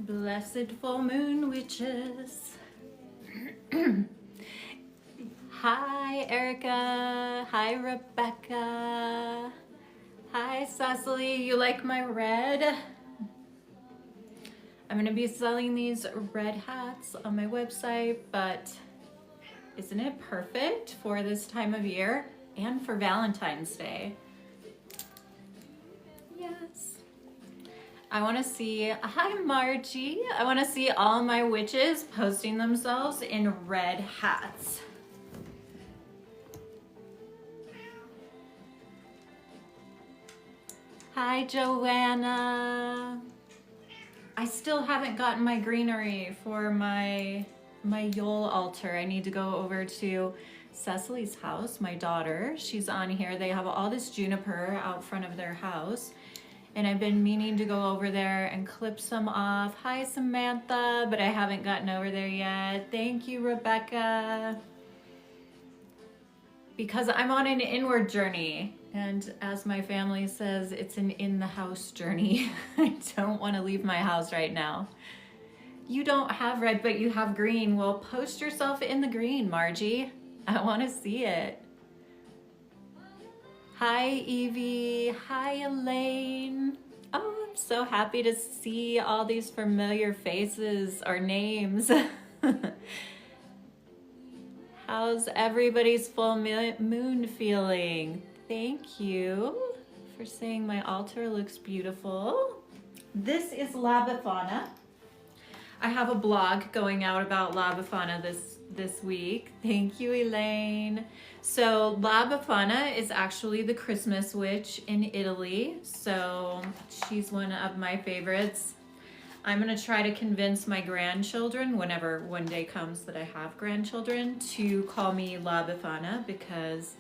Blessed full moon witches. Hi, Erica. Hi, Rebecca. Hi, Cecily. You like my red? I'm going to be selling these red hats on my website, but isn't it perfect for this time of year and for Valentine's Day? Yes. I want to see, hi Margie. I want to see all my witches posting themselves in red hats. Hi Joanna. I still haven't gotten my greenery for my Yule altar. I need to go over to Cecily's house, my daughter. She's on here. They have all this juniper out front of their house. And I've been meaning to go over there and clip some off. Hi, Samantha, but I haven't gotten over there yet. Thank you, Rebecca. Because I'm on an inward journey. And as my family says, it's an in-the-house journey. I don't want to leave my house right now. You don't have red, but you have green. Well, post yourself in the green, Margie. I want to see it. Hi, Evie. Hi, Elaine. Oh, I'm so happy to see all these familiar faces or names. How's everybody's full moon feeling? Thank you for saying my altar looks beautiful. This is La Befana. I have a blog going out about La Befana this week. Thank you, Elaine. So La Befana is actually the Christmas witch in Italy. So she's one of my favorites. I'm gonna try to convince my grandchildren, whenever one day comes that I have grandchildren, to call me La Befana because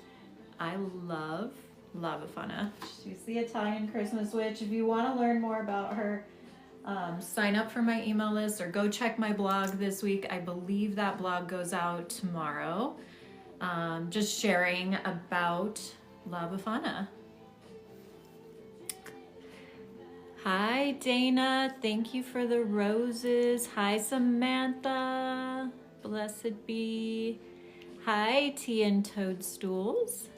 I love La Befana. She's the Italian Christmas witch. If you want to learn more about her, sign up for my email list or go check my blog this week. I believe that blog goes out tomorrow. Just sharing about La Befana. Hi, Dana. Thank you for the roses. Hi, Samantha. Blessed be. Hi, Tea and Toadstools.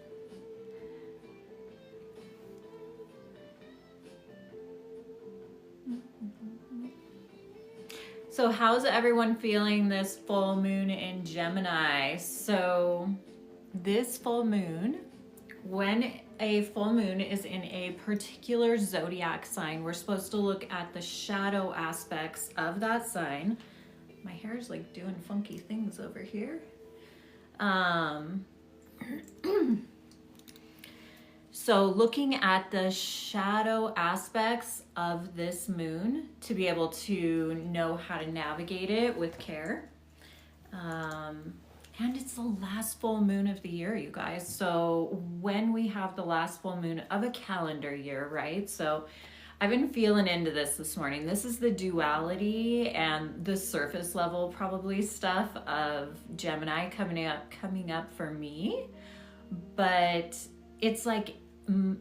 So how's everyone feeling this full moon in Gemini? So this full moon, when a full moon is in a particular zodiac sign, we're supposed to look at the shadow aspects of that sign. My hair is like doing funky things over here. So looking at the shadow aspects of this moon to be able to know how to navigate it with care. And it's the last full moon of the year, you guys. So when we have the last full moon of a calendar year, right? So I've been feeling into this morning. This is the duality and the surface level probably stuff of Gemini coming up for me. But it's like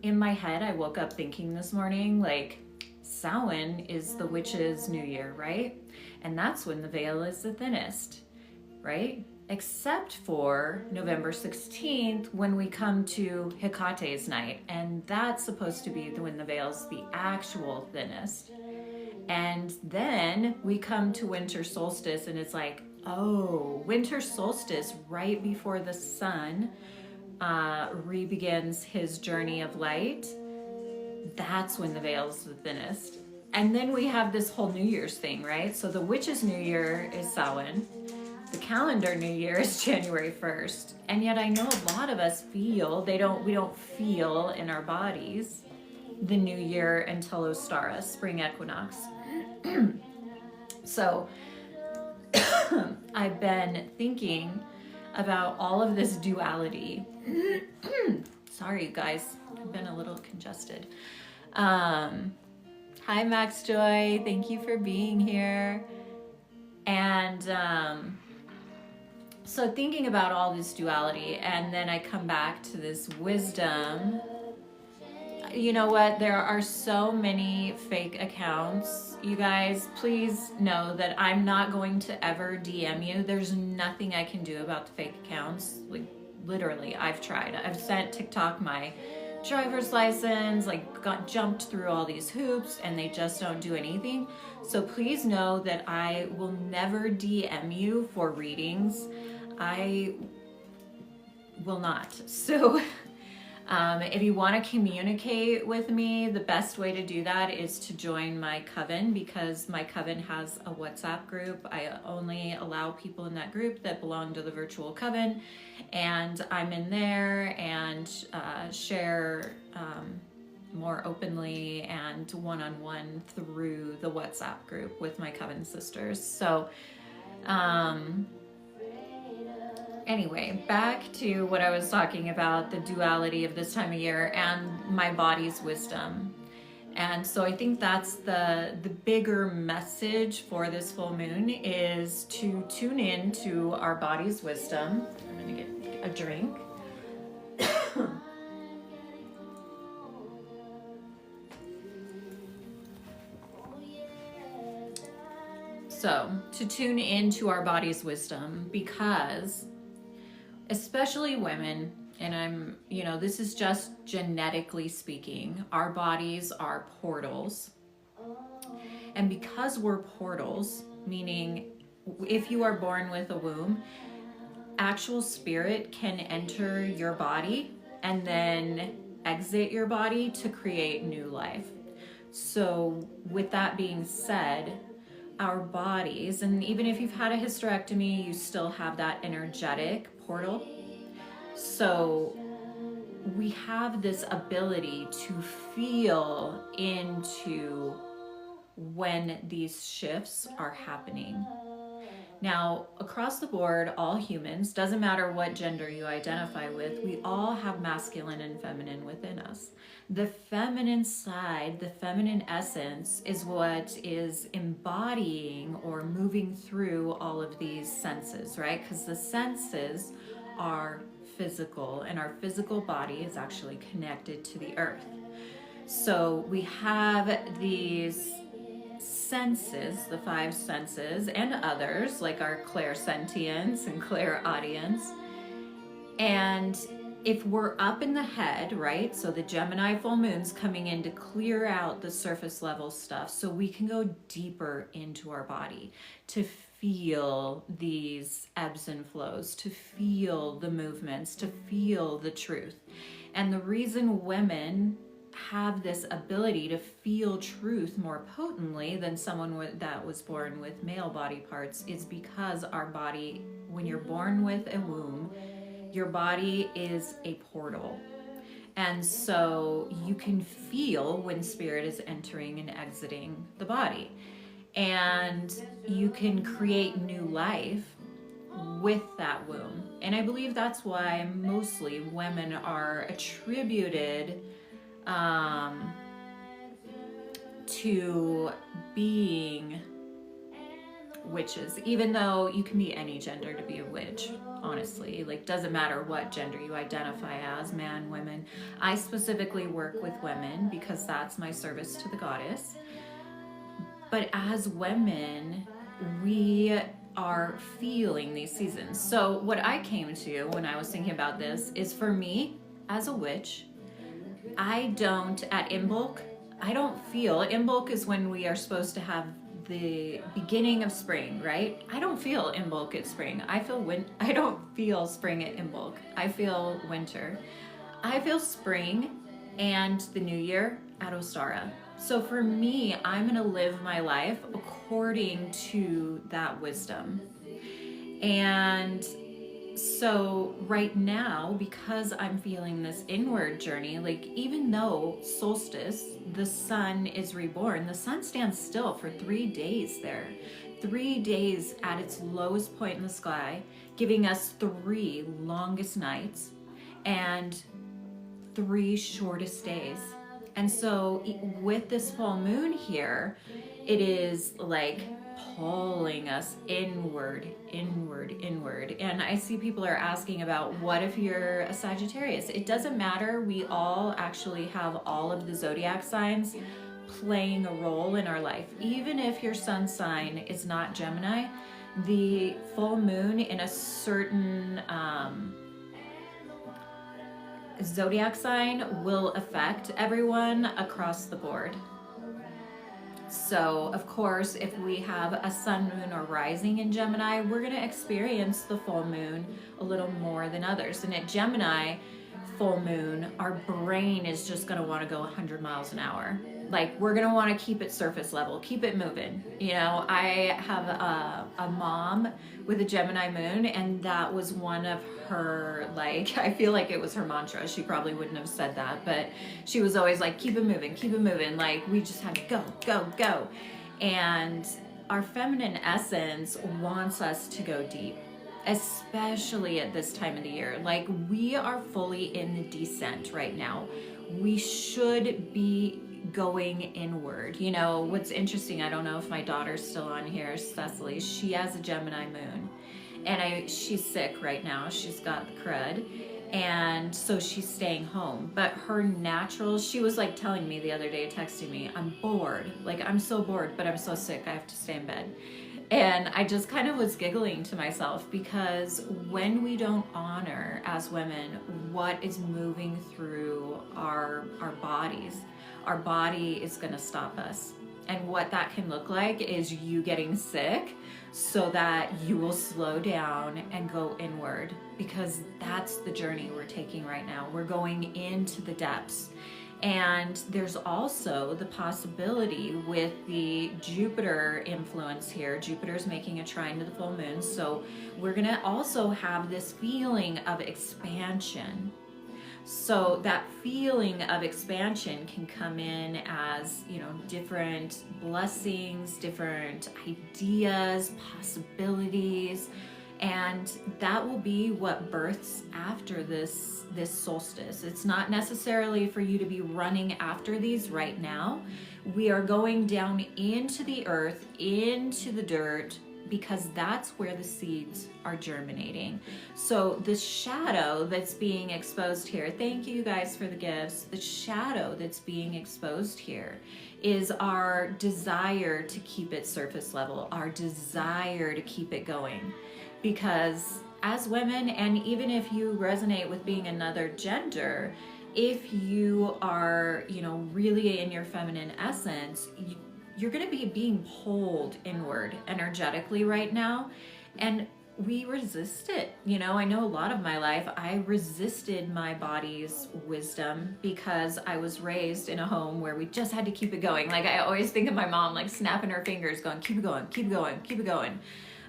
in my head, I woke up thinking this morning, like Samhain is the witch's new year, right? And that's when the veil is the thinnest, right? Except for November 16th when we come to Hecate's night. And that's supposed to be when the veil's the actual thinnest. And then we come to winter solstice and it's like, oh, winter solstice right before the sun re-begins his journey of light. That's when the veil's the thinnest. And then we have this whole New Year's thing, right? So the witch's New Year is Samhain. The calendar New Year is January 1st. And yet I know a lot of us feel, we don't feel in our bodies the New Year until Ostara, spring equinox. So I've been thinking about all of this duality. Sorry, you guys, I've been a little congested. Hi, Max Joy. Thank you for being here. And so thinking about all this duality, and then I come back to this wisdom. You know what? There are so many fake accounts. You guys, please know that I'm not going to ever DM you. There's nothing I can do about the fake accounts. Like, literally, I've tried. I've sent TikTok my driver's license, like got jumped through all these hoops, and they just don't do anything. So please know that I will never DM you for readings. I will not. So if you want to communicate with me, the best way to do that is to join my coven, because my coven has a WhatsApp group. I only allow people in that group that belong to the virtual coven, and I'm in there and share more openly and one-on-one through the WhatsApp group with my coven sisters. So anyway, back to what I was talking about, the duality of this time of year and my body's wisdom. And so I think that's the bigger message for this full moon, is to tune in to our body's wisdom. I'm gonna get a drink. So to tune into our body's wisdom, because especially women, and this is just genetically speaking, our bodies are portals. And because we're portals, meaning if you are born with a womb, actual spirit can enter your body and then exit your body to create new life. So with that being said, our bodies, and even if you've had a hysterectomy, you still have that energetic portal. So we have this ability to feel into when these shifts are happening. Now, across the board, all humans, doesn't matter what gender you identify with, we all have masculine and feminine within us. The feminine side, the feminine essence, is what is embodying or moving through all of these senses, right? Because the senses are physical, and our physical body is actually connected to the earth. So we have these senses, the 5 senses, and others like our clairsentience and clairaudience. And if we're up in the head, right, so the Gemini full moon's coming in to clear out the surface level stuff so we can go deeper into our body to feel these ebbs and flows, to feel the movements, to feel the truth. And the reason women have this ability to feel truth more potently than someone that was born with male body parts is because our body, when you're born with a womb, your body is a portal. And so you can feel when spirit is entering and exiting the body. And you can create new life with that womb. And I believe that's why mostly women are attributed to being witches, even though you can be any gender to be a witch, honestly. Like, doesn't matter what gender you identify as, man, women. I specifically work with women because that's my service to the goddess. But as women, we are feeling these seasons. So what I came to when I was thinking about this is, for me as a witch, I don't, at Imbolc, I don't feel, Imbolc is when we are supposed to have the beginning of spring, right? I don't feel Imbolc at spring. I don't feel spring at Imbolc. I feel winter. I feel spring and the new year at Ostara. So for me, I'm gonna live my life according to that wisdom. And so right now, because I'm feeling this inward journey, like, even though solstice, the sun is reborn, the sun stands still for 3 days there. 3 days at its lowest point in the sky, giving us 3 longest nights and 3 shortest days. And so with this full moon here, it is like pulling us inward, inward, inward. And and I see people are asking about, what if you're a Sagittarius? It doesn't matter. We all actually have all of the zodiac signs playing a role in our life. Even if your sun sign is not Gemini, the full moon in a certain zodiac sign will affect everyone across the board. So, of course, if we have a sun, moon, or rising in Gemini, we're going to experience the full moon a little more than others. And at Gemini, full moon, our brain is just going to want to go 100 miles an hour. Like, we're going to want to keep it surface level, keep it moving. You know, I have a mom with a Gemini moon, and that was one of her, like, I feel like it was her mantra. She probably wouldn't have said that, but she was always like, keep it moving, keep it moving. Like, we just have to go, go, go. And our feminine essence wants us to go deep, especially at this time of the year. Like, we are fully in the descent right now. We should be going inward. You know, what's interesting, I don't know if my daughter's still on here, Cecily, she has a Gemini moon, and she's sick right now. She's got the crud, and so she's staying home. But her natural, she was like telling me the other day, texting me, I'm bored. Like, I'm so bored, but I'm so sick, I have to stay in bed. And I just kind of was giggling to myself, because when we don't honor as women what is moving through our bodies, our body is going to stop us. And what that can look like is you getting sick so that you will slow down and go inward, because that's the journey we're taking right now. We're going into the depths. And there's also the possibility with the Jupiter influence here. Jupiter's making a trine to the full moon. So we're going to also have this feeling of expansion. So that feeling of expansion can come in as, you know, different blessings, different ideas, possibilities. And that will be what births after this solstice. It's not necessarily for you to be running after these right now. We are going down into the earth, into the dirt, because that's where the seeds are germinating. So the shadow that's being exposed here, thank you guys for the gifts, the shadow that's being exposed here is our desire to keep it surface level, our desire to keep it going. Because as women, and even if you resonate with being another gender, if you are, you know, really in your feminine essence, you're going to be being pulled inward energetically right now. And we resist it. You know, I know a lot of my life, I resisted my body's wisdom because I was raised in a home where we just had to keep it going. Like, I always think of my mom, like, snapping her fingers, going, keep it going, keep it going, keep it going.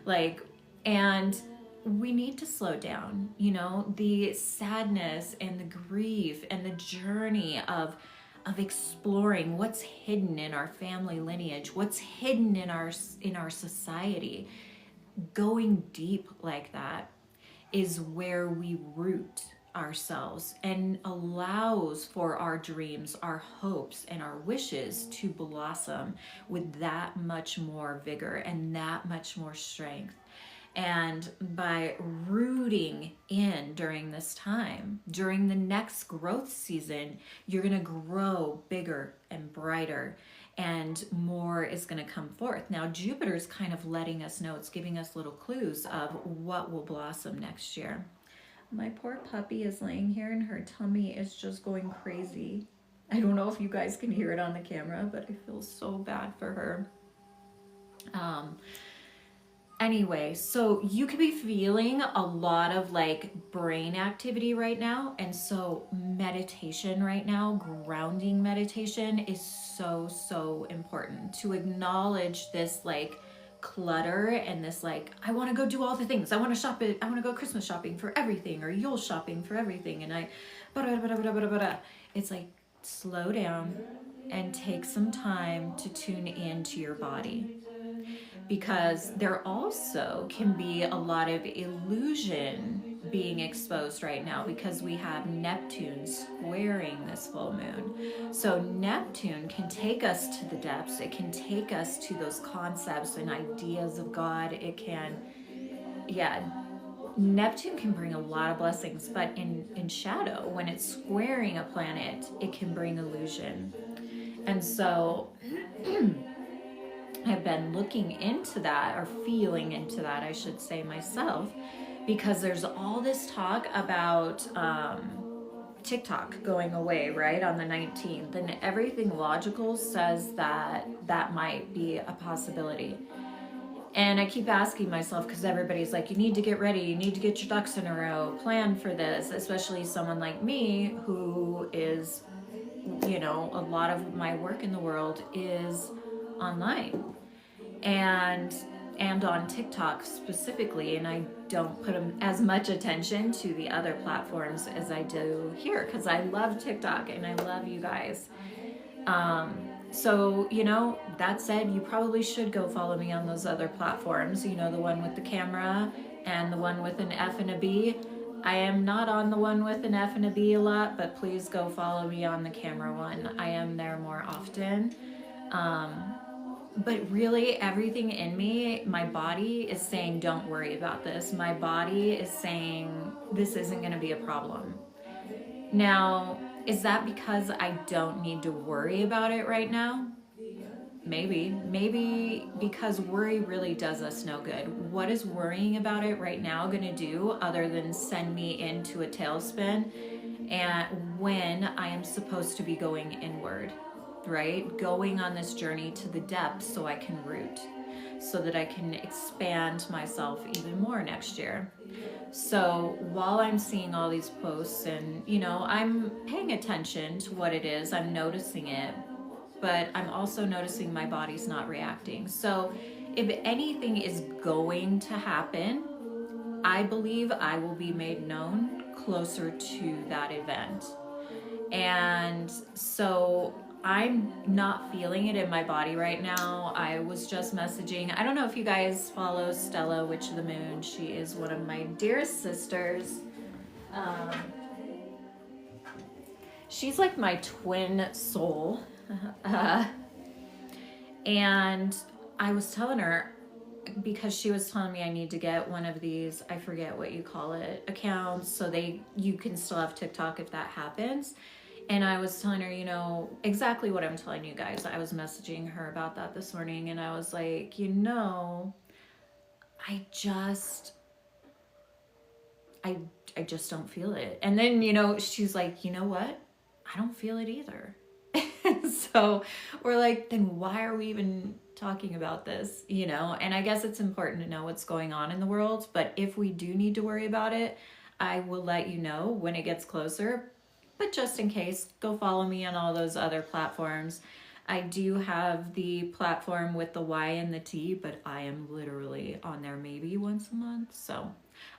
Like, and we need to slow down. You know, the sadness and the grief and the journey of exploring what's hidden in our family lineage, what's hidden in our society. Going deep like that is where we root ourselves and allows for our dreams, our hopes, and our wishes to blossom with that much more vigor and that much more strength. And by rooting in during this time, during the next growth season, you're going to grow bigger and brighter, and more is going to come forth. Now, Jupiter's kind of letting us know, it's giving us little clues of what will blossom next year. My poor puppy is laying here and her tummy is just going crazy. I don't know if you guys can hear it on the camera, but I feel so bad for her. Anyway, so you could be feeling a lot of like brain activity right now. And so meditation right now, grounding meditation is so, so important to acknowledge this like clutter and this like, I want to go do all the things. I want to shop it. I want to go Christmas shopping for everything or Yule shopping for everything. And it's like, slow down and take some time to tune into your body. Because there also can be a lot of illusion being exposed right now because we have Neptune squaring this full moon. So Neptune can take us to the depths. It can take us to those concepts and ideas of God. It can, Neptune can bring a lot of blessings, but in shadow, when it's squaring a planet, it can bring illusion. And so I've been looking into that, or feeling into that, I should say myself, because there's all this talk about TikTok going away, right, on the 19th, and everything logical says that that might be a possibility. And I keep asking myself, because everybody's like, you need to get ready, you need to get your ducks in a row, plan for this, especially someone like me who is, you know, a lot of my work in the world is online and on TikTok specifically, and I don't put as much attention to the other platforms as I do here, because I love TikTok and I love you guys. So, you know, that said, you probably should go follow me on those other platforms, you know, the one with the camera and the one with an F and a B. I am not on the one with an F and a B a lot, but please go follow me on the camera one. I am there more often. But really, everything in me, my body is saying, don't worry about this. My body is saying, this isn't going to be a problem. Now, is that because I don't need to worry about it right now? Maybe because worry really does us no good. What is worrying about it right now going to do other than send me into a tailspin, and when I am supposed to be going inward, right? Going on this journey to the depths so I can root, so that I can expand myself even more next year. So while I'm seeing all these posts and, you know, I'm paying attention to what it is, I'm noticing it, but I'm also noticing my body's not reacting. So if anything is going to happen, I believe I will be made known closer to that event. And so I'm not feeling it in my body right now. I was just messaging. I don't know if you guys follow Stella, Witch of the Moon. She is one of my dearest sisters. She's like my twin soul. And I was telling her, because she was telling me I need to get one of these, I forget what you call it, accounts, so you can still have TikTok if that happens. And I was telling her, you know, exactly what I'm telling you guys. I was messaging her about that this morning, and I was like, you know, I just don't feel it. And then, you know, she's like, you know what? I don't feel it either. So we're like, then why are we even talking about this? You know, and I guess it's important to know what's going on in the world. But if we do need to worry about it, I will let you know when it gets closer. But just in case, go follow me on all those other platforms. I do have the platform with the Y and the T, but I am literally on there maybe once a month. So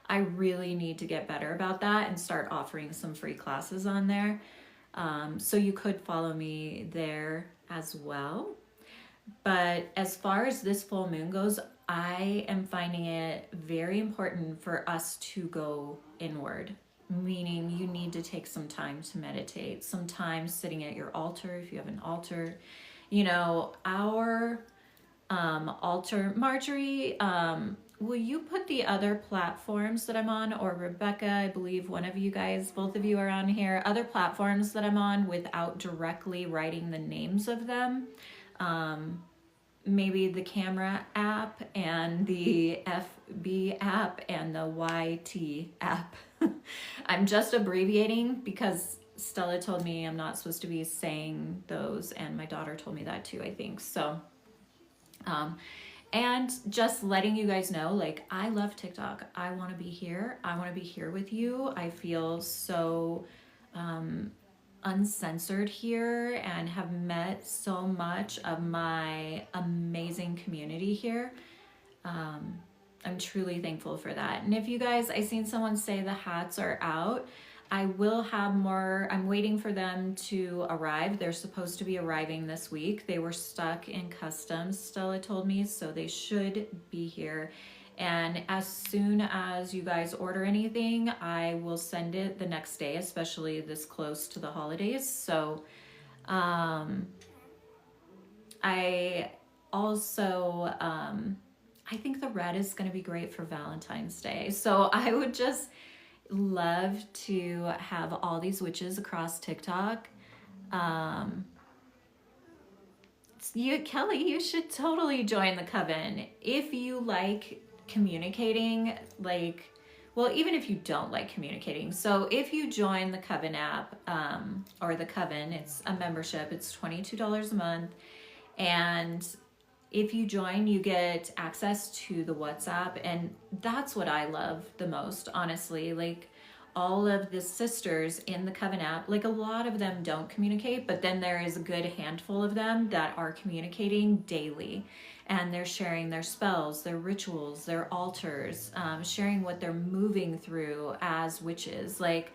I really need to get better about that and start offering some free classes on there. So you could follow me there as well. But as far as this full moon goes, I am finding it very important for us to go inward, meaning you need to take some time to meditate, some time sitting at your altar if you have an altar. You know, our altar, Marjorie, will you put the other platforms that I'm on, or Rebecca, I believe one of you guys, both of you are on here, other platforms that I'm on without directly writing the names of them? Maybe the camera app and the FB app and the YT app. I'm just abbreviating because Stella told me I'm not supposed to be saying those, and my daughter told me that too, I think. So, and just letting you guys know, like, I love TikTok. I want to be here. I want to be here with you. I feel so uncensored here and have met so much of my amazing community here. I'm truly thankful for that. And if you guys, I seen someone say the hats are out. I will have more. I'm waiting for them to arrive. They're supposed to be arriving this week. They were stuck in customs, Stella told me, so they should be here. And as soon as you guys order anything, I will send it the next day, especially this close to the holidays. So I also, I think the red is going to be great for Valentine's Day. So I would just love to have all these witches across TikTok. Kelly, you should totally join the coven if you like communicating, like, well, even if you don't like communicating. So if you join the coven app, or the coven, it's a membership, it's $22 a month. And if you join, you get access to the WhatsApp. And that's what I love the most, honestly. Like, all of the sisters in the coven app, like, a lot of them don't communicate, but then there is a good handful of them that are communicating daily, and they're sharing their spells, their rituals, their altars, sharing what they're moving through as witches. Like,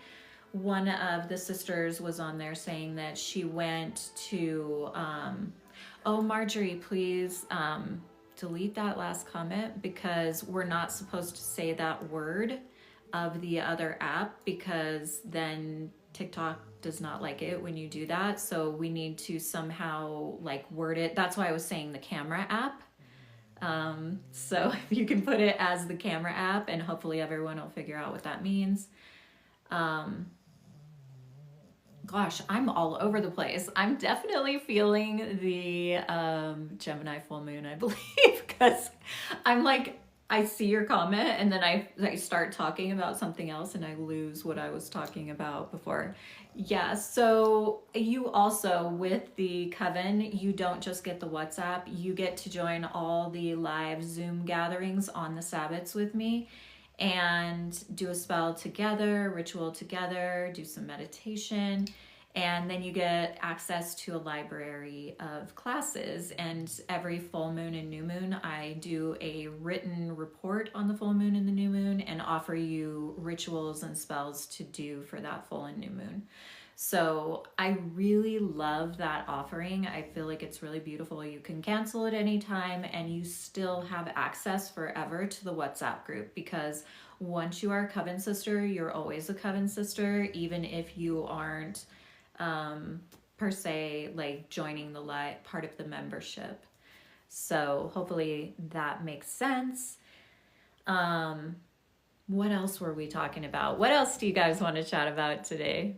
one of the sisters was on there saying that she went to oh, Marjorie, please delete that last comment, because we're not supposed to say that word of the other app, because then TikTok does not like it when you do that. So we need to somehow like word it. That's why I was saying the camera app. So if you can put it as the camera app, and hopefully everyone will figure out what that means. Gosh, I'm all over the place. I'm definitely feeling the Gemini full moon, I believe, because I'm like, I see your comment and then I start talking about something else and I lose what I was talking about before. Yeah, so you also, with the coven, you don't just get the WhatsApp, you get to join all the live Zoom gatherings on the Sabbats with me and do a spell together, ritual together, do some meditation. And then you get access to a library of classes. And every full moon and new moon, I do a written report on the full moon and the new moon and offer you rituals and spells to do for that full and new moon. So I really love that offering. I feel like it's really beautiful. You can cancel at any time and you still have access forever to the WhatsApp group, because once you are a coven sister, you're always a coven sister, even if you aren't per se like joining the part of the membership. So hopefully that makes sense. What else were we talking about? What else do you guys want to chat about today?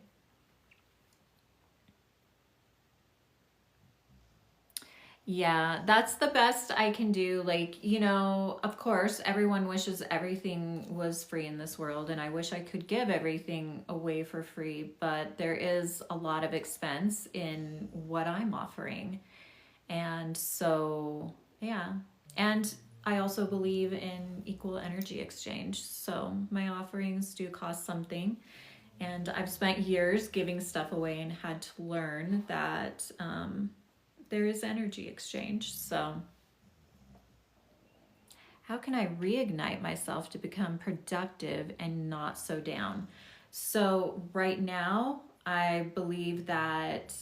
Yeah, that's the best I can do. Like, you know, of course, everyone wishes everything was free in this world, and I wish I could give everything away for free, but there is a lot of expense in what I'm offering. And so, yeah. And I also believe in equal energy exchange. So my offerings do cost something. And I've spent years giving stuff away and had to learn that there is energy exchange. So how can I reignite myself to become productive and not so down? So right now, I believe that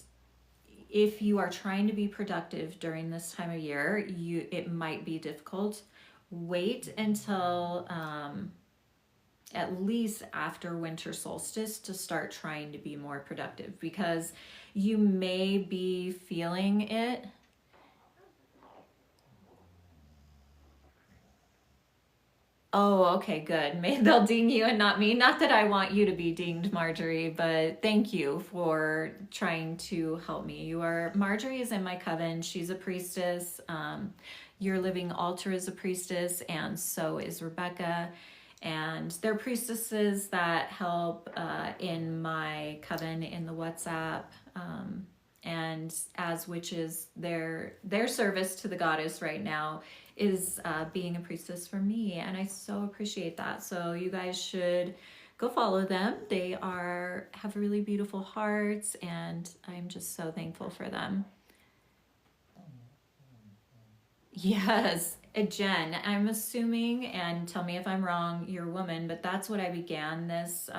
if you are trying to be productive during this time of year, it might be difficult. Wait until at least after winter solstice to start trying to be more productive, because you may be feeling it. Oh, okay, good. Maybe they'll ding you and not me. Not that I want you to be dinged, Marjorie, but thank you for trying to help me. Marjorie is in my coven. She's a priestess. Your living altar is a priestess, and so is Rebecca. And they're priestesses that help in my coven in the WhatsApp. And as witches, their service to the goddess right now is being a priestess for me, and I so appreciate that. So you guys should go follow them. They have really beautiful hearts, and I'm just so thankful for them. Yes, Jen, I'm assuming, and tell me if I'm wrong, you're a woman, but that's what I began this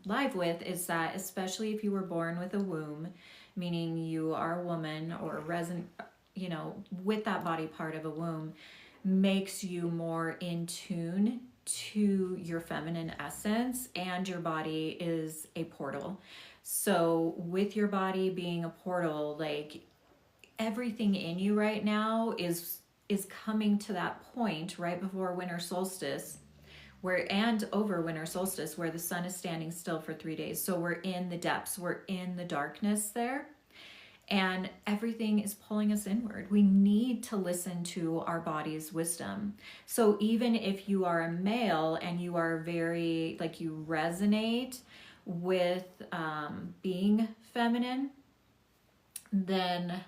live with, is that especially if you were born with a womb, meaning you are a woman or resin, with that body part of a womb, makes you more in tune to your feminine essence, and your body is a portal. So with your body being a portal, like, everything in you right now is is coming to that point right before winter solstice, where and over winter solstice, where the sun is standing still for 3 days. So we're in the depths, we're in the darkness there, and everything is pulling us inward. We need to listen to our body's wisdom. So even if you are a male and you are very, like, you resonate with being feminine, then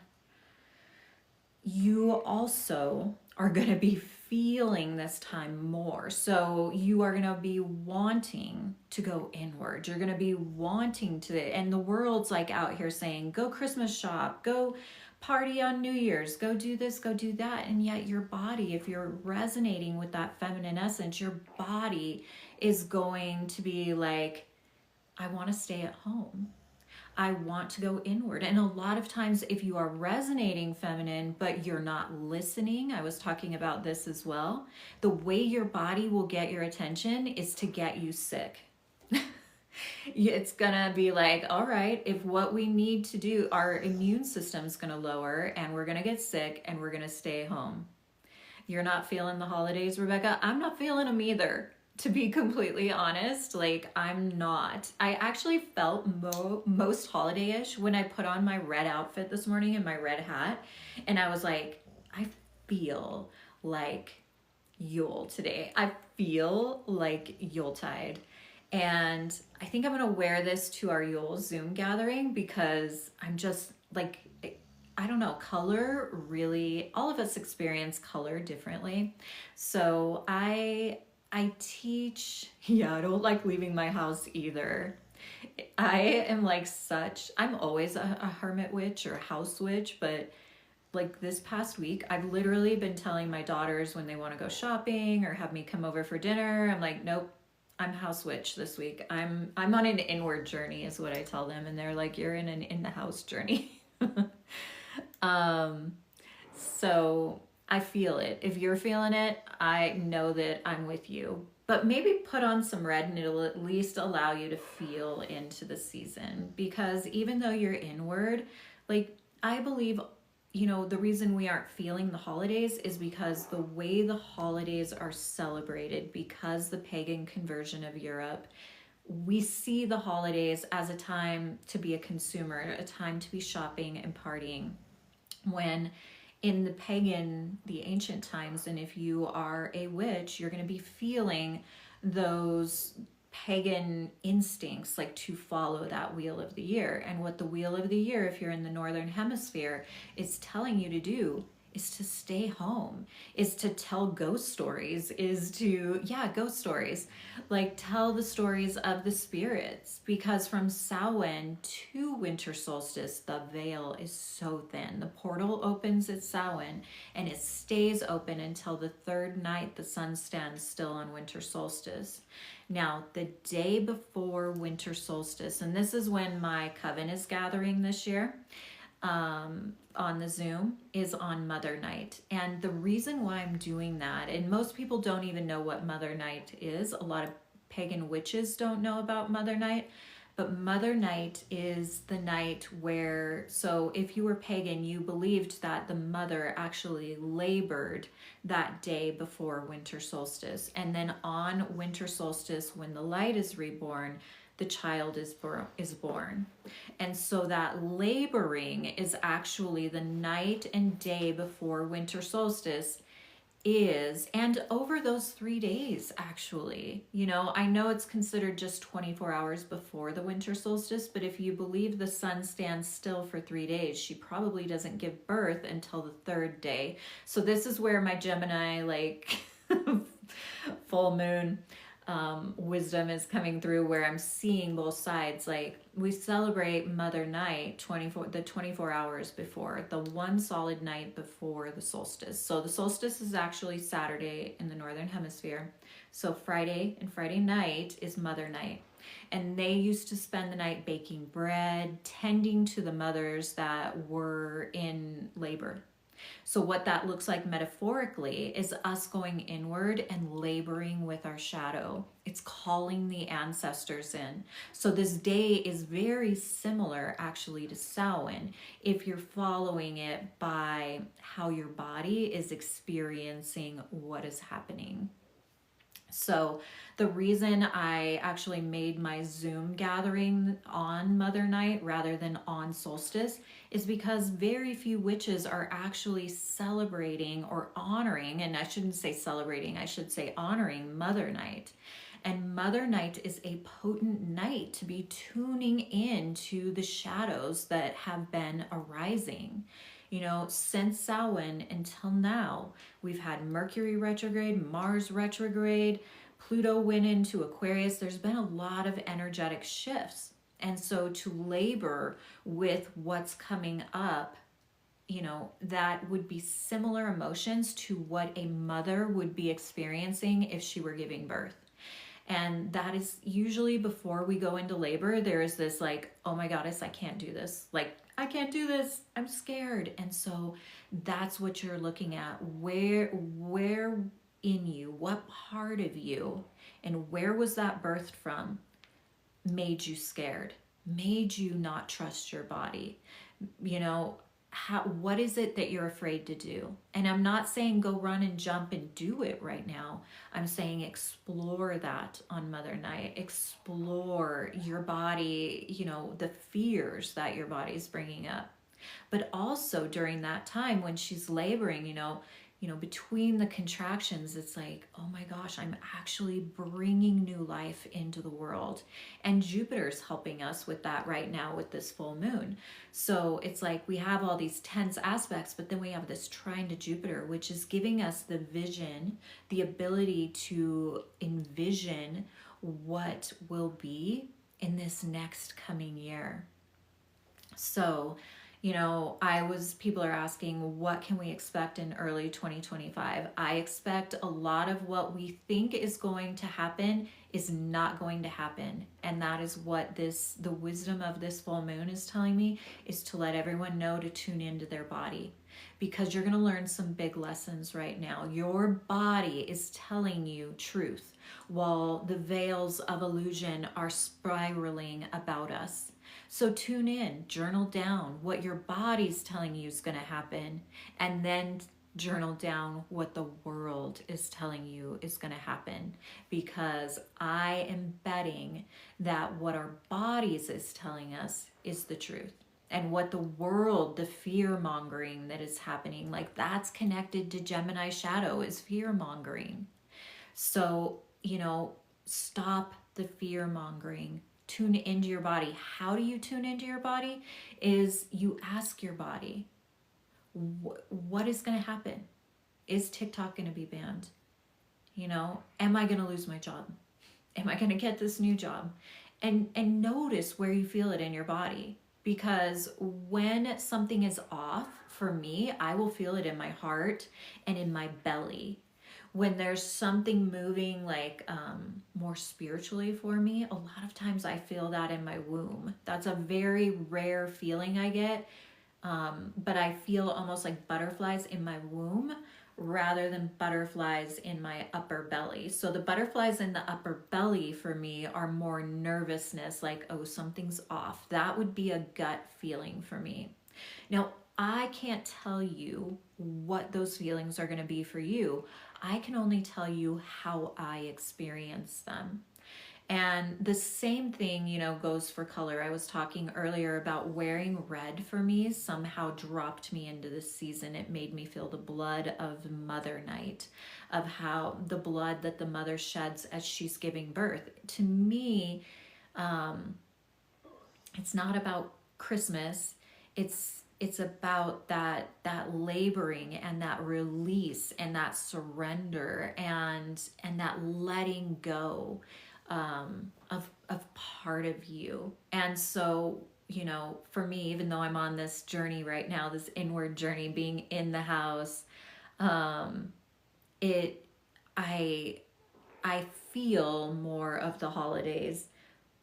you also are going to be feeling this time more. So you are going to be wanting to go inward. You're going to be wanting to, and the world's like out here saying, go Christmas shop, go party on New Year's, go do this, go do that. And yet your body, if you're resonating with that feminine essence, your body is going to be like, I want to stay at home. I want to go inward. And a lot of times if you are resonating feminine, but you're not listening, I was talking about this as well, the way your body will get your attention is to get you sick. It's gonna be like, all right, if what we need to do, our immune system's gonna lower and we're gonna get sick and we're gonna stay home. You're not feeling the holidays, Rebecca? I'm not feeling them either. To be completely honest, like, I'm not. I actually felt most holiday-ish when I put on my red outfit this morning and my red hat. And I was like, I feel like Yule today. I feel like Yuletide. And I think I'm going to wear this to our Yule Zoom gathering because I'm just like, I don't know, color really, all of us experience color differently. So I teach, I don't like leaving my house either. I am like I'm always a hermit witch or house witch, but like this past week, I've literally been telling my daughters when they want to go shopping or have me come over for dinner, I'm like, nope, I'm house witch this week. I'm on an inward journey is what I tell them. And they're like, you're in an in the house journey. So I feel it. If you're feeling it, I know that I'm with you. But maybe put on some red and it'll at least allow you to feel into the season. Because even though you're inward, like, I believe, the reason we aren't feeling the holidays is because the way the holidays are celebrated, because the pagan conversion of Europe, we see the holidays as a time to be a consumer, a time to be shopping and partying. When in the ancient times, and if you are a witch, you're going to be feeling those pagan instincts, like to follow that wheel of the year. And what the wheel of the year, if you're in the northern hemisphere, is telling you to do is to stay home, is to tell ghost stories, ghost stories, like tell the stories of the spirits, because from Samhain to winter solstice, the veil is so thin. The portal opens at Samhain and it stays open until the third night the sun stands still on winter solstice. Now, the day before winter solstice, and this is when my coven is gathering this year, on the Zoom, is on Mother Night. And the reason why I'm doing that, and most people don't even know what Mother Night is. A lot of pagan witches don't know about Mother Night, but Mother Night is the night where, so if you were pagan, you believed that the mother actually labored that day before winter solstice. And then on winter solstice, when the light is reborn, the child is born. And so that laboring is actually the night and day before winter solstice and over those 3 days, actually. I know it's considered just 24 hours before the winter solstice, but if you believe the sun stands still for 3 days, she probably doesn't give birth until the third day. So this is where my Gemini, full moon, wisdom is coming through, where I'm seeing both sides. Like, we celebrate Mother Night 24 hours before, the one solid night before the solstice. So the solstice is actually Saturday in the northern hemisphere. So Friday and Friday night is Mother Night. And they used to spend the night baking bread, tending to the mothers that were in labor. So what that looks like metaphorically is us going inward and laboring with our shadow. It's calling the ancestors in. So this day is very similar actually to Samhain if you're following it by how your body is experiencing what is happening. So the reason I actually made my Zoom gathering on Mother Night rather than on solstice is because very few witches are actually celebrating or honoring, and I shouldn't say celebrating, I should say honoring Mother Night. And Mother Night is a potent night to be tuning in to the shadows that have been arising. You know, since Samhain until now, we've had Mercury retrograde, Mars retrograde, Pluto went into Aquarius. There's been a lot of energetic shifts. And so to labor with what's coming up, you know, that would be similar emotions to what a mother would be experiencing if she were giving birth. And that is usually before we go into labor, there is this like, oh my goddess, I can't do this. Like, I can't do this. I'm scared. And so that's what you're looking at. Where in you, what part of you, and where was that birthed from made you scared, made you not trust your body? You know, what is it that you're afraid to do? And I'm not saying go run and jump and do it right now. I'm saying explore that on Mother Night. Explore your body, you know, the fears that your body is bringing up. But also during that time when she's laboring, between the contractions, it's like, oh my gosh, I'm actually bringing new life into the world. And Jupiter's helping us with that right now with this full moon. So it's like we have all these tense aspects, but then we have this trine to Jupiter, which is giving us the vision, the people to envision what will be in this next coming year. So, people are asking, what can we expect in early 2025? I expect a lot of what we think is going to happen is not going to happen. And that is what the wisdom of this full moon is telling me, is to let everyone know to tune into their body. Because you're going to learn some big lessons right now. Your body is telling you truth, while the veils of illusion are spiraling about us. So tune in, journal down what your body's telling you is going to happen, and then journal down what the world is telling you is going to happen. Because I am betting that what our bodies is telling us is the truth. And what the world, the fear mongering that is happening, like that's connected to Gemini shadow, is fear mongering. So, stop the fear mongering. Tune into your body. How do you tune into your body? Is you ask your body, what is going to happen? Is TikTok going to be banned? Am I going to lose my job? Am I going to get this new job? And notice where you feel it in your body. Because when something is off, for me, I will feel it in my heart and in my belly. When there's something moving like more spiritually for me, a lot of times I feel that in my womb. That's a very rare feeling I get, but I feel almost like butterflies in my womb rather than butterflies in my upper belly. So the butterflies in the upper belly for me are more nervousness, like, oh, something's off. That would be a gut feeling for me. Now, I can't tell you what those feelings are going to be for you. I can only tell you how I experience them. And the same thing, goes for color. I was talking earlier about wearing red for me somehow dropped me into this season. It made me feel the blood of Mother Night, of how the blood that the mother sheds as she's giving birth. To me, it's not about Christmas. It's about that laboring and that release and that surrender and that letting go of part of you. And so, for me, even though I'm on this journey right now, this inward journey, being in the house, I feel more of the holidays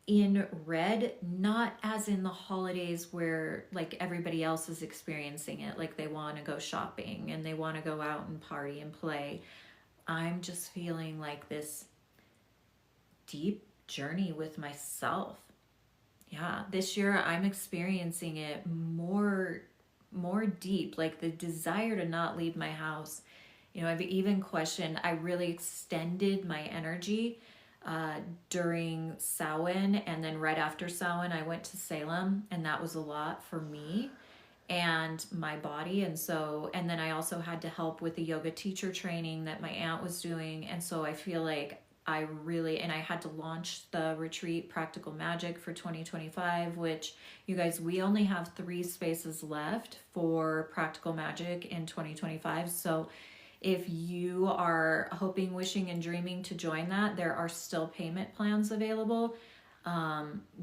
in red, not as in the holidays where like everybody else is experiencing it, like they want to go shopping and they want to go out and party and play. I'm just feeling like this deep journey with myself. Yeah, this year I'm experiencing it more deep, like the desire to not leave my house. I've even questioned, I really extended my energy during Samhain, and then right after Samhain I went to Salem, and that was a lot for me and my body. And then I also had to help with the yoga teacher training that my aunt was doing, and so I feel like and I had to launch the retreat Practical Magic for 2025, which, you guys, we only have 3 spaces left for Practical Magic in 2025. So if you are hoping, wishing, and dreaming to join that, there are still payment plans available.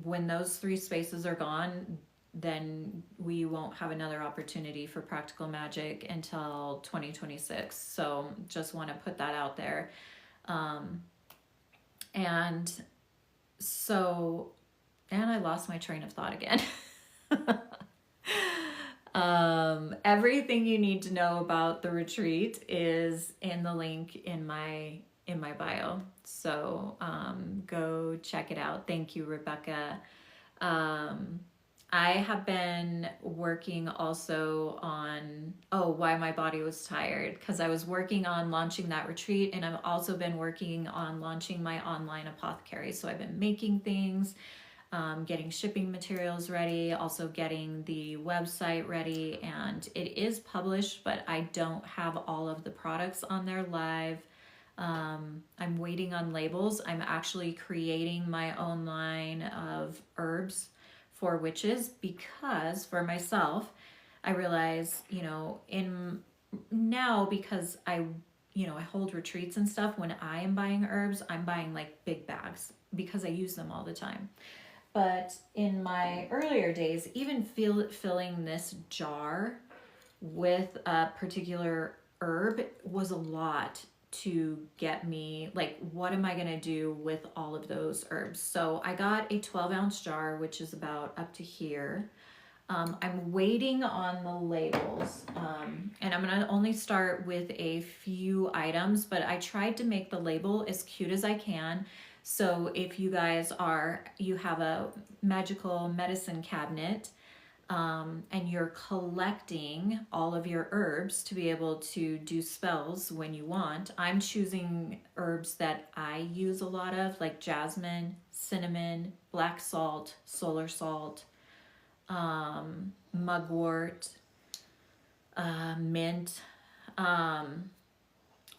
When those 3 spaces are gone, then we won't have another opportunity for Practical Magic until 2026. So just want to put that out there. And I lost my train of thought again. Everything you need to know about the retreat is in the link in my bio. So go check it out. Thank you, Rebecca. I have been working also on, why my body was tired, because I was working on launching that retreat, and I've also been working on launching my online apothecary. So I've been making things, getting shipping materials ready, also getting the website ready, and it is published, but I don't have all of the products on there live. I'm waiting on labels. I'm actually creating my own line of herbs for witches, because for myself, I realize, because I hold retreats and stuff, when I am buying herbs, I'm buying like big bags because I use them all the time. But in my earlier days, even filling this jar with a particular herb was a lot to get me, like, what am I going to do with all of those herbs? So I got a 12-ounce jar, which is about up to here. I'm waiting on the labels, and I'm going to only start with a few items, but I tried to make the label as cute as I can. So if you guys you have a magical medicine cabinet, and you're collecting all of your herbs to be able to do spells when you want, I'm choosing herbs that I use a lot of, like jasmine, cinnamon, black salt, solar salt, mugwort, mint.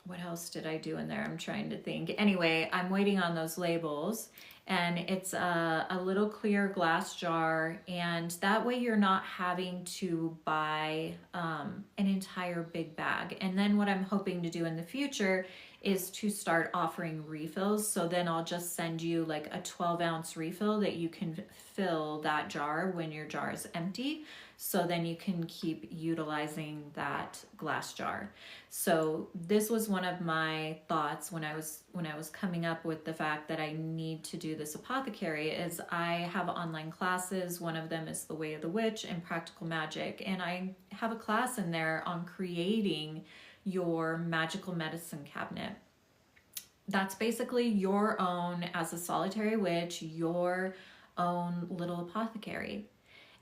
What else did I do in there? I'm trying to think. Anyway, I'm waiting on those labels, and it's a little clear glass jar, and that way you're not having to buy an entire big bag. And then what I'm hoping to do in the future is to start offering refills. So then I'll just send you like a 12-ounce refill that you can fill that jar when your jar is empty. So then you can keep utilizing that glass jar. So this was one of my thoughts when I was coming up with the fact that I need to do this apothecary, is I have online classes. One of them is The Way of the Witch and Practical Magic. And I have a class in there on creating your magical medicine cabinet. That's basically your own, as a solitary witch, your own little apothecary.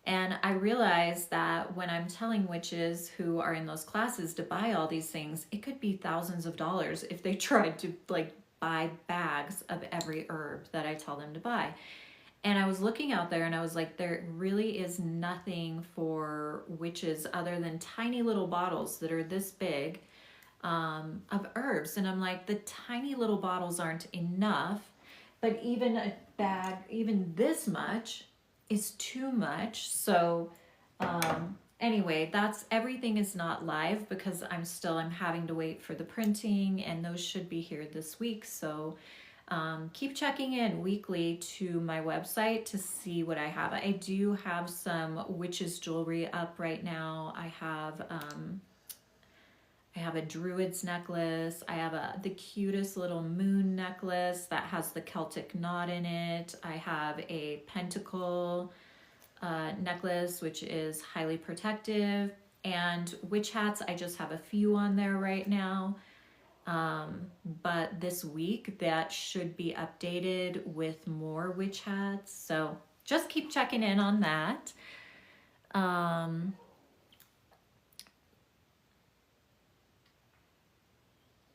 And I realized that when I'm telling witches who are in those classes to buy all these things, it could be thousands of dollars if they tried to like buy bags of every herb that I tell them to buy. And I was looking out there and I was like, there really is nothing for witches other than tiny little bottles that are this big of herbs. And I'm like, the tiny little bottles aren't enough, but even a bag, even this much, is too much. So anyway, everything is not live because I'm having to wait for the printing, and those should be here this week. So keep checking in weekly to my website to see what I have. I do have some witches jewelry up right now. I I have a druid's necklace. I have the cutest little moon necklace that has the Celtic knot in it. I have a pentacle necklace, which is highly protective. And witch hats, I just have a few on there right now. But this week that should be updated with more witch hats. So just keep checking in on that.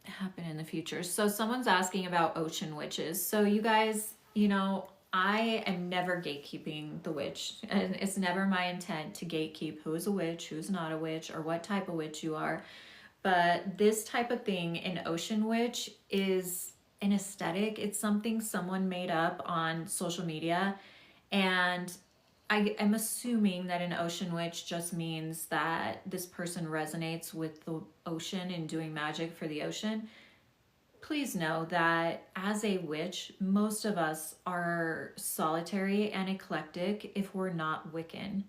Happen in the future. So someone's asking about ocean witches. So you guys, you know, I am never gatekeeping the witch, and it's never my intent to gatekeep who is a witch, who's not a witch, or what type of witch you are. But this type of thing, an ocean witch, is an aesthetic. It's something someone made up on social media, and I am assuming that an ocean witch just means that this person resonates with the ocean and doing magic for the ocean. Please know that as a witch, most of us are solitary and eclectic if we're not Wiccan.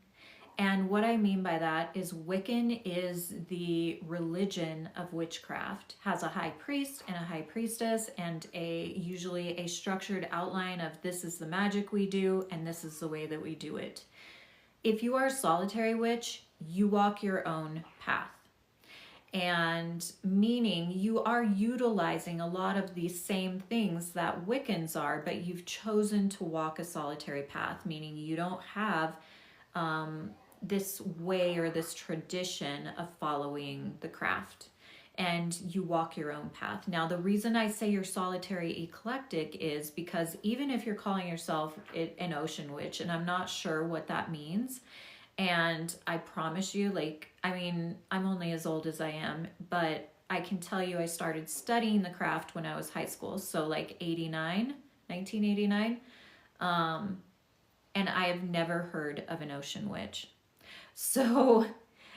And what I mean by that is Wiccan is the religion of witchcraft, has a high priest and a high priestess, and usually a structured outline of this is the magic we do and this is the way that we do it. If you are a solitary witch, you walk your own path. And meaning you are utilizing a lot of these same things that Wiccans are, but you've chosen to walk a solitary path, meaning you don't have this way or this tradition of following the craft, and you walk your own path. Now, the reason I say you're solitary eclectic is because even if you're calling yourself an ocean witch, and I'm not sure what that means, and I promise you, like, I mean, I'm only as old as I am, but I can tell you I started studying the craft when I was high school, so like 1989, and I have never heard of an ocean witch. So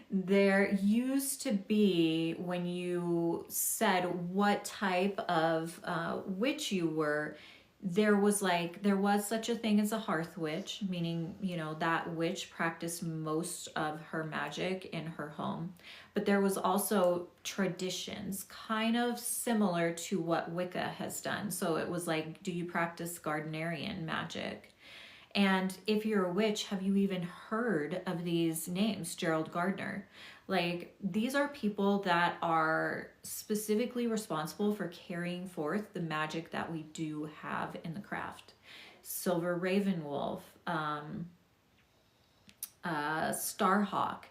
there used to be, when you said what type of witch you were, there was such a thing as a hearth witch, meaning, you know, that witch practiced most of her magic in her home. But there was also traditions kind of similar to what Wicca has done. So it was like, do you practice Gardnerian magic? And if you're a witch, have you even heard of these names? Gerald Gardner. Like, these are people that are specifically responsible for carrying forth the magic that we do have in the craft. Silver Ravenwolf, Starhawk.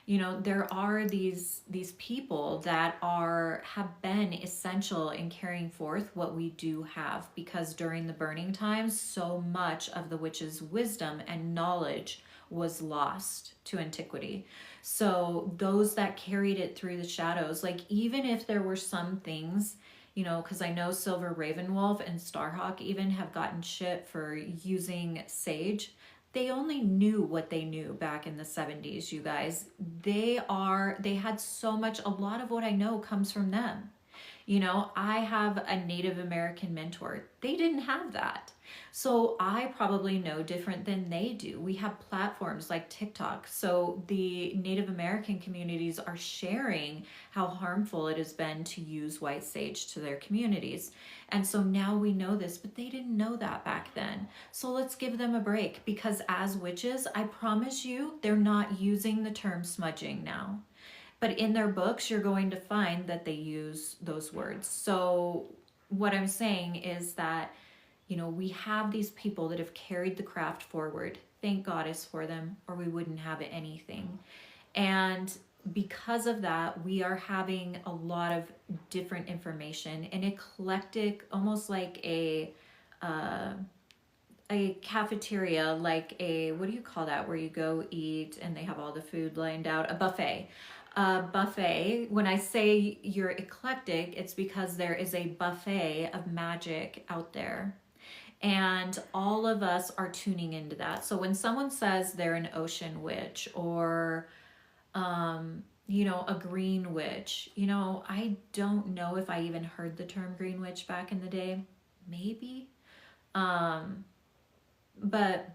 You know, there are these people that have been essential in carrying forth what we do have, because during the burning times, so much of the witch's wisdom and knowledge was lost to antiquity. So those that carried it through the shadows, like, even if there were some things, you know, because I know Silver Ravenwolf and Starhawk even have gotten shit for using sage. They only knew what they knew back in the 70s, you guys. They had so much, a lot of what I know comes from them. You know, I have a Native American mentor. They didn't have that. So I probably know different than they do. We have platforms like TikTok. So the Native American communities are sharing how harmful it has been to use white sage to their communities. And so now we know this, but they didn't know that back then. So let's give them a break, because as witches, I promise you, they're not using the term smudging now. But in their books, you're going to find that they use those words. So what I'm saying is that, you know, we have these people that have carried the craft forward. Thank Goddess for them, or we wouldn't have anything. And because of that, we are having a lot of different information, an eclectic, almost like a cafeteria, like what do you call that, where you go eat and they have all the food lined out, a buffet. Buffet. When I say you're eclectic, it's because there is a buffet of magic out there. And all of us are tuning into that. So when someone says they're an ocean witch, or, you know, a green witch, you know, I don't know if I even heard the term green witch back in the day. Maybe. But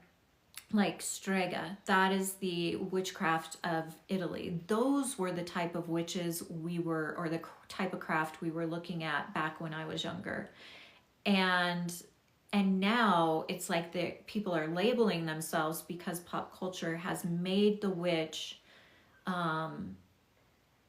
like strega. That is the witchcraft of Italy. Those were the type of witches we were, or the type of craft we were looking at back when I was younger. And now it's like the people are labeling themselves because pop culture has made the witch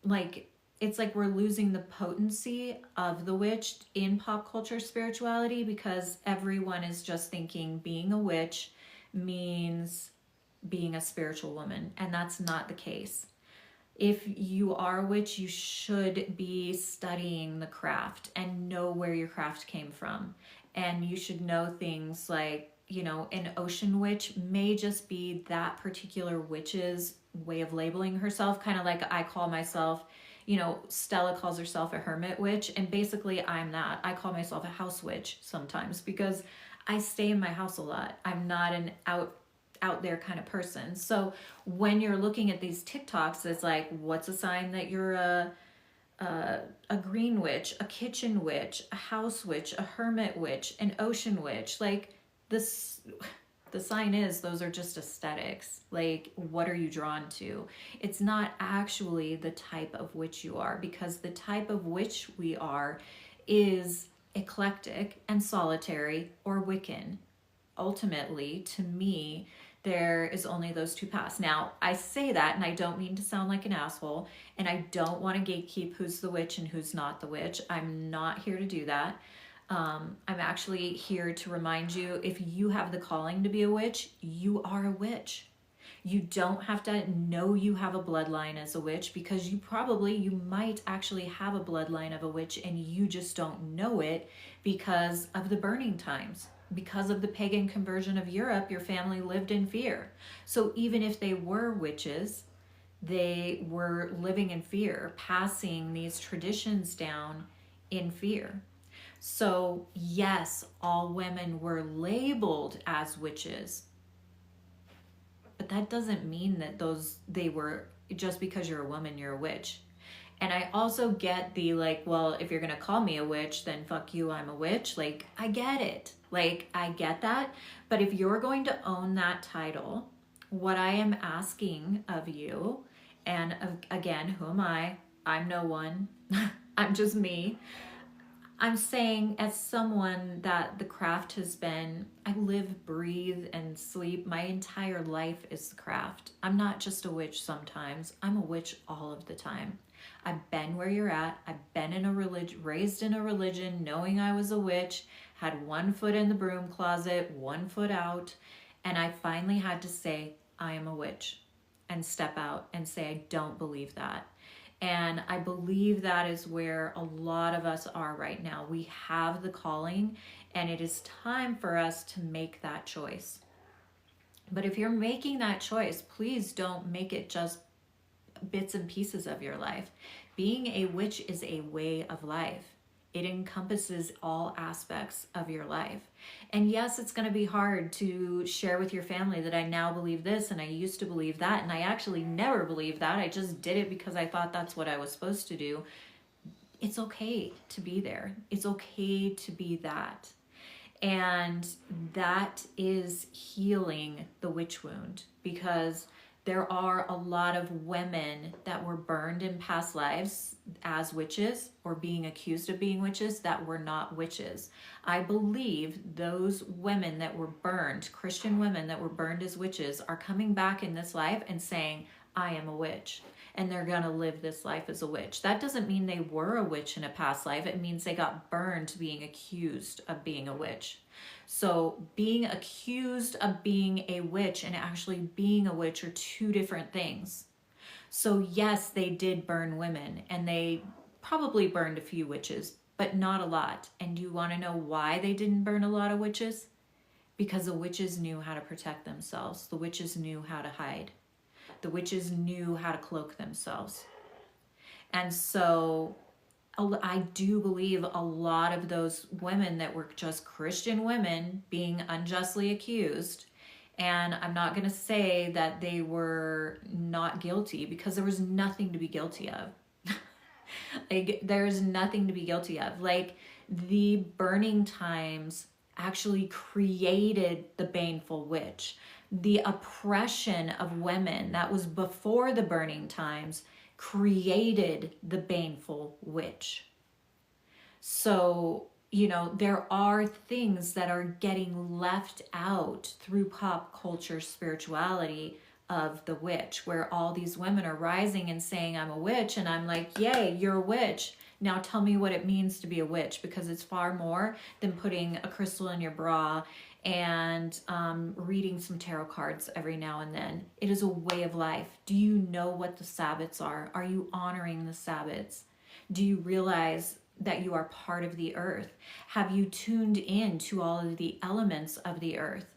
like, it's like we're losing the potency of the witch in pop culture spirituality, because everyone is just thinking being a witch means being a spiritual woman, and that's not the case. If you are a witch, you should be studying the craft and know where your craft came from. And you should know things like, you know, an ocean witch may just be that particular witch's way of labeling herself, kind of like I call myself, you know, Stella calls herself a hermit witch, and basically I'm that. I call myself a house witch sometimes because I stay in my house a lot. I'm not an out there kind of person. So when you're looking at these TikToks, it's like, what's a sign that you're a green witch, a kitchen witch, a house witch, a hermit witch, an ocean witch? Like, this, the sign is those are just aesthetics. Like, what are you drawn to? It's not actually the type of witch you are, because the type of witch we are is eclectic and solitary or Wiccan. Ultimately, to me, there is only those two paths. Now, I say that, and I don't mean to sound like an asshole, and I don't want to gatekeep who's the witch and who's not the witch. I'm not here to do that. I'm actually here to remind you, if you have the calling to be a witch, you are a witch. You don't have to know you have a bloodline as a witch, because you might actually have a bloodline of a witch and you just don't know it because of the burning times. Because of the pagan conversion of Europe, your family lived in fear. So even if they were witches, they were living in fear, passing these traditions down in fear. So yes, all women were labeled as witches, but that doesn't mean that they were, just because you're a woman, you're a witch. And I also get the, like, well, if you're gonna call me a witch, then fuck you, I'm a witch. Like, I get it. Like, I get that. But if you're going to own that title, what I am asking of you, and again, who am I? I'm no one. I'm just me. I'm saying, as someone that the craft has been, I live, breathe, and sleep. My entire life is the craft. I'm not just a witch sometimes. I'm a witch all of the time. I've been where you're at. I've been in a religion, raised in a religion, knowing I was a witch, had one foot in the broom closet, one foot out, and I finally had to say, I am a witch, and step out and say, I don't believe that. And I believe that is where a lot of us are right now. We have the calling, and it is time for us to make that choice. But if you're making that choice, please don't make it just bits and pieces of your life. Being a witch is a way of life. It encompasses all aspects of your life. And yes, it's going to be hard to share with your family that I now believe this and I used to believe that, and I actually never believed that. I just did it because I thought that's what I was supposed to do. It's okay to be there. It's okay to be that. And that is healing the witch wound, because there are a lot of women that were burned in past lives as witches, or being accused of being witches, that were not witches. I believe those women that were burned, Christian women that were burned as witches, are coming back in this life and saying, I am a witch. And they're going to live this life as a witch. That doesn't mean they were a witch in a past life. It means they got burned being accused of being a witch. So being accused of being a witch and actually being a witch are two different things. So yes, they did burn women, and they probably burned a few witches, but not a lot. And do you want to know why they didn't burn a lot of witches? Because the witches knew how to protect themselves. The witches knew how to hide. The witches knew how to cloak themselves. And so I do believe a lot of those women that were just Christian women being unjustly accused, and I'm not going to say that they were not guilty, because there was nothing to be guilty of. Like, there's nothing to be guilty of. Like, the burning times actually created the baneful witch. The oppression of women that was before the burning times created the baneful witch. So, you know, there are things that are getting left out through pop culture spirituality of the witch, where all these women are rising and saying, I'm a witch. And I'm like, yay, you're a witch. Now tell me what it means to be a witch, because it's far more than putting a crystal in your bra and reading some tarot cards every now and then. It is a way of life. Do you know what the Sabbats are? Are you honoring the Sabbats? Do you realize that you are part of the earth? Have you tuned in to all of the elements of the earth?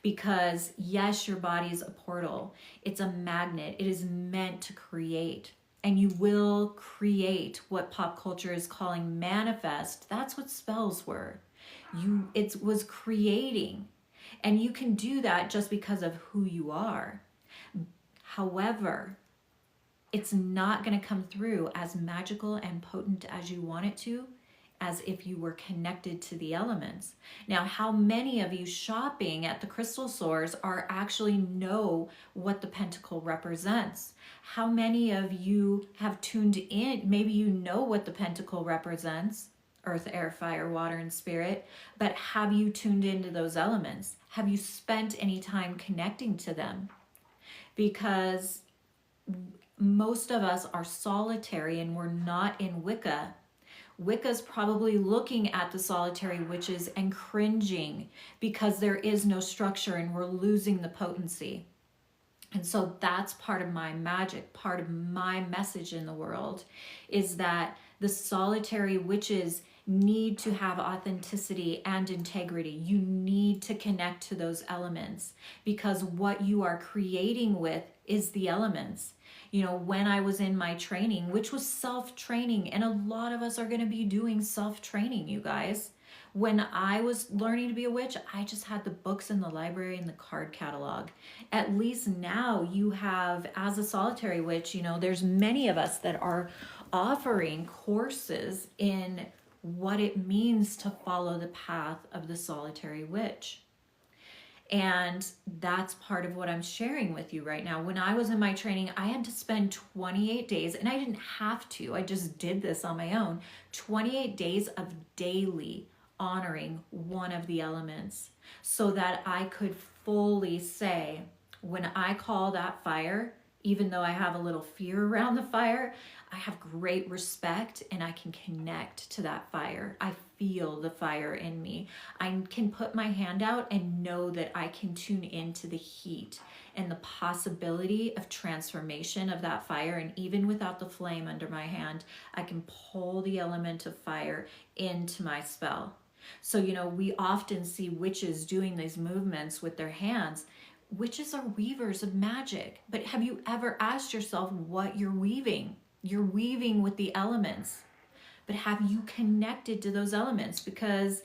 Because yes, your body is a portal. It's a magnet. It is meant to create. And you will create what pop culture is calling manifest. That's what spells were. It was creating. And you can do that just because of who you are. However, it's not going to come through as magical and potent as you want it to, as if you were connected to the elements. Now, how many of you shopping at the crystal stores are actually know what the pentacle represents? How many of you have tuned in? Maybe you know what the pentacle represents, earth, air, fire, water, and spirit, but have you tuned into those elements? Have you spent any time connecting to them? Because most of us are solitary and we're not in Wicca. Wicca's probably looking at the solitary witches and cringing because there is no structure and we're losing the potency. And so that's part of my magic, part of my message in the world, is that the solitary witches need to have authenticity and integrity. You need to connect to those elements, because what you are creating with is the elements. You know, when I was in my training, which was self-training, and a lot of us are going to be doing self-training, you guys. When I was learning to be a witch, I just had the books in the library and the card catalog. At least now you have, as a solitary witch, you know, there's many of us that are offering courses in what it means to follow the path of the solitary witch. And that's part of what I'm sharing with you right now. When I was in my training, I had to spend 28 days, and I didn't have to, I just did this on my own, 28 days of daily honoring one of the elements, so that I could fully say, when I call that fire, even though I have a little fear around the fire, I have great respect and I can connect to that fire. I feel the fire in me. I can put my hand out and know that I can tune into the heat and the possibility of transformation of that fire. And even without the flame under my hand, I can pull the element of fire into my spell. So, you know, we often see witches doing these movements with their hands. Witches are weavers of magic. But have you ever asked yourself what you're weaving? You're weaving with the elements. But have you connected to those elements? Because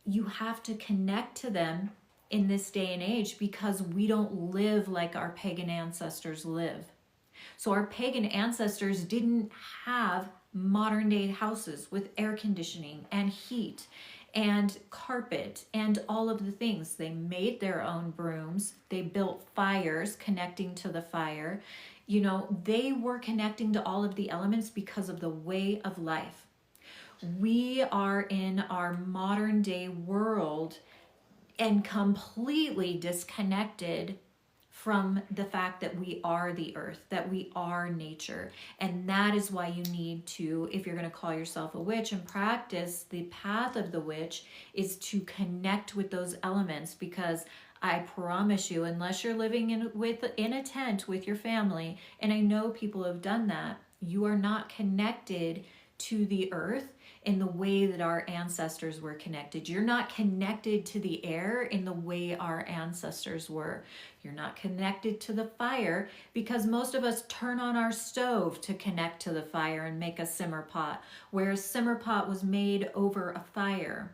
you have to connect to them in this day and age, because we don't live like our pagan ancestors live. So our pagan ancestors didn't have modern day houses with air conditioning and heat and carpet and all of the things. They made their own brooms. They built fires connecting to the fire. You know, they were connecting to all of the elements because of the way of life. We are in our modern day world and completely disconnected from the fact that we are the earth, that we are nature. And that is why you need to, if you're going to call yourself a witch and practice the path of the witch, is to connect with those elements. Because I promise you, unless you're living in a tent with your family, and I know people have done that, you are not connected to the earth in the way that our ancestors were connected. You're not connected to the air in the way our ancestors were. You're not connected to the fire, because most of us turn on our stove to connect to the fire and make a simmer pot, whereas simmer pot was made over a fire.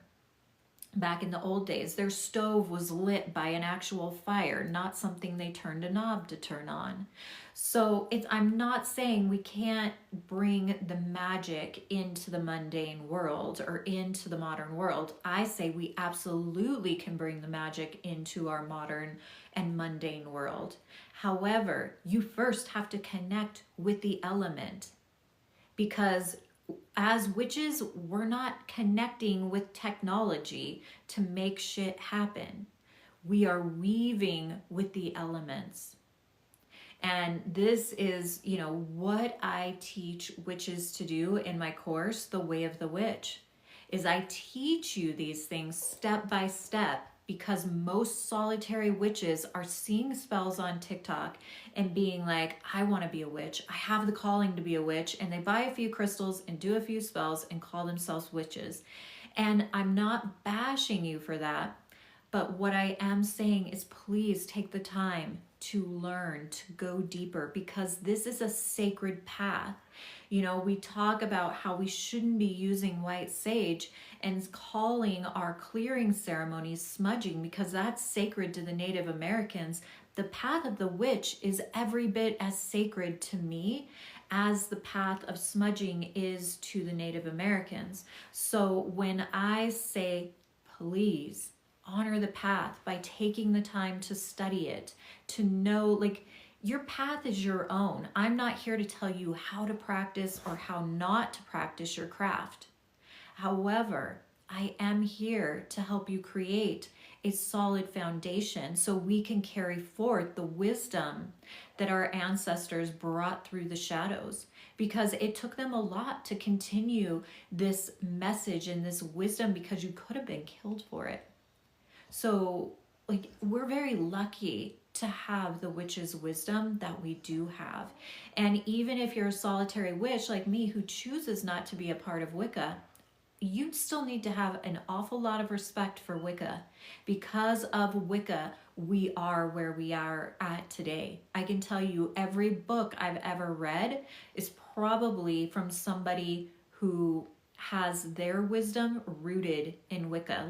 Back in the old days, their stove was lit by an actual fire, not something they turned a knob to turn on. So I'm not saying we can't bring the magic into the mundane world or into the modern world. I say we absolutely can bring the magic into our modern and mundane world. However, you first have to connect with the element, because as witches, we're not connecting with technology to make shit happen. We are weaving with the elements. And this is, what I teach witches to do in my course, The Way of the Witch, is I teach you these things step by step, because most solitary witches are seeing spells on TikTok and being like, I want to be a witch. I have the calling to be a witch. And they buy a few crystals and do a few spells and call themselves witches. And I'm not bashing you for that. But what I am saying is, please take the time to learn, to go deeper, because this is a sacred path. We talk about how we shouldn't be using white sage and calling our clearing ceremonies smudging, because that's sacred to the Native Americans. The path of the witch is every bit as sacred to me as the path of smudging is to the Native Americans. So when I say, please honor the path by taking the time to study it, to know, your path is your own. I'm not here to tell you how to practice or how not to practice your craft. However, I am here to help you create a solid foundation so we can carry forth the wisdom that our ancestors brought through the shadows, because it took them a lot to continue this message and this wisdom, because you could have been killed for it. So, we're very lucky to have the witch's wisdom that we do have. And even if you're a solitary witch like me who chooses not to be a part of Wicca, you still need to have an awful lot of respect for Wicca. Because of Wicca, we are where we are at today. I can tell you every book I've ever read is probably from somebody who has their wisdom rooted in Wicca.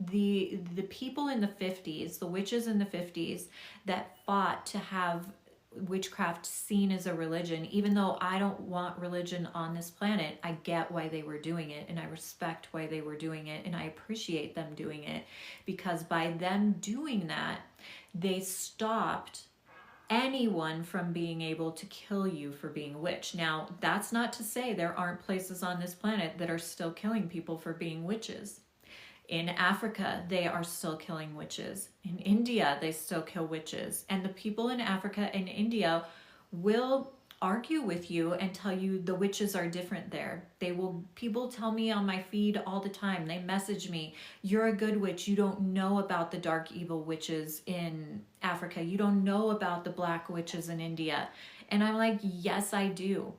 The people in the 50s, the witches in the 50s that fought to have witchcraft seen as a religion, even though I don't want religion on this planet, I get why they were doing it, and I respect why they were doing it, and I appreciate them doing it, because by them doing that, they stopped anyone from being able to kill you for being a witch. Now, that's not to say there aren't places on this planet that are still killing people for being witches. In Africa, they are still killing witches. In India, they still kill witches. And the people in Africa and India will argue with you and tell you the witches are different there. People tell me on my feed all the time, they message me, you're a good witch, you don't know about the dark evil witches in Africa, you don't know about the black witches in India. And I'm like, yes, I do.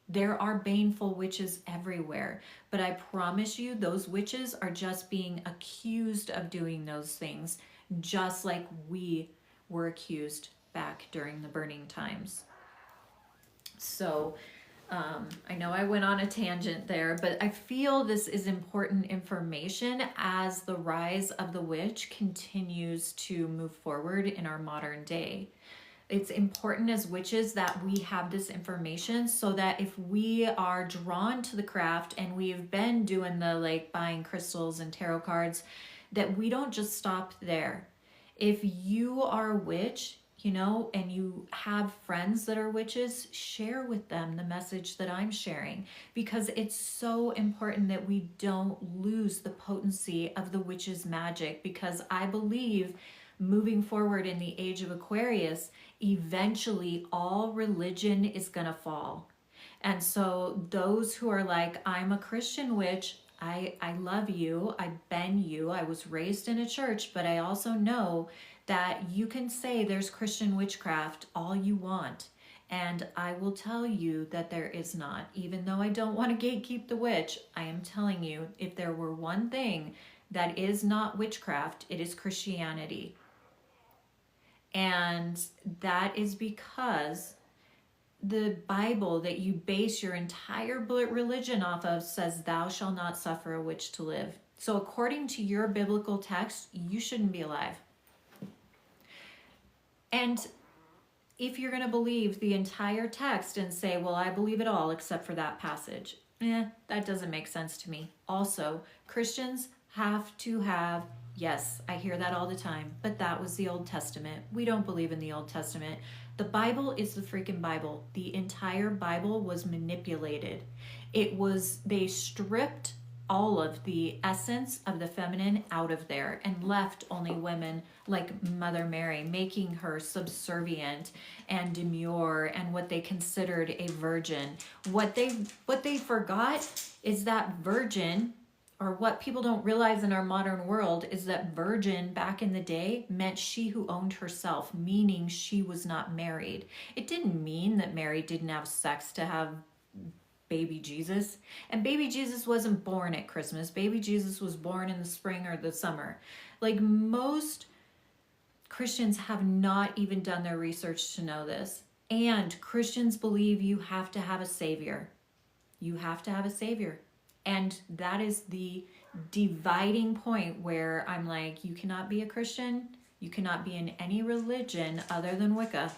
There are baneful witches everywhere, but I promise you those witches are just being accused of doing those things, just like we were accused back during the burning times. So I know I went on a tangent there, but I feel this is important information as the rise of the witch continues to move forward in our modern day. It's important as witches that we have this information, so that if we are drawn to the craft and we've been doing the buying crystals and tarot cards, that we don't just stop there. If you are a witch, and you have friends that are witches, share with them the message that I'm sharing, because it's so important that we don't lose the potency of the witch's magic, because I believe moving forward in the age of Aquarius, eventually all religion is going to fall. And so those who are like, I'm a Christian witch, I love you, I've been you, I was raised in a church, but I also know that you can say there's Christian witchcraft all you want. And I will tell you that there is not. Even though I don't want to gatekeep the witch, I am telling you, if there were one thing that is not witchcraft, it is Christianity. And that is because the Bible that you base your entire religion off of says, thou shalt not suffer a witch to live. So according to your biblical text, you shouldn't be alive. And if you're going to believe the entire text and say, well, I believe it all except for that passage, that doesn't make sense to me. Also, Christians have to have, yes, I hear that all the time, but that was the Old Testament. We don't believe in the Old Testament. The Bible is the freaking Bible. The entire Bible was manipulated. They stripped all of the essence of the feminine out of there and left only women like Mother Mary, making her subservient and demure and what they considered a virgin. What they forgot is that virgin, or what people don't realize in our modern world, is that virgin back in the day meant she who owned herself, meaning she was not married. It didn't mean that Mary didn't have sex to have baby Jesus. And baby Jesus wasn't born at Christmas. Baby Jesus was born in the spring or the summer. Like, most Christians have not even done their research to know this. And Christians believe you have to have a savior. You have to have a savior. And that is the dividing point where I'm like, you cannot be a Christian, you cannot be in any religion other than Wicca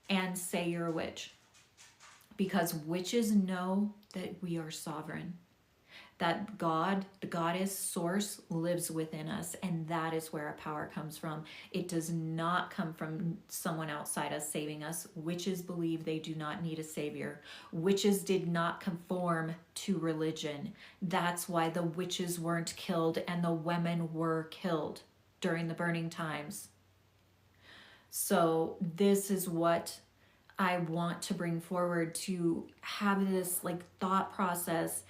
and say you're a witch. Because witches know that we are sovereign, that God, the goddess source, lives within us, and that is where our power comes from. It does not come from someone outside us saving us. Witches believe they do not need a savior. Witches did not conform to religion. That's why the witches weren't killed and the women were killed during the burning times. So this is what I want to bring forward, to have this like thought process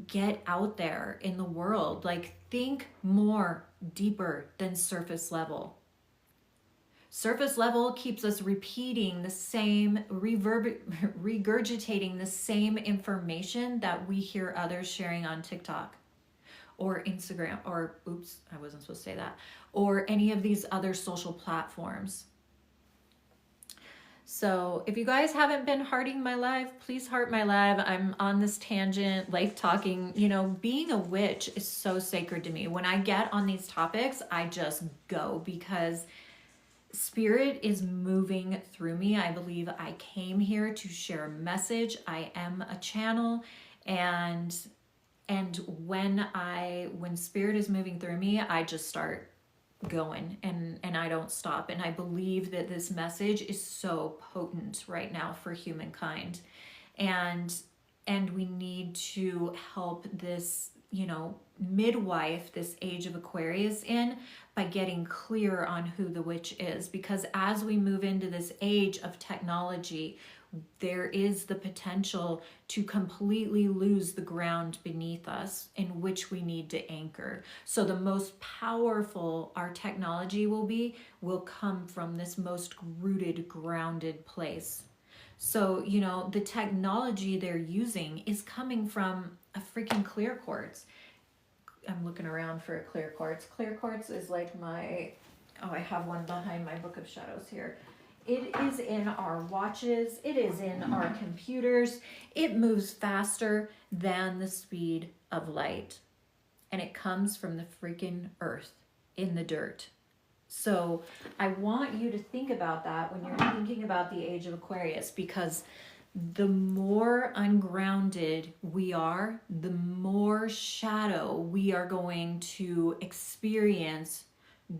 get out there in the world. Like, think more deeper than surface level. Surface level keeps us repeating the same, regurgitating the same information that we hear others sharing on TikTok or Instagram, or oops, I wasn't supposed to say that, or any of these other social platforms. So if you guys haven't been hearting my live, please heart my live. I'm on this tangent, like talking, being a witch is so sacred to me. When I get on these topics, I just go, because spirit is moving through me. I believe I came here to share a message. I am a channel, and when spirit is moving through me, I just start going, and I don't stop. And I believe that this message is so potent right now for humankind, and we need to help this midwife this age of Aquarius in by getting clear on who the witch is, because as we move into this age of technology, there is the potential to completely lose the ground beneath us in which we need to anchor. So the most powerful our technology will come from this most rooted, grounded place. So, the technology they're using is coming from a freaking clear quartz. I'm looking around for a clear quartz. Clear quartz is like I have one behind my book of shadows here. It is in our watches. It is in our computers. It moves faster than the speed of light. And it comes from the freaking earth, in the dirt. So I want you to think about that when you're thinking about the age of Aquarius, because the more ungrounded we are, the more shadow we are going to experience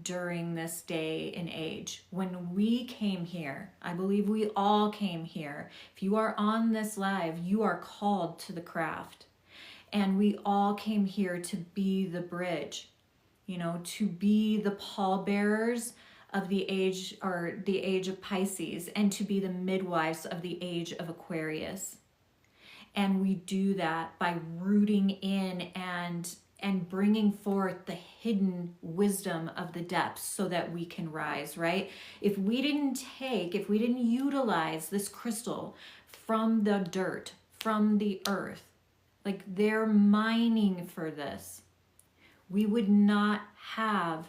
during this day and age. When we came here, I believe we all came here. If you are on this live, you are called to the craft. And we all came here to be the bridge, to be the pallbearers of the age, or the age of Pisces, and to be the midwives of the age of Aquarius. And we do that by rooting in and bringing forth the hidden wisdom of the depths so that we can rise, right? If we didn't utilize this crystal from the dirt, from the earth, like they're mining for this, we would not have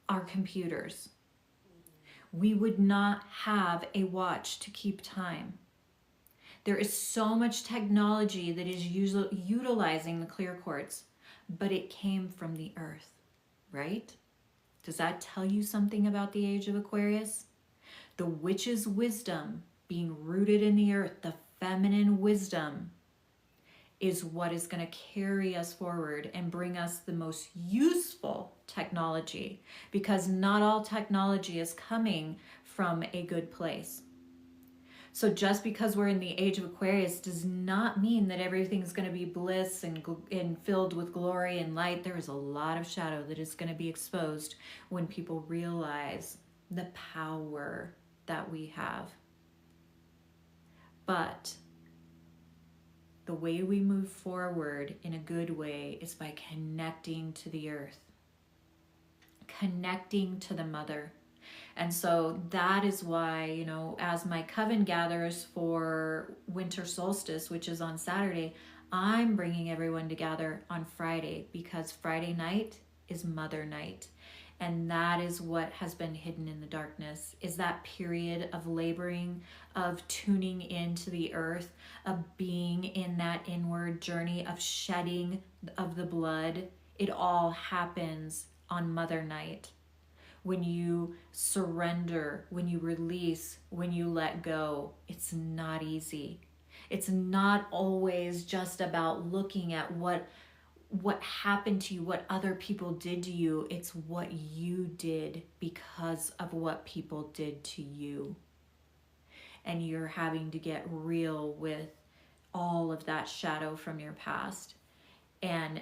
our computers. We would not have a watch to keep time. There is so much technology that is utilizing the clear quartz, but it came from the earth, right? Does that tell you something about the age of Aquarius? The witch's wisdom being rooted in the earth, the feminine wisdom, is what is going to carry us forward and bring us the most useful technology, because not all technology is coming from a good place. So just because we're in the age of Aquarius does not mean that everything's going to be bliss and filled with glory and light. There is a lot of shadow that is going to be exposed when people realize the power that we have. But the way we move forward in a good way is by connecting to the earth, connecting to the mother. And so that is why, you know, as my coven gathers for winter solstice, which is on Saturday, I'm bringing everyone together on Friday, because Friday night is Mother Night. And that is what has been hidden in the darkness, is that period of laboring, of tuning into the earth, of being in that inward journey, of shedding of the blood. It all happens on Mother Night. When you surrender, when you release, when you let go, it's not easy. It's not always just about looking at what happened to you, what other people did to you. It's what you did because of what people did to you. And you're having to get real with all of that shadow from your past and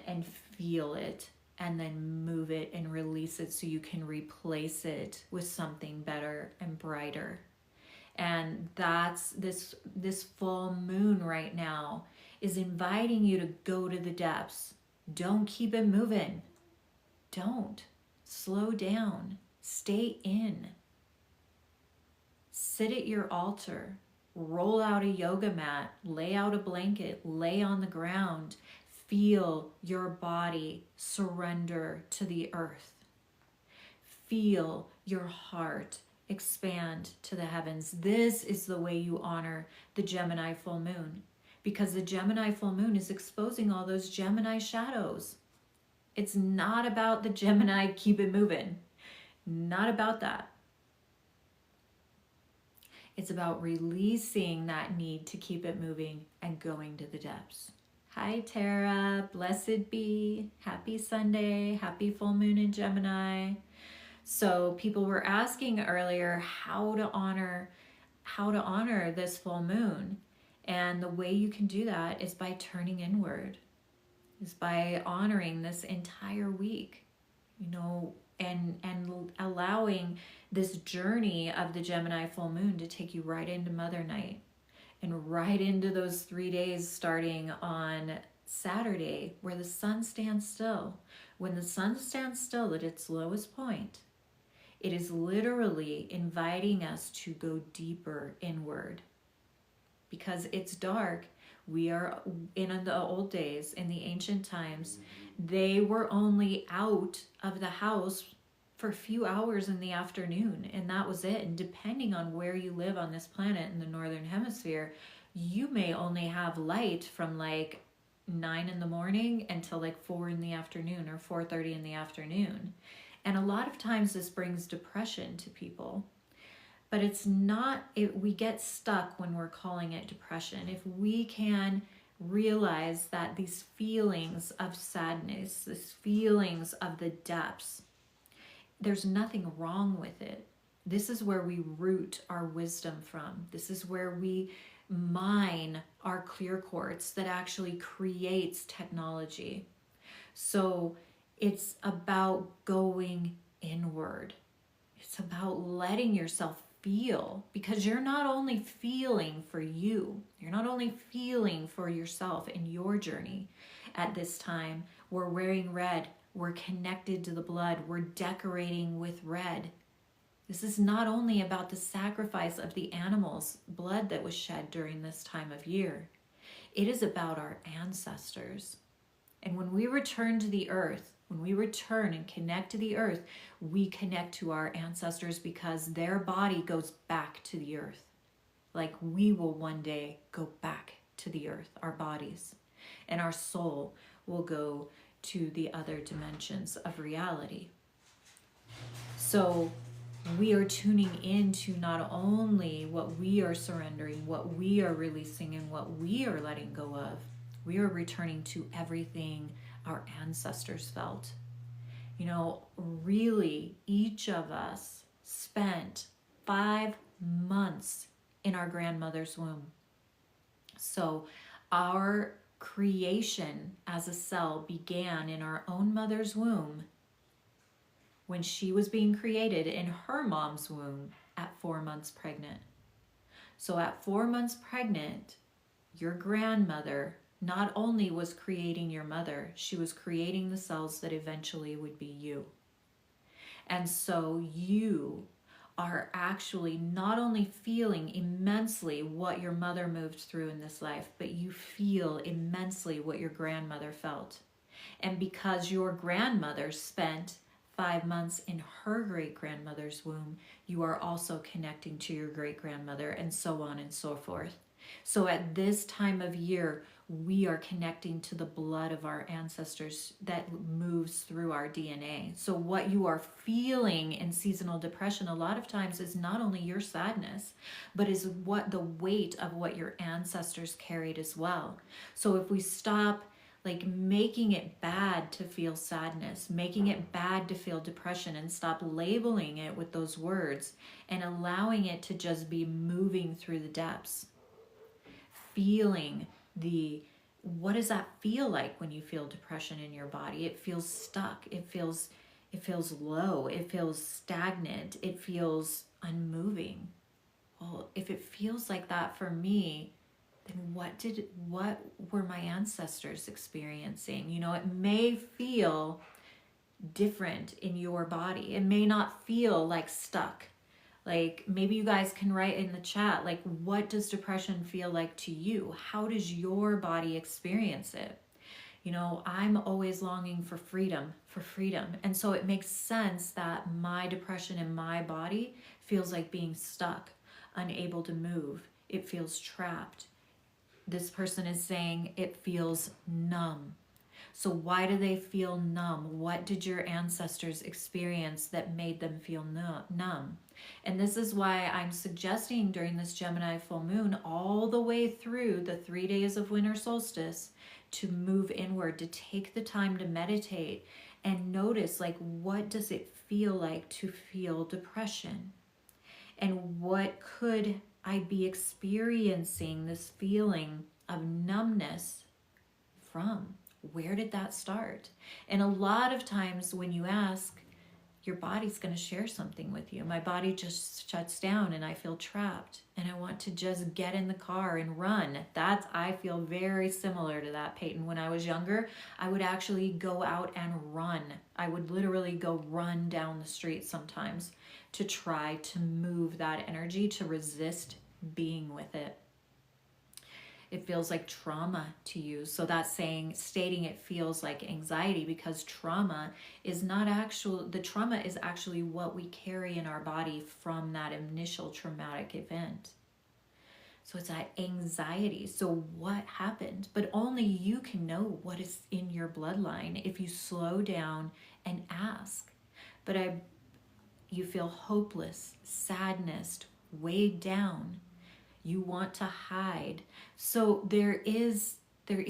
feel it, and then move it and release it so you can replace it with something better and brighter. And that's this full moon right now is inviting you to go to the depths. Don't keep it moving. Don't. Slow down. Stay in. Sit at your altar. Roll out a yoga mat. Lay out a blanket. Lay on the ground. Feel your body surrender to the earth. Feel your heart expand to the heavens. This is the way you honor the Gemini full moon, because the Gemini full moon is exposing all those Gemini shadows. It's not about the Gemini keep it moving. Not about that. It's about releasing that need to keep it moving and going to the depths. Hi, Tara. Blessed be. Happy Sunday. Happy full moon in Gemini. So people were asking earlier how to honor this full moon. And the way you can do that is by turning inward, is by honoring this entire week, you know, and allowing this journey of the Gemini full moon to take you right into Mother Night. And right into those 3 days starting on Saturday, where the sun stands still. When the sun stands still at its lowest point, it is literally inviting us to go deeper inward. Because it's dark. We are in the old days, in the ancient times, they were only out of the house for a few hours in the afternoon, and that was it. And depending on where you live on this planet in the northern hemisphere, you may only have light from like 9 in the morning until like 4 in the afternoon or 4:30 in the afternoon. And a lot of times this brings depression to people. But it's not, we get stuck when we're calling it depression. If we can realize that these feelings of sadness, these feelings of the depths, there's nothing wrong with it. This is where we root our wisdom from. This is where we mine our clear quartz that actually creates technology. So it's about going inward. It's about letting yourself feel, because you're not only feeling for you, you're not only feeling for yourself in your journey at this time. We're wearing red. We're connected to the blood. We're decorating with red. This is not only about the sacrifice of the animals' blood that was shed during this time of year. It is about our ancestors. And when we return to the earth, when we return and connect to the earth, we connect to our ancestors, because their body goes back to the earth. Like we will one day go back to the earth, our bodies. And our soul will go to the other dimensions of reality. So we are tuning into not only what we are surrendering, what we are releasing, and what we are letting go of, we are returning to everything our ancestors felt. You know, really, each of us spent 5 months in our grandmother's womb. So our creation as a cell began in our own mother's womb when she was being created in her mom's womb at 4 months pregnant. So at 4 months pregnant, your grandmother not only was creating your mother, she was creating the cells that eventually would be you. And so you are actually not only feeling immensely what your mother moved through in this life, but you feel immensely what your grandmother felt. And because your grandmother spent 5 months in her great-grandmother's womb, you are also connecting to your great-grandmother, and so on and so forth. So at this time of year, we are connecting to the blood of our ancestors that moves through our DNA. So what you are feeling in seasonal depression a lot of times is not only your sadness, but is what the weight of what your ancestors carried as well. So if we stop like making it bad to feel sadness, making it bad to feel depression, and stop labeling it with those words and allowing it to just be moving through the depths, feeling what does that feel like when you feel depression in your body? It feels stuck. It feels low. It feels stagnant. It feels unmoving. Well, if it feels like that for me, then what were my ancestors experiencing? You know, it may feel different in your body. It may not feel like stuck. Like maybe you guys can write in the chat, like, what does depression feel like to you? How does your body experience it? You know, I'm always longing for freedom, And so it makes sense that my depression in my body feels like being stuck, unable to move. It feels trapped. This person is saying it feels numb. So why do they feel numb? What did your ancestors experience that made them feel numb? And this is why I'm suggesting during this Gemini full moon, all the way through the 3 days of winter solstice, to move inward, to take the time to meditate and notice, like, what does it feel like to feel depression? And what could I be experiencing this feeling of numbness from? Where did that start? And a lot of times when you ask, your body's going to share something with you. My body just shuts down and I feel trapped and I want to just get in the car and run. I feel very similar to that, Peyton. When I was younger, I would actually go out and run. I would literally go run down the street sometimes to try to move that energy, to resist being with it. It feels like trauma to you. So that's stating it feels like anxiety, because trauma is the trauma is actually what we carry in our body from that initial traumatic event. So it's that anxiety. So what happened? But only you can know what is in your bloodline if you slow down and ask. But you feel hopeless, sadness, weighed down. You want to hide. So there is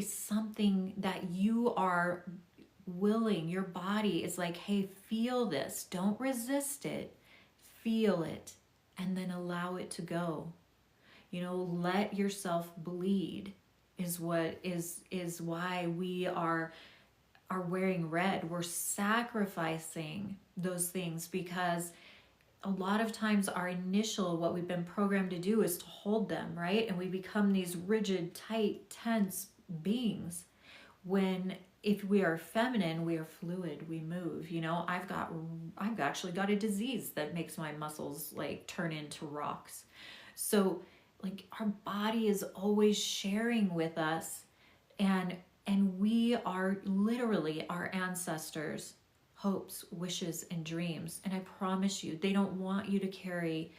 something that you are willing. Your body is like, hey, feel this. Don't resist it. Feel it. And then allow it to go. You know, let yourself bleed is why we are wearing red. We're sacrificing those things, because a lot of times what we've been programmed to do is to hold them, right? And we become these rigid, tight, tense beings. When if we are feminine, we are fluid, we move. You know, I've actually got a disease that makes my muscles like turn into rocks. So like our body is always sharing with us, and we are literally our ancestors' hopes, wishes, and dreams. And I promise you, they don't want you to carry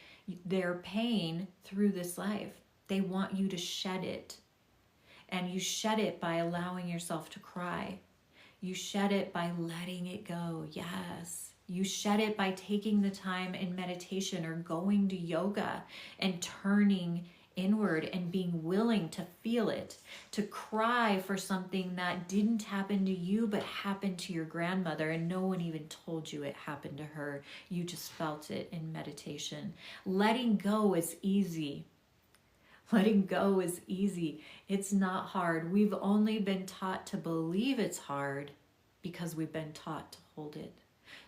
their pain through this life. They want you to shed it. And you shed it by allowing yourself to cry. You shed it by letting it go. Yes. You shed it by taking the time in meditation or going to yoga and turning inward and being willing to feel it, to cry for something that didn't happen to you but happened to your grandmother and no one even told you it happened to her. You just felt it in meditation. Letting go is easy. Letting go is easy. It's not hard. We've only been taught to believe it's hard because we've been taught to hold it.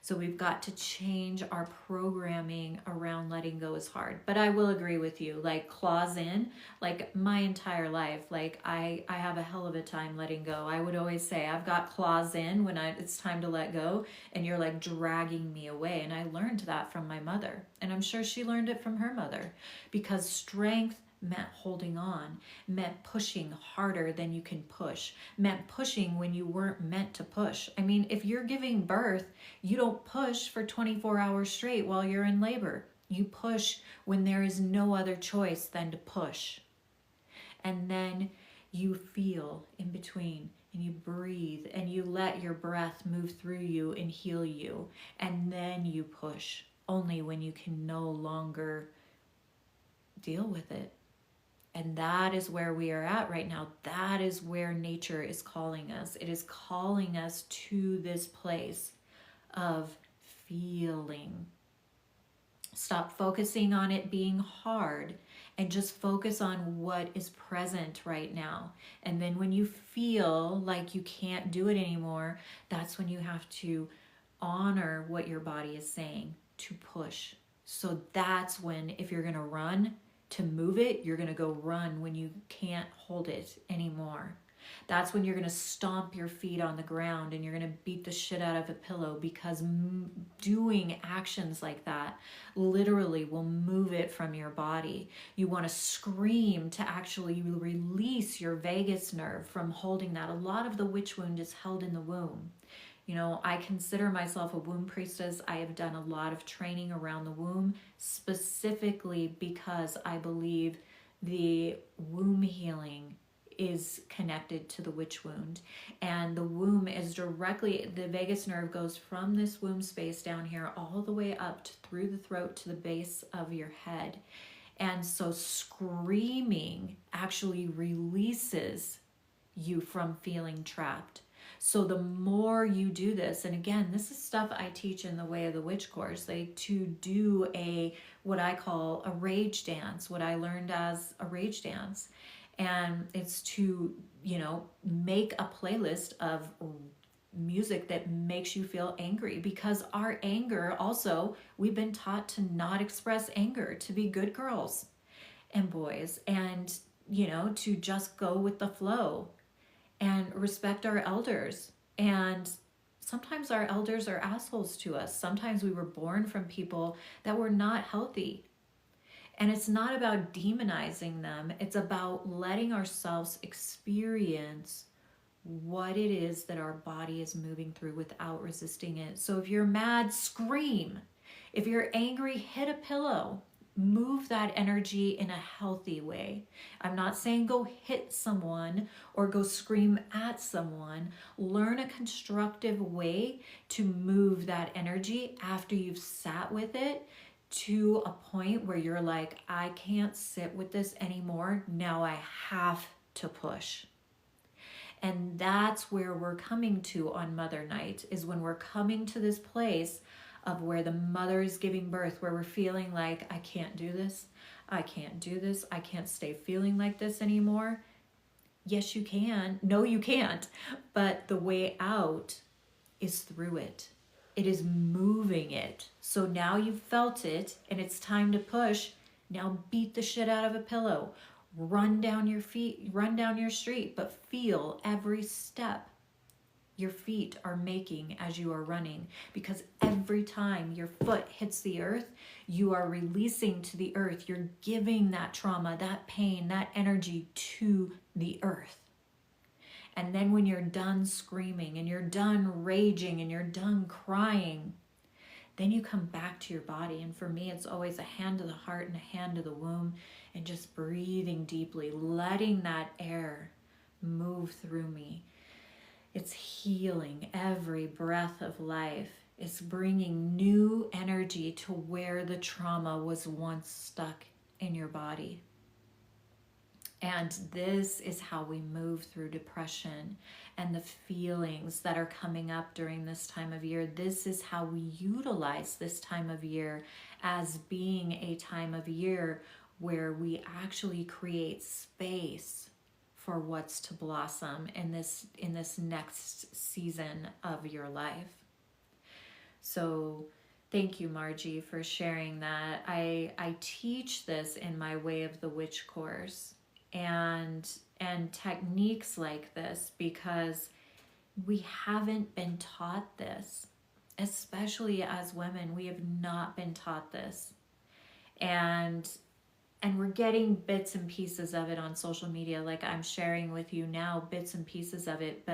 So we've got to change our programming around letting go is hard. But I will agree with you, like claws in, like my entire life, like I have a hell of a time letting go. I would always say I've got claws in when it's time to let go, and you're like dragging me away. And I learned that from my mother. And I'm sure she learned it from her mother, because strength meant holding on, meant pushing harder than you can push, meant pushing when you weren't meant to push. I mean, if you're giving birth, you don't push for 24 hours straight while you're in labor. You push when there is no other choice than to push. And then you feel in between, and you breathe, and you let your breath move through you and heal you. And then you push only when you can no longer deal with it. And that is where we are at right now. That is where nature is calling us. It is calling us to this place of feeling. Stop focusing on it being hard and just focus on what is present right now. And then when you feel like you can't do it anymore, that's when you have to honor what your body is saying, to push. So that's when, if you're going to run, to move it, you're going to go run when you can't hold it anymore. That's when you're going to stomp your feet on the ground and you're going to beat the shit out of a pillow, because doing actions like that literally will move it from your body. You want to scream to actually release your vagus nerve from holding that. A lot of the witch wound is held in the womb. You know, I consider myself a womb priestess. I have done a lot of training around the womb, specifically because I believe the womb healing is connected to the witch wound. And the womb is directly, the vagus nerve goes from this womb space down here all the way up through the throat to the base of your head. And so screaming actually releases you from feeling trapped. So the more you do this, and again, this is stuff I teach in the Way of the Witch course, to do what I call a rage dance, what I learned as a rage dance. And it's to, make a playlist of music that makes you feel angry, because our anger also, we've been taught to not express anger, to be good girls and boys, and, to just go with the flow and respect our elders. And sometimes our elders are assholes to us. Sometimes we were born from people that were not healthy. And it's not about demonizing them. It's about letting ourselves experience what it is that our body is moving through without resisting it. So if you're mad, scream. If you're angry, hit a pillow. Move that energy in a healthy way. I'm not saying go hit someone or go scream at someone. Learn a constructive way to move that energy after you've sat with it to a point where you're like, I can't sit with this anymore. Now I have to push. And that's where we're coming to on Mother Night, is when we're coming to this place of where the mother is giving birth, where we're feeling like, I can't do this, I can't do this, I can't stay feeling like this anymore. Yes, you can. No, you can't. But the way out is through it. It is moving it. So now you've felt it and it's time to push. Now beat the shit out of a pillow. Run down your feet, run down your street, but feel every step your feet are making as you are running, because every time your foot hits the earth, you are releasing to the earth. You're giving that trauma, that pain, that energy to the earth. And then when you're done screaming and you're done raging and you're done crying, then you come back to your body. And for me, it's always a hand to the heart and a hand to the womb, and just breathing deeply, letting that air move through me. It's healing every breath of life. It's bringing new energy to where the trauma was once stuck in your body. And this is how we move through depression and the feelings that are coming up during this time of year. This is how we utilize this time of year as being a time of year where we actually create space for what's to blossom in this next season of your life. So thank you, Margie, for sharing that. I teach this in my Way of the Witch course and techniques like this because we haven't been taught this, especially as women. We have not been taught this, and we're getting bits and pieces of it on social media, like I'm sharing with you now, bits and pieces of it.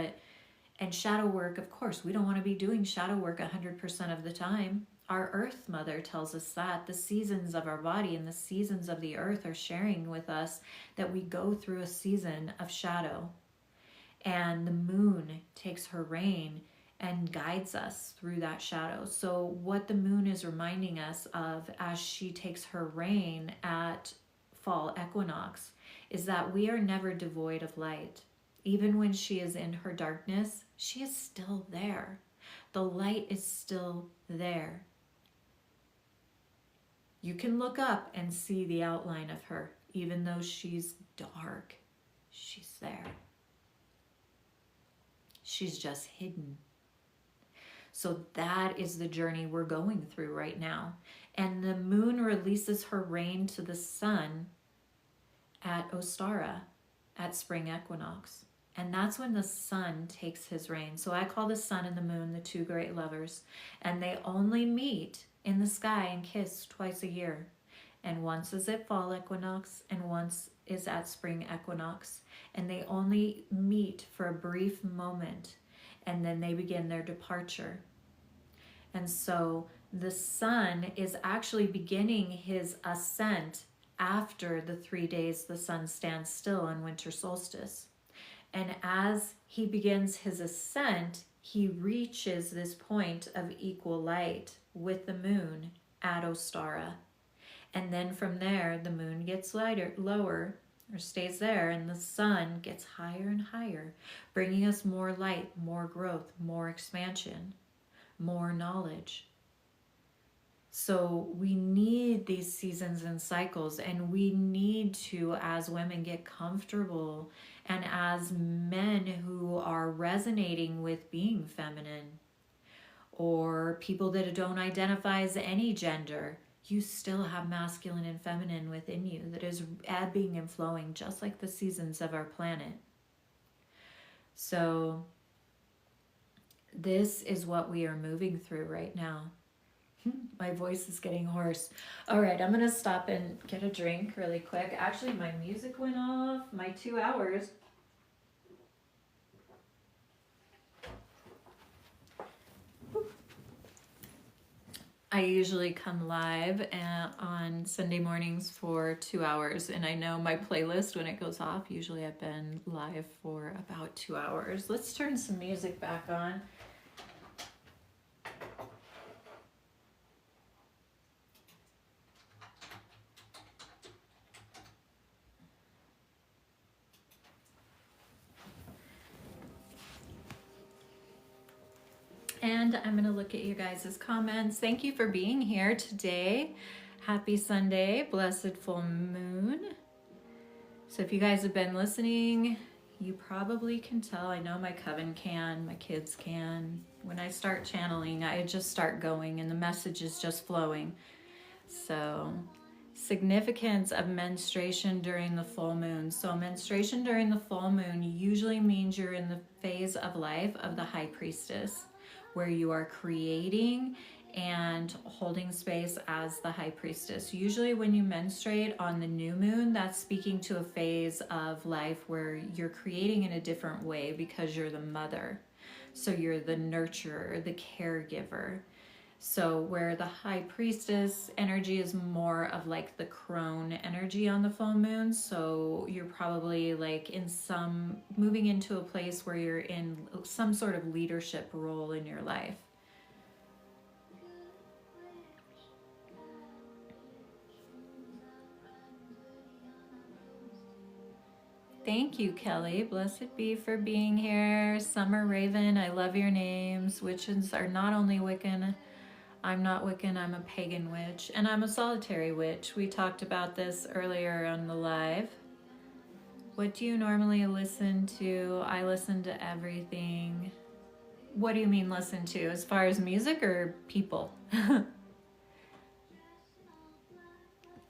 And shadow work, of course, we don't want to be doing shadow work 100% of the time. Our Earth Mother tells us that the seasons of our body and the seasons of the earth are sharing with us that we go through a season of shadow. And the moon takes her reign and guides us through that shadow. So what the moon is reminding us of as she takes her reign at fall equinox is that we are never devoid of light. Even when she is in her darkness, she is still there. The light is still there. You can look up and see the outline of her. Even though she's dark, she's there. She's just hidden. So that is the journey we're going through right now. And the moon releases her reign to the sun at Ostara, at spring equinox. And that's when the sun takes his reign. So I call the sun and the moon the two great lovers. And they only meet in the sky and kiss twice a year. And once is at fall equinox and once is at spring equinox. And they only meet for a brief moment. And then they begin their departure. And so the sun is actually beginning his ascent after the 3 days the sun stands still on winter solstice. And as he begins his ascent, he reaches this point of equal light with the moon at Ostara. And then from there, the moon gets lower, or stays there, and the sun gets higher and higher, bringing us more light, more growth, more expansion, more knowledge. So we need these seasons and cycles, and we need to, as women, get comfortable, and as men who are resonating with being feminine, or people that don't identify as any gender, you still have masculine and feminine within you that is ebbing and flowing just like the seasons of our planet. So this is what we are moving through right now. My voice is getting hoarse. All right, I'm going to stop and get a drink really quick. Actually, my music went off. My 2 hours. I usually come live on Sunday mornings for 2 hours, and I know my playlist, when it goes off, usually I've been live for about 2 hours. Let's turn some music back on. And I'm going to look at you guys' comments. Thank you for being here today. Happy Sunday, blessed full moon. So if you guys have been listening, you probably can tell. I know my coven can, my kids can. When I start channeling, I just start going and the message is just flowing. So significance of menstruation during the full moon. So menstruation during the full moon usually means you're in the phase of life of the high priestess, where you are creating and holding space as the high priestess. Usually when you menstruate on the new moon, that's speaking to a phase of life where you're creating in a different way because you're the mother. So you're the nurturer, the caregiver. So where the high priestess energy is more of like the crone energy on the full moon. So you're probably like moving into a place where you're in some sort of leadership role in your life. Thank you, Kelly. Blessed be for being here. Summer Raven, I love your names. Witches are not only Wiccan. I'm not Wiccan, I'm a pagan witch. And I'm a solitary witch. We talked about this earlier on the live. What do you normally listen to? I listen to everything. What do you mean listen to? As far as music or people?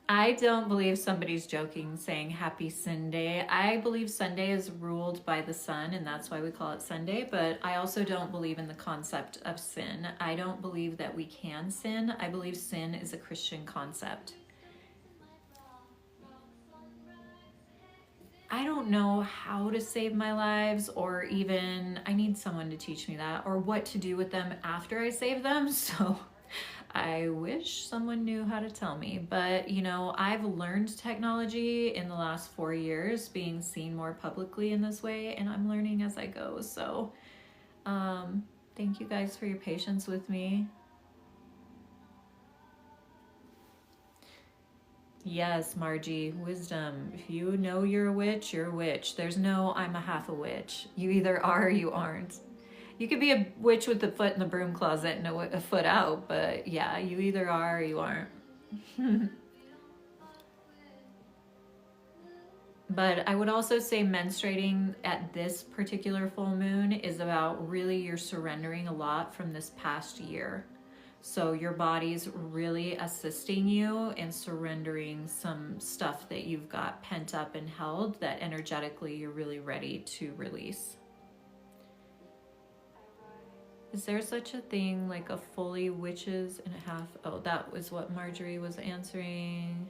I don't believe somebody's joking saying happy Sunday. I believe Sunday is ruled by the sun, and that's why we call it Sunday, but I also don't believe in the concept of sin. I don't believe that we can sin. I believe sin is a Christian concept. I don't know how to save my lives, or even I need someone to teach me that, or what to do with them after I save them. So I wish someone knew how to tell me. But, you know, I've learned technology in the last 4 years, being seen more publicly in this way, and I'm learning as I go. So thank you guys for your patience with me. Yes, Margie, wisdom. If you know you're a witch, you're a witch. There's no I'm a half a witch. You either are or you aren't. You could be a witch with a foot in the broom closet and a foot out, but yeah, you either are or you aren't. But I would also say menstruating at this particular full moon is about really you're surrendering a lot from this past year. So your body's really assisting you in surrendering some stuff that you've got pent up and held that energetically you're really ready to release. Is there such a thing like a fully witches and a half? Oh, that was what Marjorie was answering.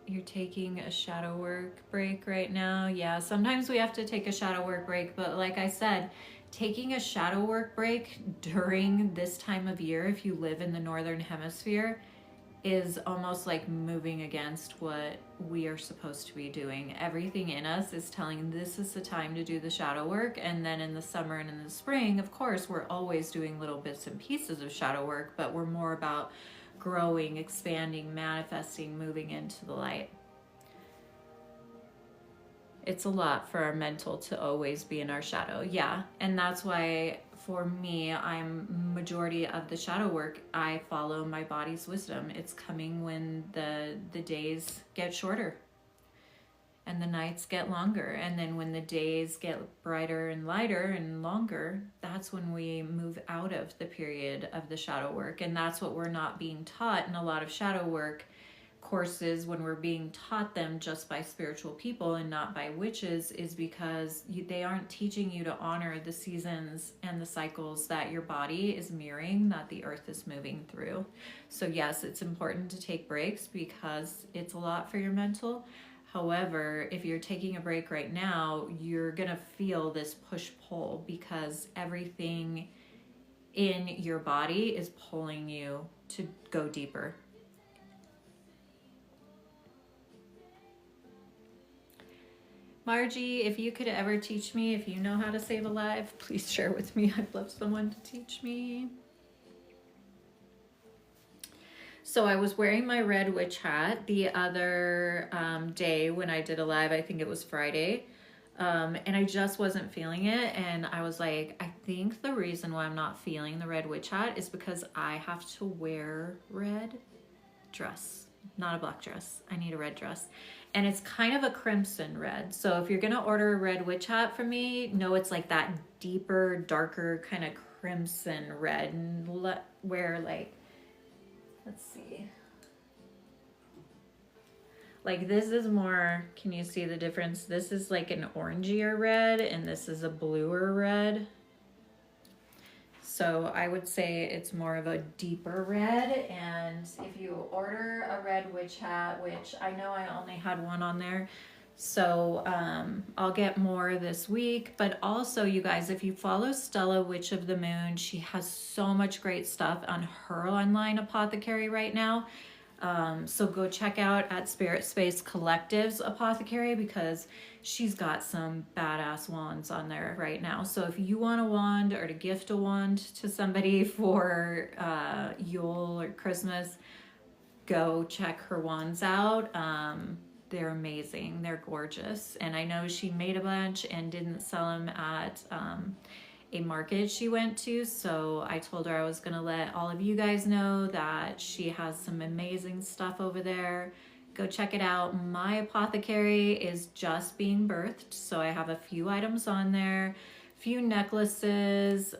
You're taking a shadow work break right now. Yeah, sometimes we have to take a shadow work break, but like I said, taking a shadow work break during this time of year, if you live in the Northern Hemisphere, is almost like moving against what we are supposed to be doing. Everything in us is telling this is the time to do the shadow work. And then in the summer and in the spring, of course, we're always doing little bits and pieces of shadow work, but we're more about growing, expanding, manifesting, moving into the light. It's a lot for our mental to always be in our shadow. Yeah, and that's why for me, I'm majority of the shadow work, I follow my body's wisdom. It's coming when the days get shorter and the nights get longer. And then when the days get brighter and lighter and longer, that's when we move out of the period of the shadow work. And that's what we're not being taught in a lot of shadow work courses when we're being taught them just by spiritual people and not by witches, is because they aren't teaching you to honor the seasons and the cycles that your body is mirroring, that the earth is moving through. So yes, it's important to take breaks because it's a lot for your mental. However, if you're taking a break right now, you're gonna feel this push-pull because everything in your body is pulling you to go deeper. Margie, if you could ever teach me, if you know how to save a life, please share with me. I'd love someone to teach me. So I was wearing my red witch hat the other day when I did a live, I think it was Friday, and I just wasn't feeling it. And I was like, I think the reason why I'm not feeling the red witch hat is because I have to wear red dress, not a black dress. I need a red dress. And it's kind of a crimson red. So if you're gonna order a red witch hat from me, know it's like that deeper, darker kind of crimson red. And wear like, let's see. Like this is more, can you see the difference? This is like an orangier red and this is a bluer red. So I would say it's more of a deeper red. And if you order a red witch hat, which I know I only had one on there, so I'll get more this week. But also, you guys, if you follow Stella Witch of the Moon, she has so much great stuff on her online apothecary right now. So go check out at Spirit Space Collective's apothecary, because she's got some badass wands on there right now. So if you want a wand or to gift a wand to somebody for Yule or Christmas, go check her wands out. They're amazing. They're gorgeous. And I know she made a bunch and didn't sell them at a market she went to, so I told her I was gonna let all of you guys know that she has some amazing stuff over there. Go check it out. My apothecary is just being birthed, so I have a few items on there, few necklaces,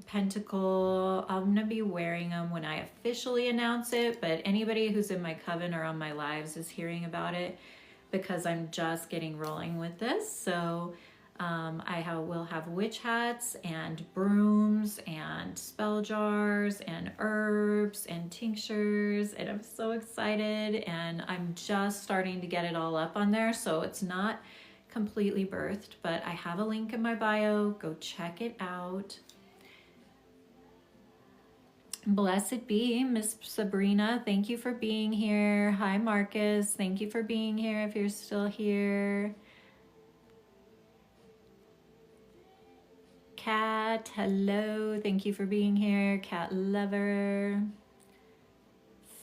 pentacle. I'm gonna be wearing them when I officially announce it, but anybody who's in my coven or on my lives is hearing about it because I'm just getting rolling with this. So will have witch hats and brooms and spell jars and herbs and tinctures, and I'm so excited, and I'm just starting to get it all up on there, so it's not completely birthed, but I have a link in my bio. Go check it out. Blessed be Miss Sabrina. Thank you for being here. Hi Marcus. Thank you for being here if you're still here. Cat, hello. Thank you for being here. Cat lover.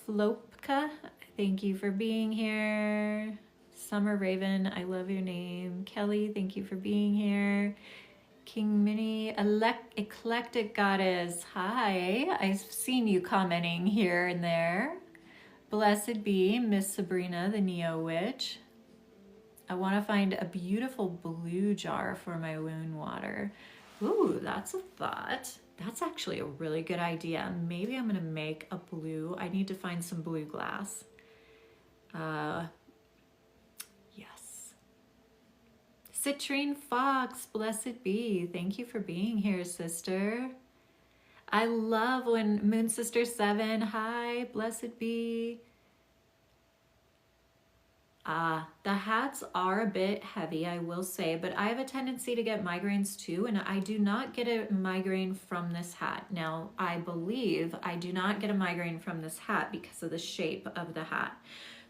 Flopka, thank you for being here. Summer Raven, I love your name. Kelly, thank you for being here. King Minnie, Eclectic Goddess, hi. I've seen you commenting here and there. Blessed be Miss Sabrina, the Neo Witch. I want to find a beautiful blue jar for my wound water. Ooh, that's a thought. That's actually a really good idea. Maybe I'm gonna make a blue. I need to find some blue glass. Yes. Citrine Fox, blessed be. Thank you for being here, sister. I love when Moon Sister 7, hi, blessed be. The hats are a bit heavy, I will say, but I have a tendency to get migraines too, and I do not get a migraine from this hat. Now, I believe I do not get a migraine from this hat because of the shape of the hat.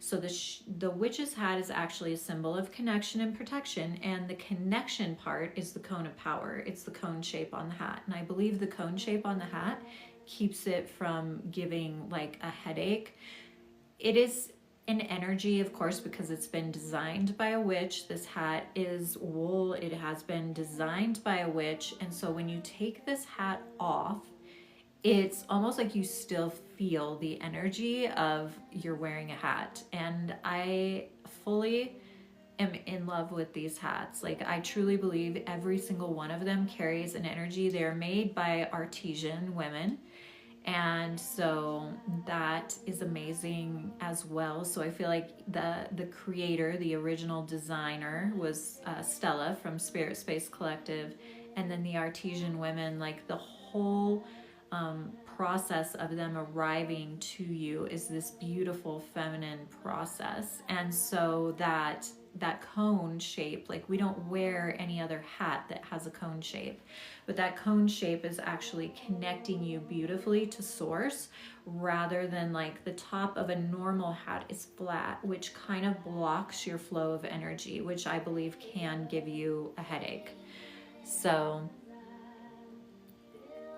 So the witch's hat is actually a symbol of connection and protection, and the connection part is the cone of power. It's the cone shape on the hat, and I believe the cone shape on the hat keeps it from giving like a headache. It is an energy, of course, because it's been designed by a witch. This hat is wool. It has been designed by a witch. And so when you take this hat off, it's almost like you still feel the energy of you're wearing a hat. And I fully am in love with these hats. Like, I truly believe every single one of them carries an energy. They're made by artisan women. And so that is amazing as well. So I feel like the creator, the original designer was Stella from Spirit Space Collective, and then the artisan women, like the whole process of them arriving to you is this beautiful feminine process. And so that cone shape, like we don't wear any other hat that has a cone shape, but that cone shape is actually connecting you beautifully to source, rather than like the top of a normal hat is flat, which kind of blocks your flow of energy, which I believe can give you a headache. So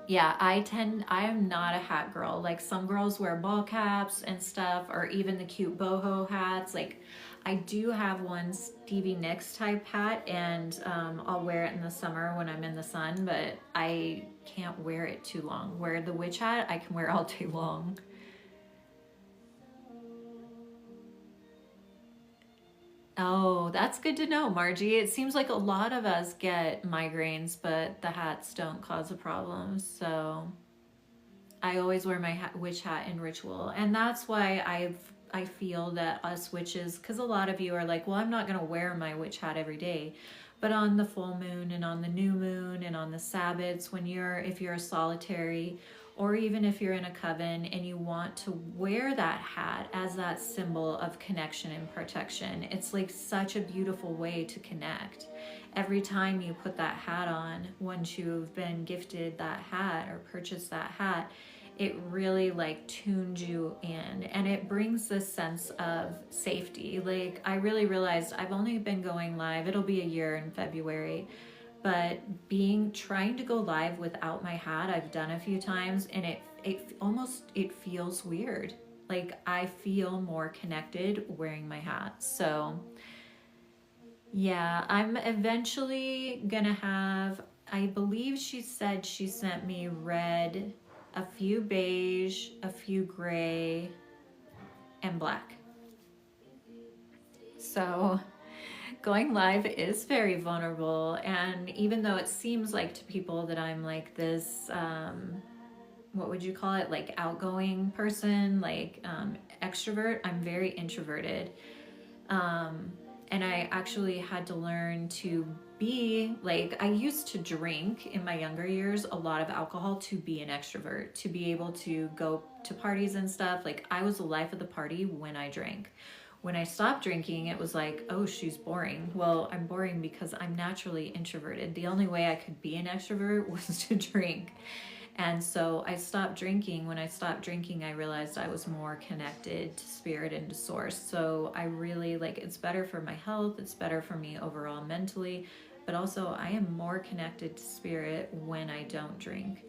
yeah, I am not a hat girl. Like, some girls wear ball caps and stuff, or even the cute boho hats. Like, I do have one Stevie Nicks type hat, and I'll wear it in the summer when I'm in the sun, but I can't wear it too long. Where the witch hat, I can wear all day long. Oh, that's good to know, Margie. It seems like a lot of us get migraines, but the hats don't cause a problem. So I always wear my witch hat in ritual. And that's why I feel that us witches, because a lot of you are like, well, I'm not going to wear my witch hat every day. But on the full moon and on the new moon and on the Sabbaths, if you're a solitary, or even if you're in a coven and you want to wear that hat as that symbol of connection and protection, it's like such a beautiful way to connect. Every time you put that hat on, once you've been gifted that hat or purchased that hat, it really like tunes you in, and it brings this sense of safety. Like, I really realized I've only been going live, it'll be a year in February, but trying to go live without my hat, I've done a few times, and it feels weird. Like, I feel more connected wearing my hat. So yeah, I'm eventually gonna have, I believe she said she sent me red, a few beige, a few gray, and black. So going live is very vulnerable, and even though it seems like to people that I'm like this, what would you call it, like outgoing person, like extrovert, I'm very introverted. And I actually had to learn to be like, I used to drink in my younger years a lot of alcohol to be an extrovert, to be able to go to parties and stuff. Like, I was the life of the party when I drank. When I stopped drinking, it was like, oh, she's boring. Well, I'm boring because I'm naturally introverted. The only way I could be an extrovert was to drink. And so I stopped drinking. When I stopped drinking, I realized I was more connected to spirit and to source. So I really like, it's better for my health. It's better for me overall mentally, but also I am more connected to spirit when I don't drink.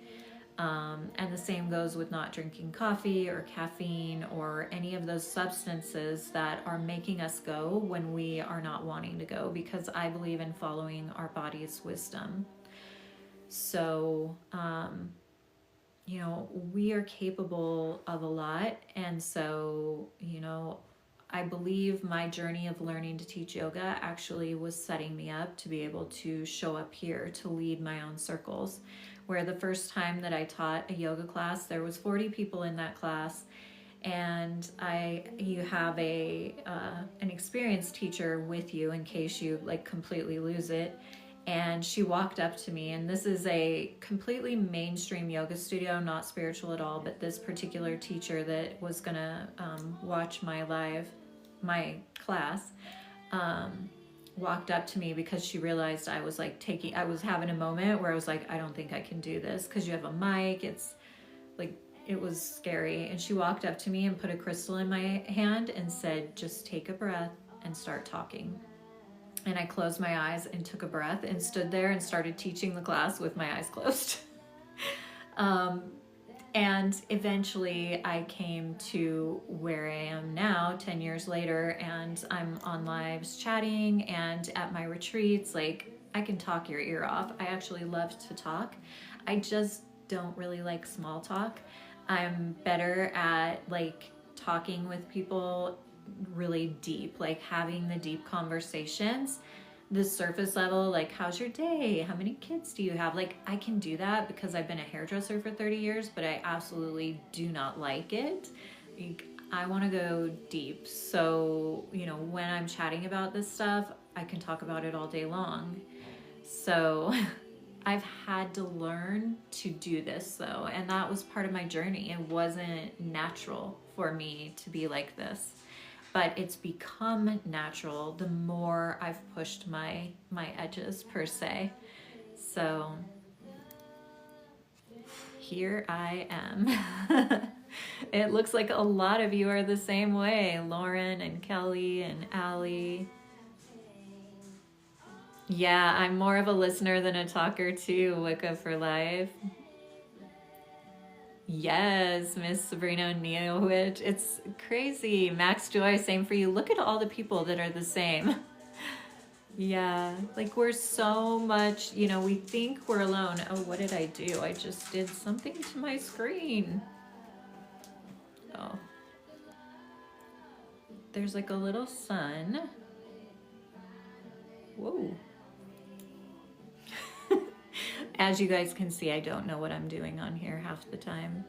And the same goes with not drinking coffee or caffeine or any of those substances that are making us go when we are not wanting to go, because I believe in following our body's wisdom. So, you know, we are capable of a lot. And so, you know, I believe my journey of learning to teach yoga actually was setting me up to be able to show up here to lead my own circles. Where the first time that I taught a yoga class, there was 40 people in that class, and you have an experienced teacher with you in case you like completely lose it. And she walked up to me, and this is a completely mainstream yoga studio, not spiritual at all, but this particular teacher that was gonna watch my class, walked up to me because she realized I was having a moment where I was like, I don't think I can do this because you have a mic. It's like, it was scary. And she walked up to me and put a crystal in my hand and said, just take a breath and start talking. And I closed my eyes and took a breath and stood there and started teaching the class with my eyes closed. And eventually I came to where I am now 10 years later, and I'm on lives chatting, and at my retreats, like, I can talk your ear off. I actually love to talk. I just don't really like small talk. I'm better at like talking with people really deep, like having the deep conversations. The surface level, like, how's your day? How many kids do you have? Like, I can do that because I've been a hairdresser for 30 years, but I absolutely do not like it. Like, I want to go deep. So, you know, when I'm chatting about this stuff, I can talk about it all day long. So I've had to learn to do this though, and that was part of my journey. It wasn't natural for me to be like this, but it's become natural the more I've pushed my edges, per se. So here I am. It looks like a lot of you are the same way. Lauren and Kelly and Allie. Yeah, I'm more of a listener than a talker too, Wicca for life. Yes, Miss Sabrina Neo Witch. It's crazy. Max Joy, same for you. Look at all the people that are the same. Yeah, like we're so much, you know, we think we're alone. Oh, what did I do? I just did something to my screen. Oh. There's like a little sun. Whoa. As you guys can see, I don't know what I'm doing on here half the time.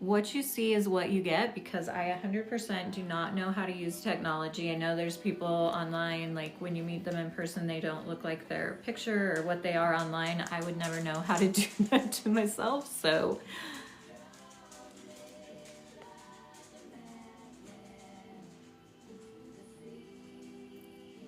what you see is what you get, because I 100% do not know how to use technology. I know there's people online, like when you meet them in person, they don't look like their picture or what they are online. I would never know how to do that to myself. So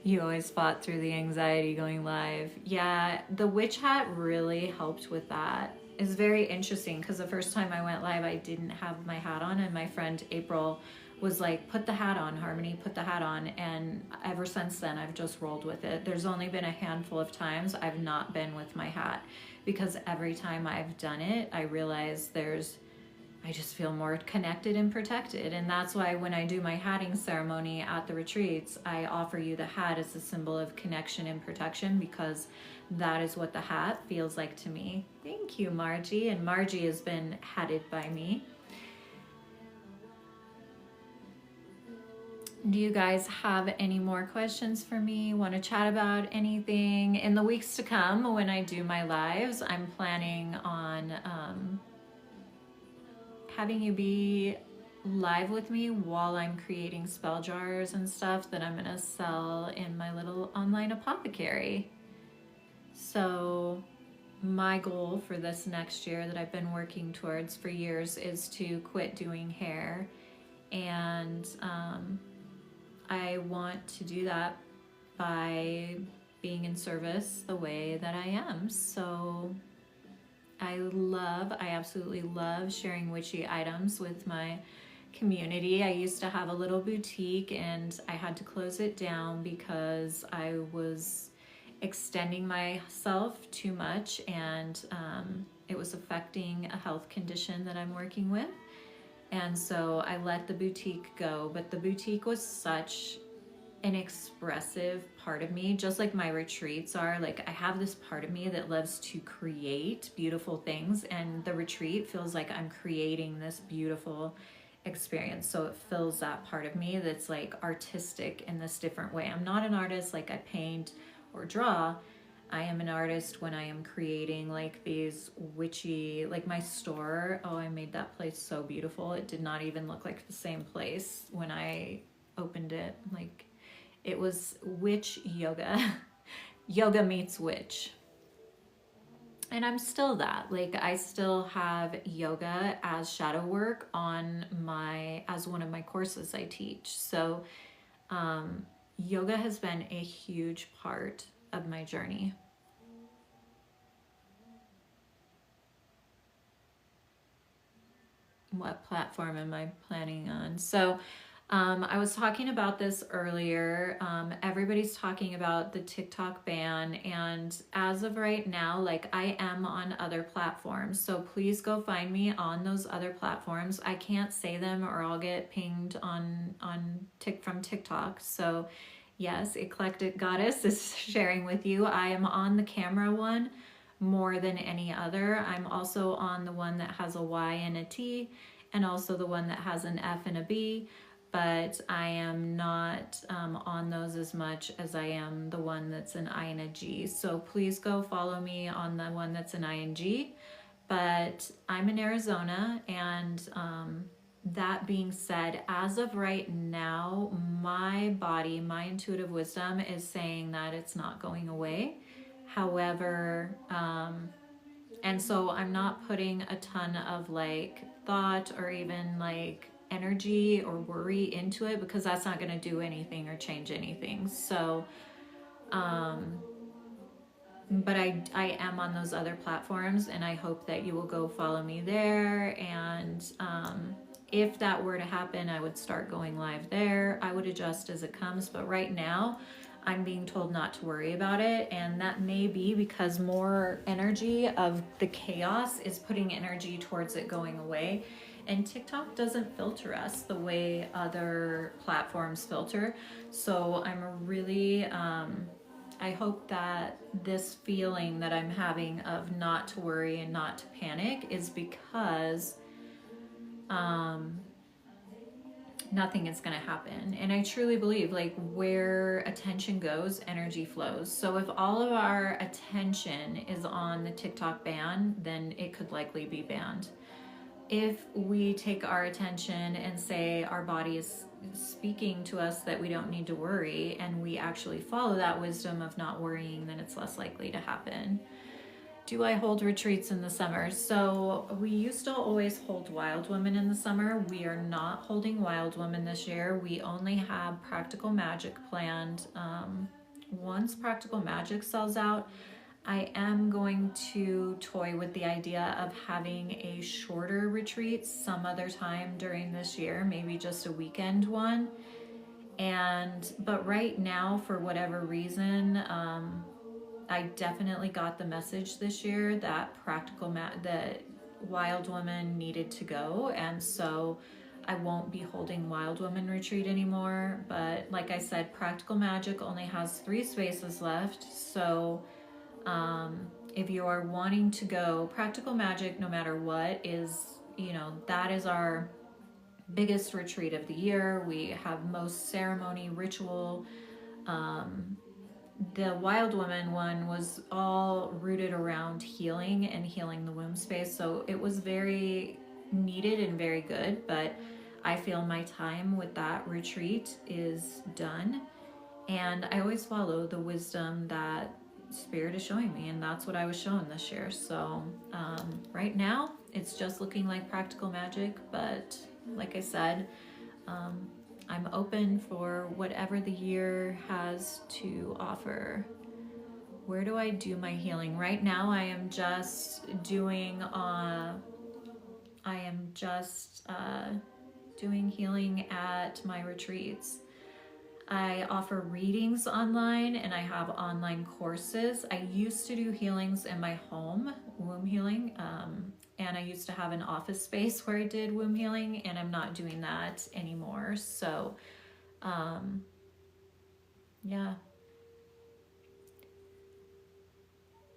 you always fought through the anxiety going live. Yeah, the witch hat really helped with that. It's very interesting because the first time I went live, I didn't have my hat on, and my friend April was like, put the hat on, Harmony, put the hat on. And ever since then, I've just rolled with it. There's only been a handful of times I've not been with my hat, because every time I've done it, I realize I just feel more connected and protected. And that's why when I do my hatting ceremony at the retreats, I offer you the hat as a symbol of connection and protection, because that is what the hat feels like to me. Thank you, Margie. And Margie has been hatted by me. Do you guys have any more questions for me? Want to chat about anything? In the weeks to come, when I do my lives, I'm planning on having you be live with me while I'm creating spell jars and stuff that I'm gonna sell in my little online apothecary. So my goal for this next year that I've been working towards for years is to quit doing hair, and I want to do that by being in service the way that I am. So I absolutely love sharing witchy items with my community. I used to have a little boutique, and I had to close it down because I was extending myself too much, and it was affecting a health condition that I'm working with. And so I let the boutique go, but the boutique was such an expressive part of me, just like my retreats are. Like, I have this part of me that loves to create beautiful things, and the retreat feels like I'm creating this beautiful experience. So it fills that part of me that's like artistic in this different way. I'm not an artist like I paint or draw. I am an artist when I am creating like these witchy, like my store. Oh, I made that place so beautiful. It did not even look like the same place when I opened it. Like, it was witch yoga. Yoga meets witch. And I'm still that. Like, I still have yoga as shadow work as one of my courses I teach. So yoga has been a huge part of my journey. What platform am I planning on? So I was talking about this earlier. Everybody's talking about the TikTok ban, and as of right now, like, I am on other platforms. So please go find me on those other platforms. I can't say them or I'll get pinged from TikTok. So yes, Eclectic Goddess is sharing with you. I am on the camera one more than any other. I'm also on the one that has a Y and a T, and also the one that has an F and a B. But I am not on those as much as I am the one that's an I and a G. So please go follow me on the one that's an I and G. But I'm in Arizona, and that being said, as of right now, my body, my intuitive wisdom is saying that it's not going away. However, and so I'm not putting a ton of like thought or even like energy or worry into it, because that's not going to do anything or change anything. So but I am on those other platforms, and I hope that you will go follow me there. And if that were to happen, I would start going live there. I would adjust as it comes, but right now I'm being told not to worry about it, and that may be because more energy of the chaos is putting energy towards it going away. And TikTok doesn't filter us the way other platforms filter. So I'm really, I hope that this feeling that I'm having of not to worry and not to panic is because nothing is going to happen. And I truly believe, like, where attention goes, energy flows. So if all of our attention is on the TikTok ban, then it could likely be banned. if we take our attention and say our body is speaking to us that we don't need to worry, and we actually follow that wisdom of not worrying, then it's less likely to happen. Do I hold retreats in the summer? So we used to always hold Wild Women in the summer. We are not holding Wild Women this year. We only have Practical Magic planned. Once Practical Magic sells out, I am going to toy with the idea of having a shorter retreat some other time during this year, maybe just a weekend one. But right now, for whatever reason, I definitely got the message this year that the Wild Woman needed to go, and so I won't be holding Wild Woman retreat anymore. But like I said, Practical Magic only has 3 spaces left, so if you are wanting to go, Practical Magic, no matter what, is, that is our biggest retreat of the year. We have most ceremony, ritual. The Wild Woman one was all rooted around healing and healing the womb space, so it was very needed and very good, but I feel my time with that retreat is done, and I always follow the wisdom that Spirit is showing me, and that's what I was shown this year. So right now it's just looking like Practical Magic, but like I said, I'm open for whatever the year has to offer. Where do I do my healing? Right now I am just doing doing healing at my retreats. I offer readings online, and I have online courses. I used to do healings in my home, womb healing, and I used to have an office space where I did womb healing, and I'm not doing that anymore. So, yeah.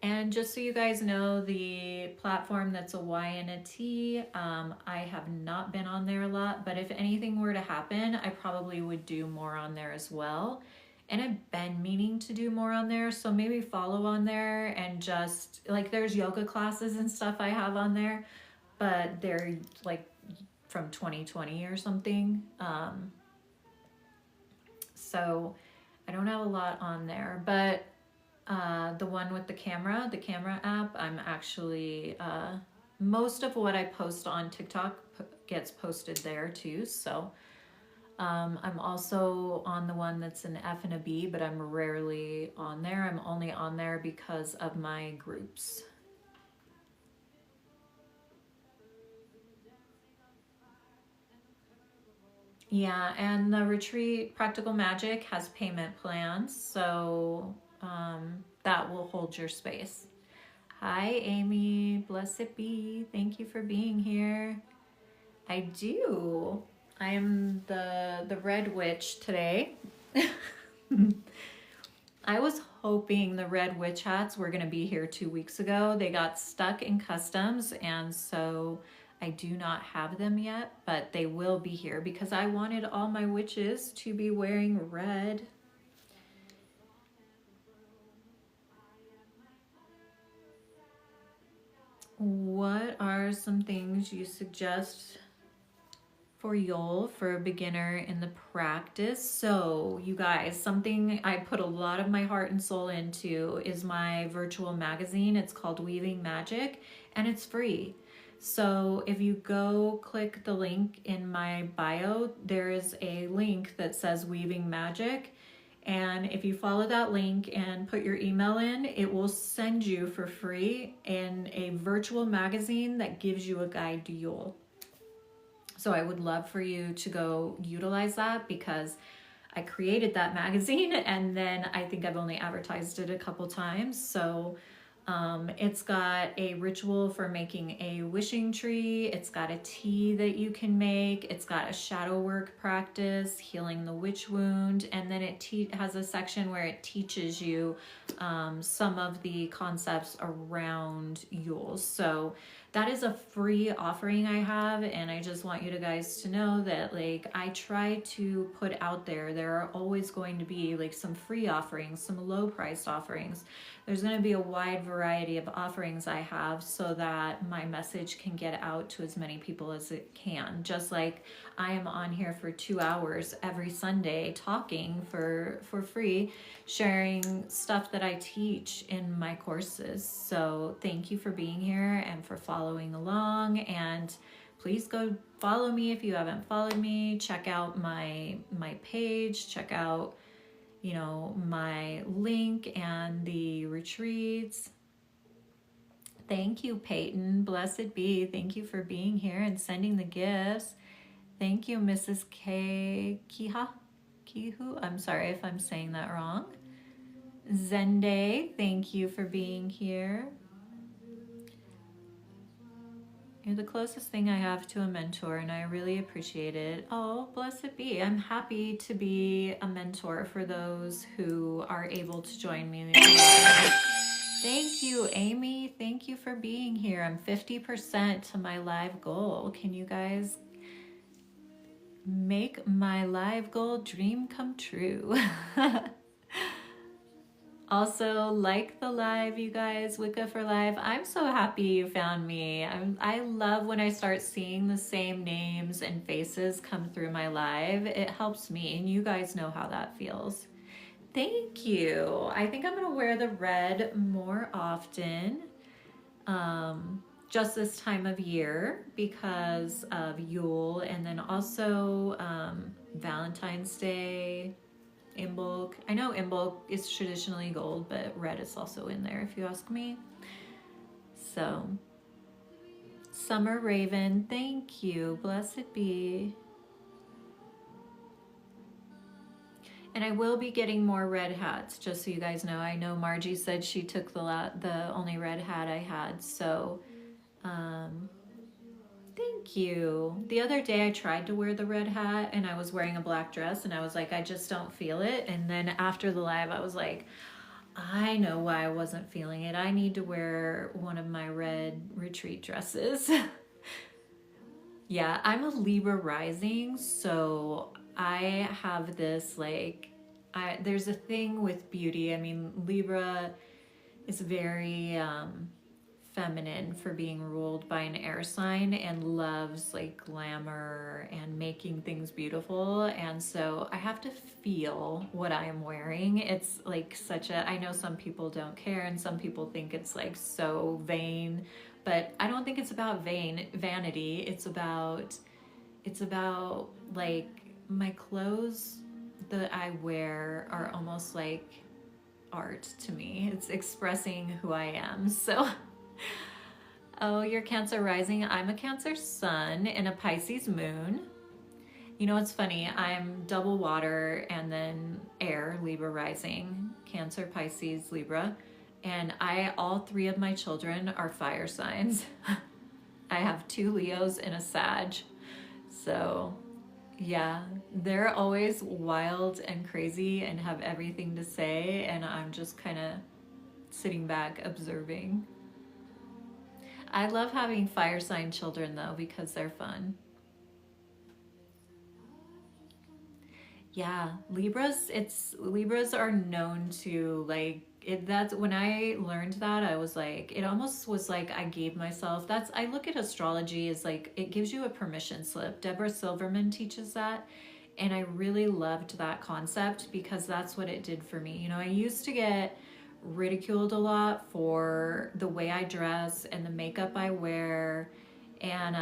And just so you guys know, the platform that's a Y and a T, I have not been on there a lot, but if anything were to happen, I probably would do more on there as well. And I've been meaning to do more on there, so maybe follow on there, and just, like, there's yoga classes and stuff I have on there, but they're like from 2020 or something. So I don't have a lot on there, but the one with the camera app, I'm actually, most of what I post on TikTok gets posted there too. So I'm also on the one that's an F and a B, but I'm rarely on there. I'm only on there because of my groups. Yeah, and the retreat Practical Magic has payment plans, so that will hold your space. Hi, Amy. Blessed be. Thank you for being here. I do. I am the Red Witch today. I was hoping the Red Witch hats were going to be here 2 weeks ago. They got stuck in customs, and so I do not have them yet, but they will be here because I wanted all my witches to be wearing red. What are some things you suggest for Yule for a beginner in the practice? So you guys, something I put a lot of my heart and soul into is my virtual magazine. It's called Weaving Magic, and it's free. So if you go click the link in my bio, there is a link that says Weaving Magic. And if you follow that link and put your email in, it will send you for free in a virtual magazine that gives you a guide to Yule. So I would love for you to go utilize that, because I created that magazine and then I think I've only advertised it a couple times. So it's got a ritual for making a wishing tree. It's got a tea that you can make. It's got a shadow work practice, healing the witch wound. And then it has a section where it teaches you some of the concepts around Yule. So that is a free offering I have, and I just want you guys to know that like I try to put out there are always going to be like some free offerings, some low priced offerings. There's going to be a wide variety of offerings I have so that my message can get out to as many people as it can. Just like I am on here for 2 hours every Sunday talking for free, sharing stuff that I teach in my courses. So thank you for being here and for following along, and please go follow me if you haven't followed me. Check out my page, check out, you know, my link and the retreats. Thank you, Peyton. Blessed be. Thank you for being here and sending the gifts. Thank you, Mrs. Kihu. I'm sorry if I'm saying that wrong. Zende, thank you for being here. You're the closest thing I have to a mentor, and I really appreciate it. Oh, blessed be. I'm happy to be a mentor for those who are able to join me. Thank you, Amy. Thank you for being here. I'm 50% to my live goal. Can you guys make my live goal dream come true? Also, like the live, you guys, Wicca for Live. I'm so happy you found me. I love when I start seeing the same names and faces come through my live. It helps me, and you guys know how that feels. Thank you. I think I'm gonna wear the red more often, just this time of year because of Yule, and then also Valentine's Day. Imbolc. I know Imbolc is traditionally gold, but red is also in there if you ask me. So, Summer Raven, thank you. Blessed be. And I will be getting more red hats, just so you guys know. I know Margie said she took the only red hat I had, so thank you. The other day I tried to wear the red hat and I was wearing a black dress and I was like, I just don't feel it. And then after the live, I was like, I know why I wasn't feeling it. I need to wear one of my red retreat dresses. Yeah, I'm a Libra rising, so I have this like, there's a thing with beauty. I mean, Libra is very feminine for being ruled by an air sign and loves like glamour and making things beautiful, and so I have to feel what I am wearing. It's like such a, I know some people don't care and some people think it's like so vain, but I don't think it's about vanity. It's about like my clothes that I wear are almost like art to me. It's expressing who I am. So oh, you're Cancer rising. I'm a Cancer sun and a Pisces moon. You know, it's funny. I'm double water and then air, Libra rising, Cancer, Pisces, Libra. And all 3 of my children are fire signs. I have 2 Leos and a Sag. So yeah, they're always wild and crazy and have everything to say. And I'm just kind of sitting back observing. I love having fire sign children though, because they're fun. Yeah, Libras are known to like it. That's when I learned that, I was like, it almost was like I gave myself, I look at astrology as like, it gives you a permission slip. Deborah Silverman teaches that. And I really loved that concept because that's what it did for me. You know, I used to get ridiculed a lot for the way I dress and the makeup I wear, and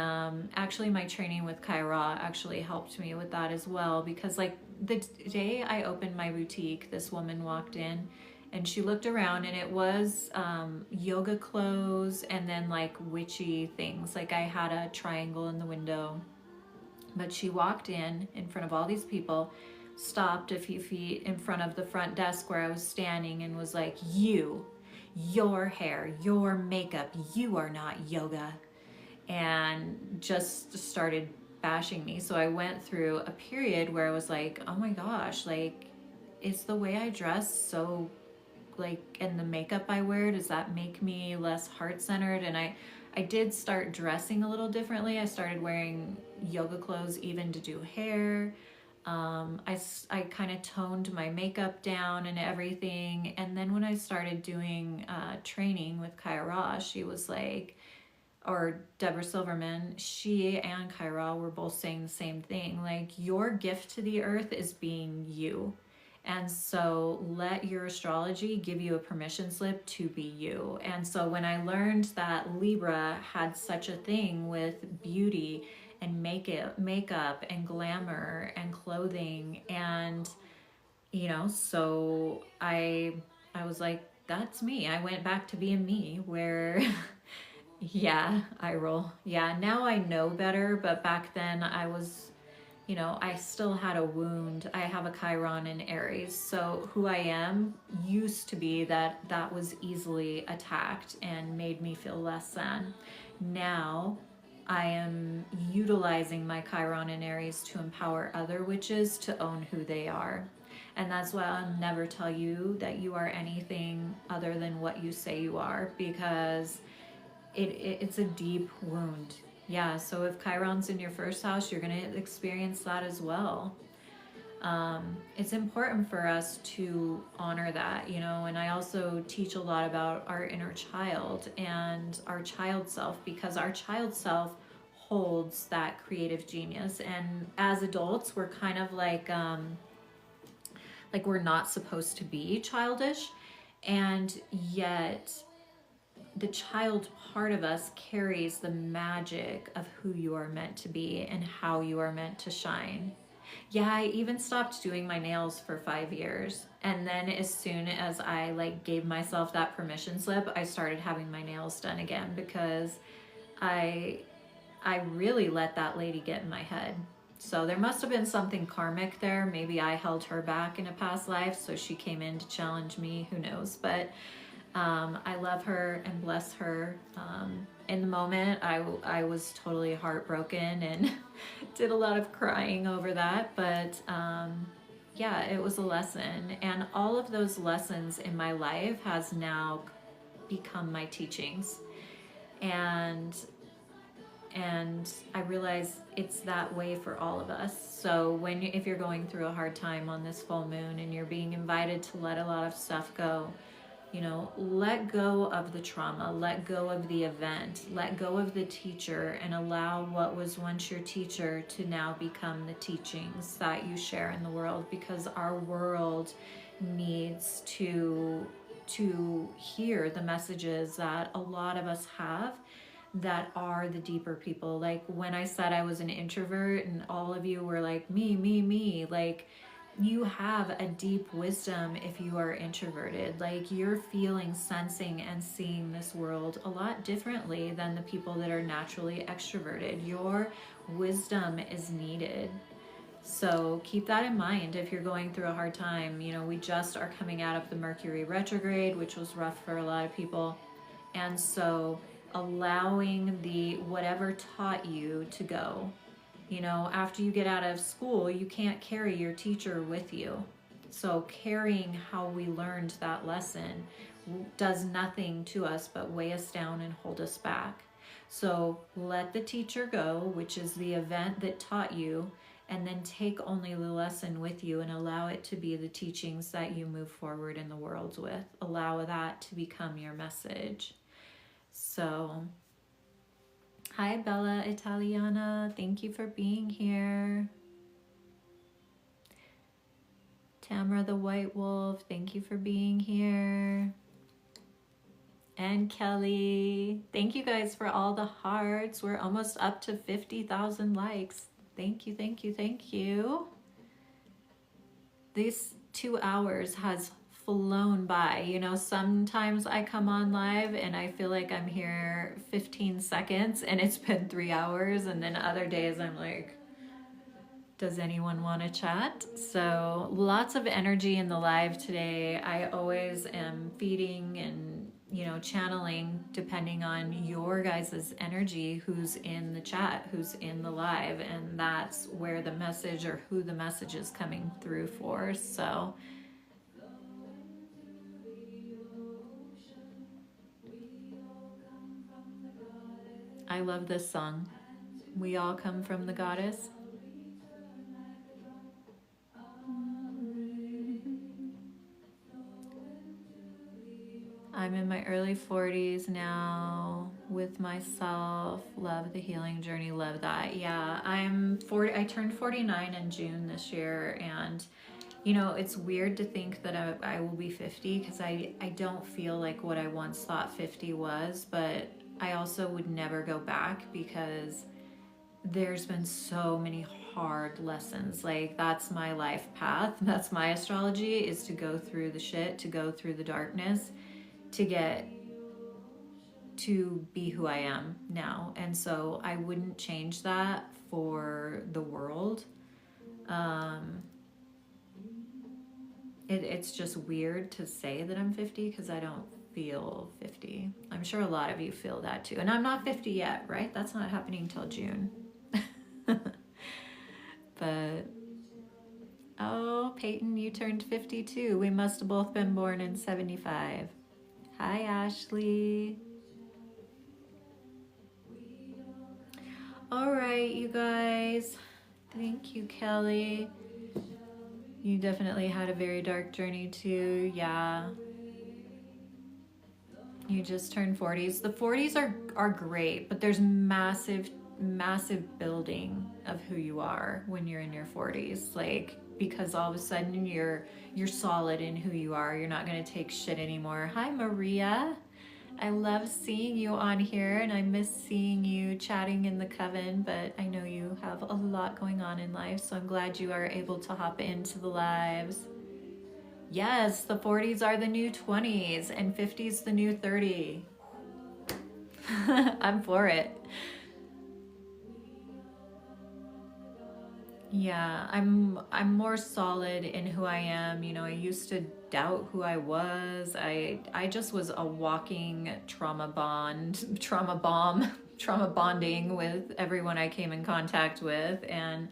actually my training with Kyra actually helped me with that as well, because like the day I opened my boutique, this woman walked in and she looked around and it was yoga clothes and then like witchy things. Like I had a triangle in the window, but she walked in front of all these people, stopped a few feet in front of the front desk where I was standing and was like, your hair, your makeup, you are not yoga. And just started bashing me. So I went through a period where I was like, oh my gosh, like, is the way I dress so like, and the makeup I wear, does that make me less heart-centered? And I I did start dressing a little differently. I started wearing yoga clothes even to do hair. I kind of toned my makeup down and everything. And then when I started doing training with Kyra, she was like, or Deborah Silverman, she and Kyra were both saying the same thing. Like, your gift to the earth is being you. And so let your astrology give you a permission slip to be you. And so when I learned that Libra had such a thing with beauty and makeup and glamour and clothing, and so I was like, that's me. I went back to being me, where yeah, I roll. Yeah, now I know better, but back then I was, I still had a wound. I have a Chiron in Aries, so who I am used to be that was easily attacked and made me feel less than. Now I am utilizing my Chiron in Aries to empower other witches to own who they are. And that's why I'll never tell you that you are anything other than what you say you are, because it's a deep wound. Yeah, so if Chiron's in your first house, you're going to experience that as well. It's important for us to honor that, and I also teach a lot about our inner child and our child self, because our child self holds that creative genius. And as adults, we're kind of like we're not supposed to be childish, and yet the child part of us carries the magic of who you are meant to be and how you are meant to shine. Yeah, I even stopped doing my nails for 5 years. And then as soon as I gave myself that permission slip, I started having my nails done again, because I really let that lady get in my head. So there must have been something karmic there. Maybe I held her back in a past life, so she came in to challenge me. Who knows? But I love her and bless her. In the moment, I was totally heartbroken and did a lot of crying over that. But yeah, it was a lesson. And all of those lessons in my life has now become my teachings. And I realize it's that way for all of us. So if you're going through a hard time on this full moon and you're being invited to let a lot of stuff go, let go of the trauma, let go of the event, let go of the teacher, and allow what was once your teacher to now become the teachings that you share in the world, because our world needs to hear the messages that a lot of us have that are the deeper people. Like when I said I was an introvert and all of you were like, me, like, you have a deep wisdom if you are introverted. Like, you're feeling, sensing, and seeing this world a lot differently than the people that are naturally extroverted. Your wisdom is needed. So keep that in mind if you're going through a hard time. We just are coming out of the Mercury retrograde, which was rough for a lot of people. And so allowing the whatever taught you to go. After you get out of school, you can't carry your teacher with you. So carrying how we learned that lesson does nothing to us but weigh us down and hold us back. So let the teacher go, which is the event that taught you, and then take only the lesson with you and allow it to be the teachings that you move forward in the world with. Allow that to become your message. So, hi Bella Italiana, thank you for being here. Tamara the White Wolf, thank you for being here. And Kelly, thank you guys for all the hearts. We're almost up to 50,000 likes. Thank you, thank you, thank you. These 2 hours has flown by. Sometimes I come on live and I feel like I'm here 15 seconds and it's been 3 hours, and then other days I'm like, does anyone want to chat? So lots of energy in the live today. I always am feeding and channeling depending on your guys' energy, who's in the chat, who's in the live, and that's where the message or who the message is coming through for. So I love this song. We all come from the goddess. I'm in my early 40s now with myself. Love the healing journey. Love that. Yeah, I'm 40. I turned 49 in June this year. And, you know, it's weird to think that I will be 50 because I don't feel like what I once thought 50 was. But I also would never go back because there's been so many hard lessons. Like, that's my life path. That's my astrology, is to go through the shit, to go through the darkness, to get to be who I am now. And so I wouldn't change that for the world. It's just weird to say that I'm 50 because I don't feel 50. I'm sure a lot of you feel that too. And I'm not 50 yet, right? That's not happening till June. But, oh, Peyton, you turned 52. We must have both been born in 75. Hi, Ashley. All right, you guys. Thank you, Kelly. You definitely had a very dark journey too. Yeah. You just turned 40s. The 40s are great, but there's massive building of who you are when you're in your 40s. Like, because all of a sudden you're solid in who you are. You're not going to take shit anymore. Hi, Maria. I love seeing you on here, and I miss seeing you chatting in the coven, but I know you have a lot going on in life, so I'm glad you are able to hop into the lives. Yes, the 40s are the new 20s, and 50s the new 30. I'm for it. Yeah, I'm more solid in who I am. You know, I used to doubt who I was. I just was a walking trauma bomb, trauma bonding with everyone I came in contact with. And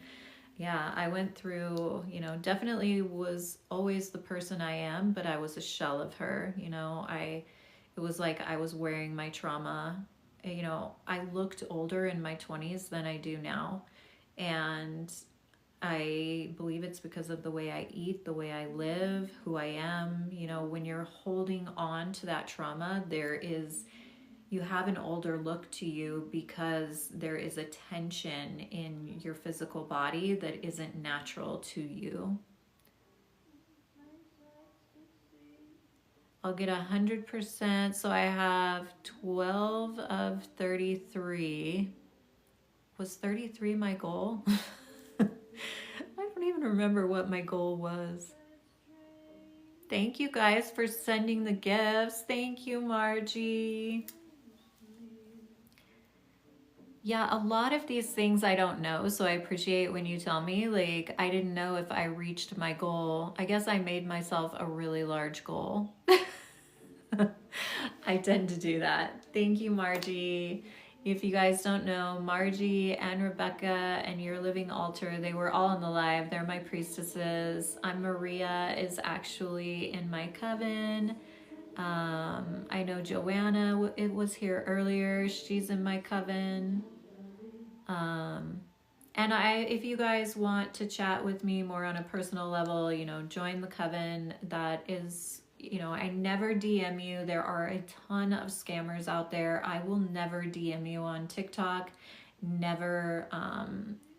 yeah, I went through, you know, definitely was always the person I am, but I was a shell of her. You know, it was like I was wearing my trauma. You know, I looked older in my 20s than I do now. And I believe it's because of the way I eat, the way I live, who I am. You know, when you're holding on to that trauma, you have an older look to you because there is a tension in your physical body that isn't natural to you. I'll get 100%. So I have 12 of 33. Was 33 my goal? I don't even remember what my goal was. Thank you guys for sending the gifts. Thank you, Margie. Yeah, a lot of these things I don't know, so I appreciate when you tell me. Like, I didn't know if I reached my goal. I guess I made myself a really large goal. I tend to do that. Thank you, Margie. If you guys don't know, Margie and Rebecca and Your Living Altar, they were all in the live. They're my priestesses. Maria is actually in my coven. I know Joanna, it was here earlier. She's in my coven. And if you guys want to chat with me more on a personal level, you know, join the coven. That is, you know, I never DM you. There are a ton of scammers out there. I will never DM you on TikTok. Never.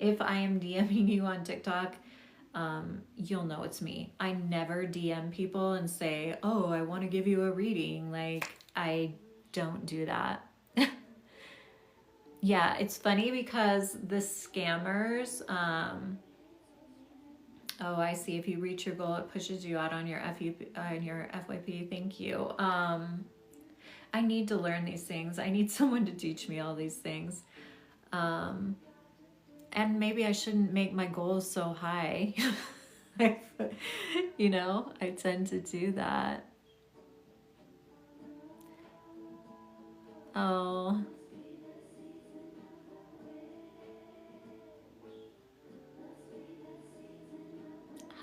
If I am DMing you on TikTok, you'll know it's me. I never DM people and say, oh, I want to give you a reading. Like, I don't do that. Yeah, it's funny because the scammers, oh, I see. If you reach your goal, it pushes you out on your FYP. Thank you. I need to learn these things. I need someone to teach me all these things. And maybe I shouldn't make my goals so high. You know, I tend to do that. Oh.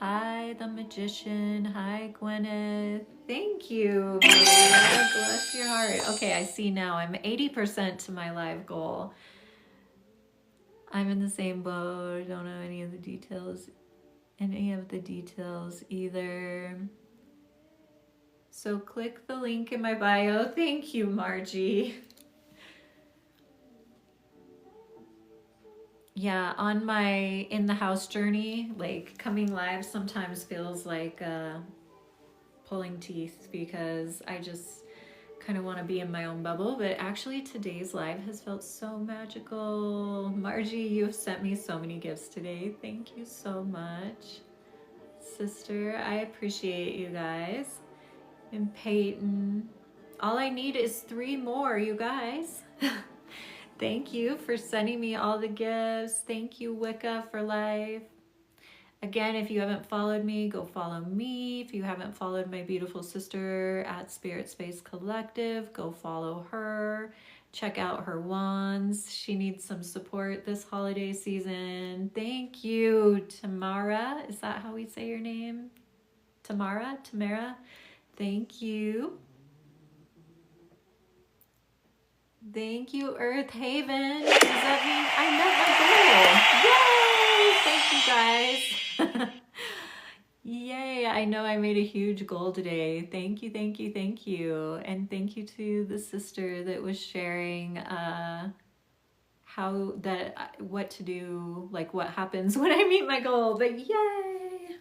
Hi, the magician. Hi, Gwyneth. Thank you, Maria. Bless your heart. Okay, I see now. I'm 80% to my live goal. I'm in the same boat. Don't know any of the details either. So click the link in my bio. Thank you, Margie. Yeah, on my in the house journey, like coming live sometimes feels like pulling teeth because I just kind of want to be in my own bubble. But actually today's live has felt so magical. Margie, you've sent me so many gifts today. Thank you so much, sister. I appreciate you guys. And Peyton, all I need is 3 more, you guys. Thank you for sending me all the gifts. Thank you, Wicca, for life. Again, if you haven't followed me, go follow me. If you haven't followed my beautiful sister at Spirit Space Collective, go follow her. Check out her wands. She needs some support this holiday season. Thank you, Tamara. Is that how we say your name? Tamara? Thank you. Thank you, Earth Haven. Does that mean I met my goal? Yay! Thank you, guys. Yay, I know I made a huge goal today. Thank you, thank you, thank you. And thank you to the sister that was sharing what to do, like what happens when I meet my goal. But yay!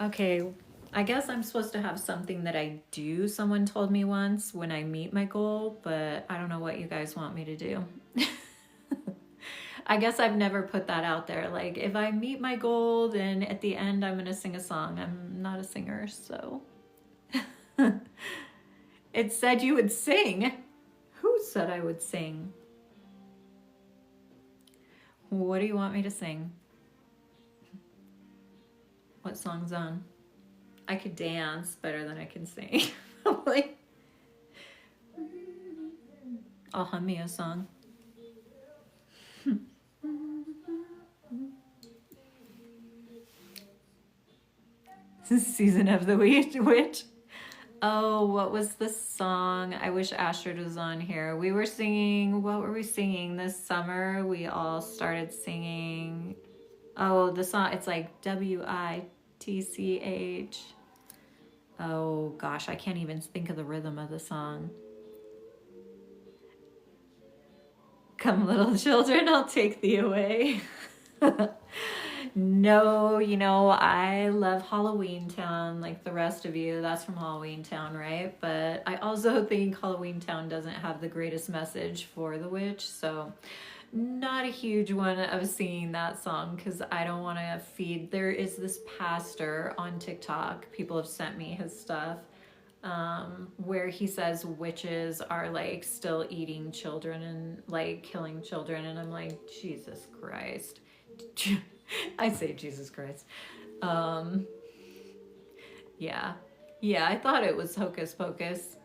Okay, I guess I'm supposed to have something that I do, someone told me once, when I meet my goal, but I don't know what you guys want me to do. I guess I've never put that out there. Like, if I meet my goal, then at the end I'm gonna sing a song. I'm not a singer, so. It said you would sing. Who said I would sing? What do you want me to sing? What song's on? I could dance better than I can sing. Like, I'll hum me a song. Season of the Witch. Oh, what was the song? I wish Astrid was on here. We were singing, what were we singing this summer? We all started singing. Oh, the song, it's like WITCH. Oh gosh, I can't even think of the rhythm of the song. Come little children, I'll take thee away. No, you know, I love Halloween Town like the rest of you. That's from Halloween Town, right? But I also think Halloween Town doesn't have the greatest message for the witch, so not a huge one of singing that song because I don't want to feed. There is this pastor on TikTok, people have sent me his stuff, where he says witches are like still eating children and like killing children, and I'm like, Jesus Christ. I say Jesus Christ. Yeah, I thought it was Hocus Pocus.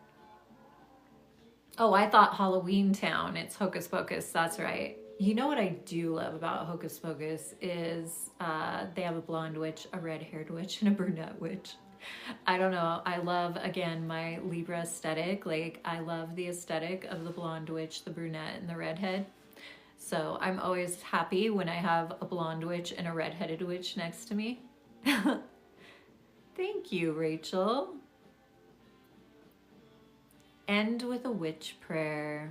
Oh, I thought Halloween Town. It's Hocus Pocus. That's right. You know what I do love about Hocus Pocus is they have a blonde witch, a red-haired witch, and a brunette witch. I don't know. I love, again, my Libra aesthetic. Like, I love the aesthetic of the blonde witch, the brunette, and the redhead. So I'm always happy when I have a blonde witch and a redheaded witch next to me. Thank you, Rachel. End with a witch prayer.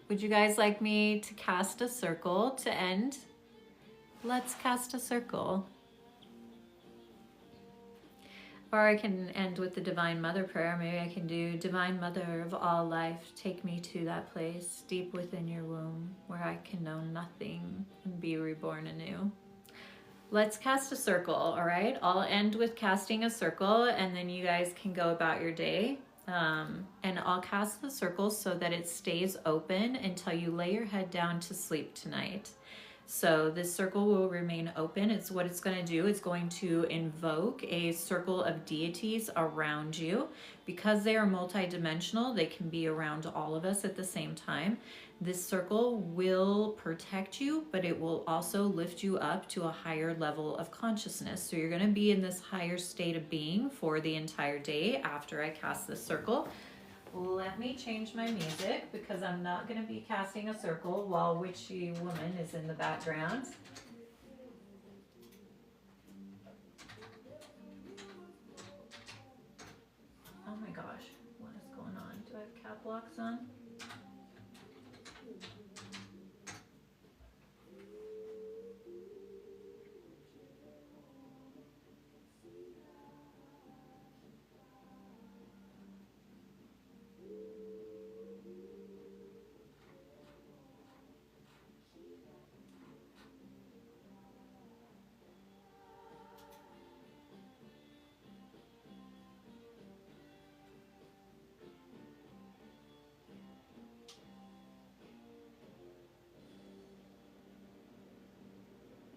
Would you guys like me to cast a circle to end? Let's cast a circle. Or I can end with the Divine Mother prayer. Maybe I can do, Divine Mother of all life, take me to that place deep within your womb where I can know nothing and be reborn anew. Let's cast a circle, all right? I'll end with casting a circle and then you guys can go about your day. And I'll cast the circle so that it stays open until you lay your head down to sleep tonight. So this circle will remain open. It's what it's going to do. It's going to invoke a circle of deities around you. Because they are multidimensional, they can be around all of us at the same time. This circle will protect you, but it will also lift you up to a higher level of consciousness. So you're going to be in this higher state of being for the entire day after I cast this circle. Let me change my music because I'm not going to be casting a circle while Witchy Woman is in the background. Oh my gosh, what is going on? Do I have cap locks on?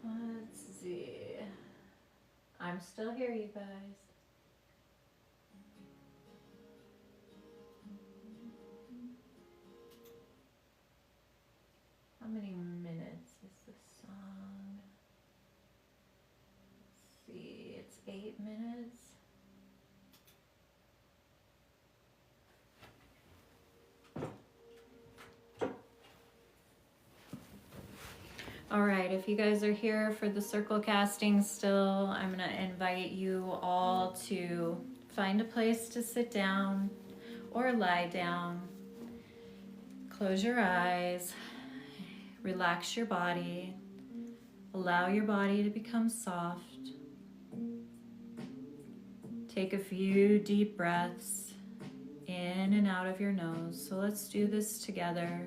Let's see. I'm still here, you guys. How many minutes is this song? Let's see, it's 8 minutes. All right, if you guys are here for the circle casting still, I'm gonna invite you all to find a place to sit down or lie down. Close your eyes, relax your body, allow your body to become soft. Take a few deep breaths in and out of your nose. So let's do this together.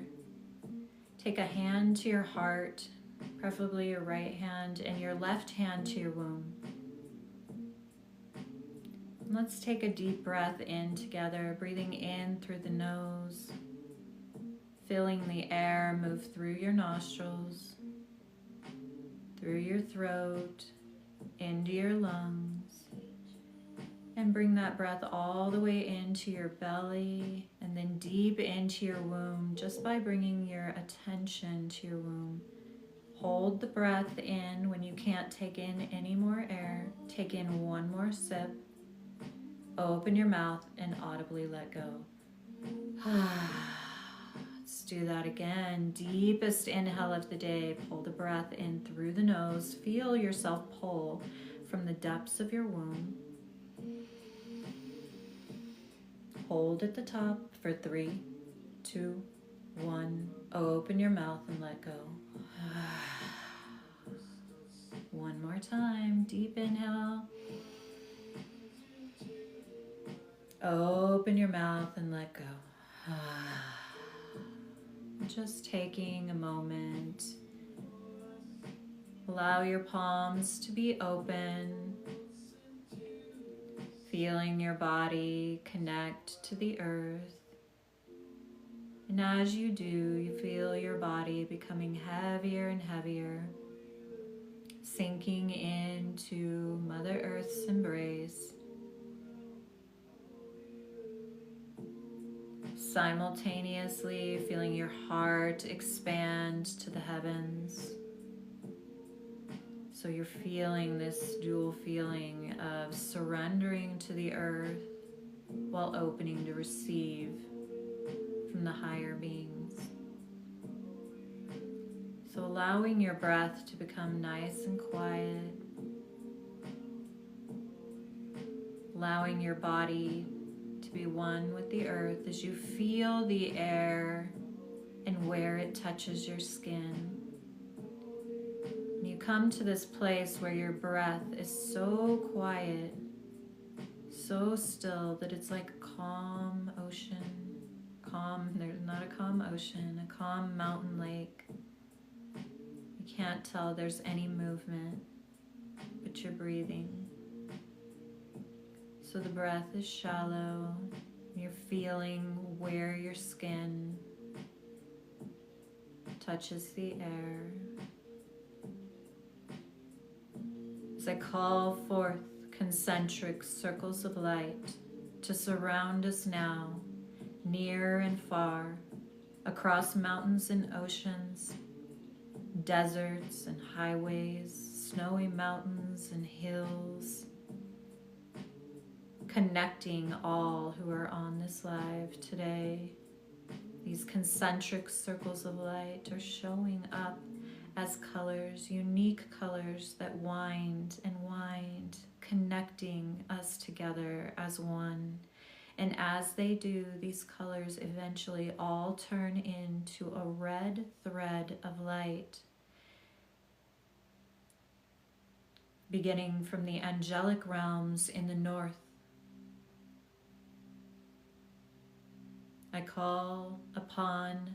Take a hand to your heart, preferably your right hand, and your left hand to your womb. Let's take a deep breath in together, breathing in through the nose, feeling the air move through your nostrils, through your throat, into your lungs, and bring that breath all the way into your belly and then deep into your womb just by bringing your attention to your womb. Hold the breath in. When you can't take in any more air, take in one more sip. Open your mouth and audibly let go. Let's do that again. Deepest inhale of the day. Pull the breath in through the nose. Feel yourself pull from the depths of your womb. Hold at the top for 3, 2, 1. Open your mouth and let go. One more time. Deep inhale. Open your mouth and let go. Just taking a moment. Allow your palms to be open. Feeling your body connect to the earth. And as you do, you feel your body becoming heavier and heavier, sinking into Mother Earth's embrace. Simultaneously feeling your heart expand to the heavens. So you're feeling this dual feeling of surrendering to the earth while opening to receive from the higher beings. So allowing your breath to become nice and quiet. Allowing your body to be one with the earth as you feel the air and where it touches your skin. And you come to this place where your breath is so quiet, so still that it's like a calm ocean. There's not a calm ocean, a calm mountain lake. You can't tell there's any movement, but you're breathing. So the breath is shallow. You're feeling where your skin touches the air. As I call forth concentric circles of light to surround us now, near and far, across mountains and oceans, deserts and highways, snowy mountains and hills, connecting all who are on this live today. These concentric circles of light are showing up as colors, unique colors that wind and wind, connecting us together as one. And as they do, these colors eventually all turn into a red thread of light, beginning from the angelic realms in the north. I call upon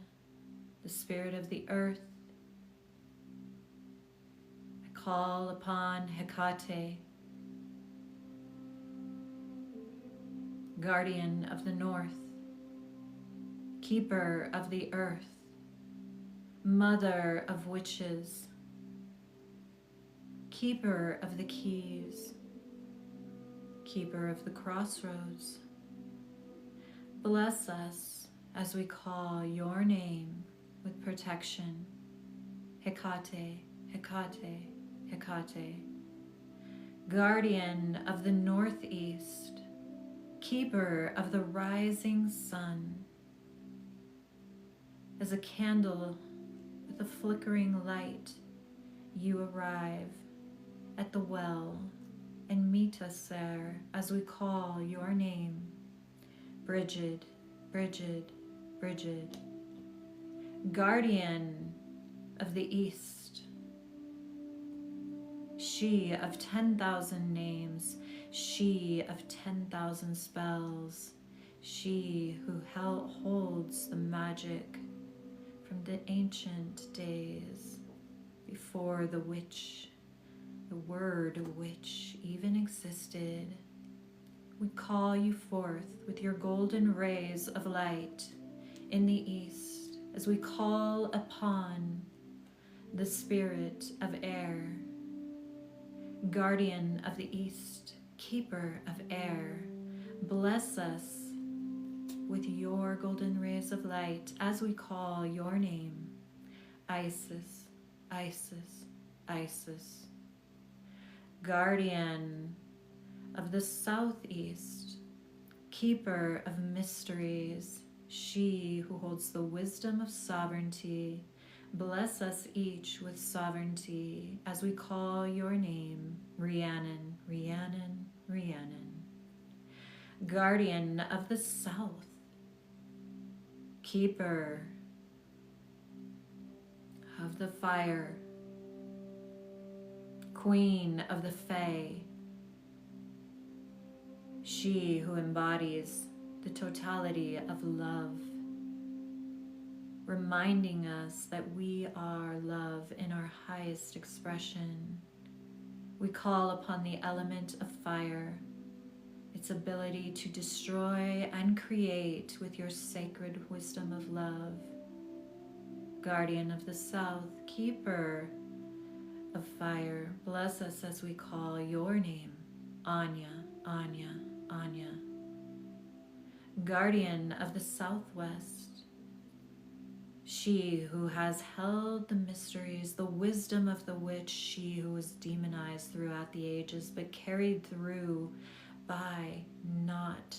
the spirit of the earth. I call upon Hecate, guardian of the north, keeper of the earth, mother of witches, keeper of the keys, keeper of the crossroads. Bless us as we call your name with protection. Hecate, Hecate, Hecate. Guardian of the northeast, keeper of the rising sun. As a candle with a flickering light, you arrive at the well and meet us there as we call your name. Brigid, Brigid, Brigid. Guardian of the east, she of 10,000 names, she of 10,000 spells, she who holds the magic from the ancient days before the word witch even existed. We call you forth with your golden rays of light in the east as we call upon the spirit of air, guardian of the east, keeper of air. Bless us with your golden rays of light as we call your name. Isis, Isis, Isis. Guardian of the southeast, keeper of mysteries, she who holds the wisdom of sovereignty. Bless us each with sovereignty as we call your name. Rhiannon, Rhiannon, Rhiannon. Guardian of the south, keeper of the fire, queen of the fae, she who embodies the totality of love, reminding us that we are love in our highest expression. We call upon the element of fire, its ability to destroy and create with your sacred wisdom of love. Guardian of the south, keeper of fire, bless us as we call your name. Anya, Anya, Anya. Guardian of the southwest, she who has held the mysteries, the wisdom of the witch, she who was demonized throughout the ages, but carried through by not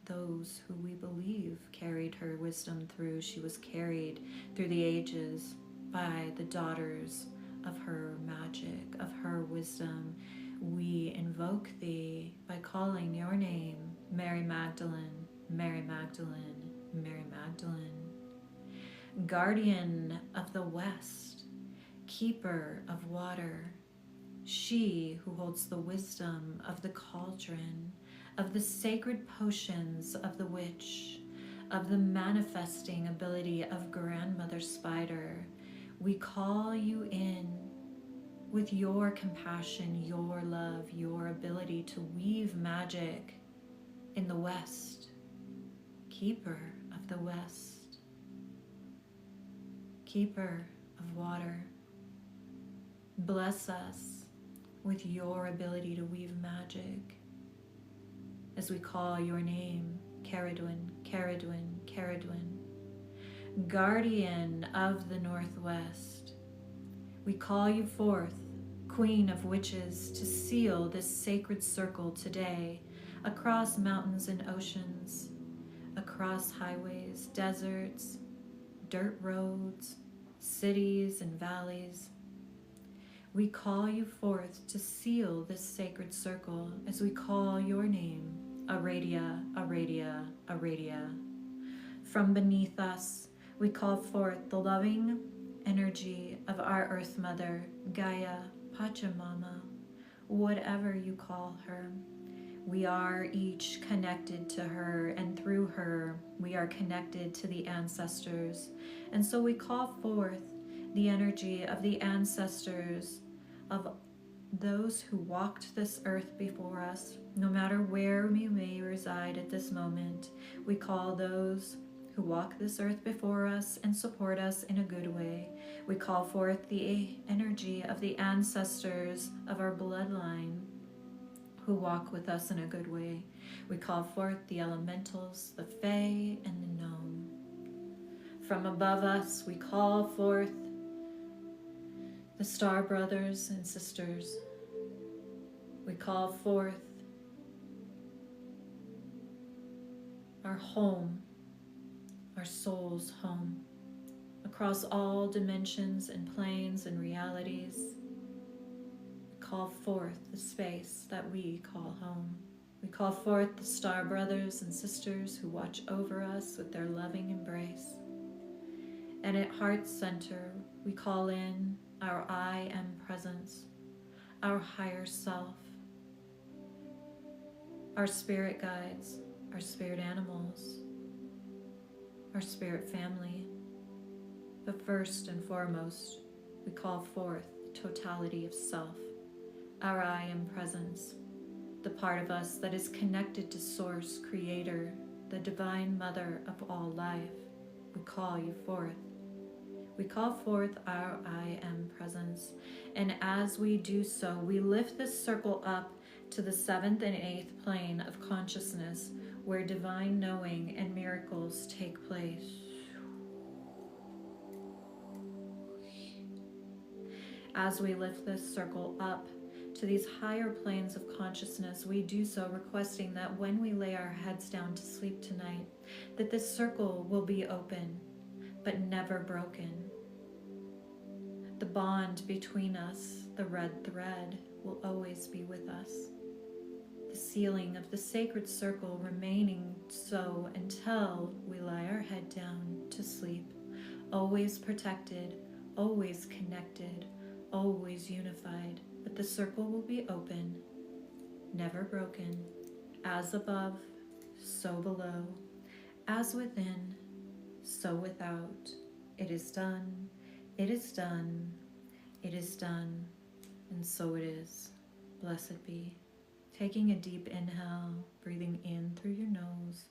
those who we believe carried her wisdom through. She was carried through the ages by the daughters of her magic, of her wisdom. We invoke thee by calling your name, Mary Magdalene, Mary Magdalene, Mary Magdalene. Guardian of the west, keeper of water, she who holds the wisdom of the cauldron, of the sacred potions of the witch, of the manifesting ability of grandmother spider. We call you in with your compassion, your love, your ability to weave magic in the west, keeper of the west, keeper of water. Bless us with your ability to weave magic. As we call your name, Caradwin, Caradwin, Caradwin, guardian of the Northwest, we call you forth, Queen of Witches, to seal this sacred circle today, across mountains and oceans, across highways, deserts, dirt roads, cities and valleys. We call you forth to seal this sacred circle as we call your name, Aradia, Aradia, Aradia. From beneath us, we call forth the loving energy of our Earth Mother, Gaia, Pachamama, whatever you call her. We are each connected to her, and through her, we are connected to the ancestors. And so we call forth the energy of the ancestors, of those who walked this earth before us, no matter where we may reside at this moment. We call those who walk this earth before us and support us in a good way. We call forth the energy of the ancestors of our bloodline who walk with us in a good way. We call forth the elementals, the fae, and the gnome. From above us, we call forth the star brothers and sisters. We call forth our home, our soul's home, across all dimensions and planes and realities. We call forth the space that we call home. We call forth the star brothers and sisters who watch over us with their loving embrace. And at heart center, we call in our I am presence, our higher self, our spirit guides, our spirit animals, our spirit family. But first and foremost, we call forth the totality of self, our I am presence, the part of us that is connected to Source, Creator, the Divine Mother of all life. We call you forth. We call forth our I am presence, and as we do so, we lift this circle up to the 7th and 8th plane of consciousness, where divine knowing and miracles take place. As we lift this circle up to these higher planes of consciousness, we do so requesting that when we lay our heads down to sleep tonight, that this circle will be open, but never broken. The bond between us, the red thread, will always be with us. The sealing of the sacred circle remaining so until we lie our head down to sleep, always protected, always connected, always unified. But the circle will be open, never broken, as above, so below, as within, so without. It is done, it is done, it is done, and so it is. Blessed be. Taking a deep inhale, breathing in through your nose.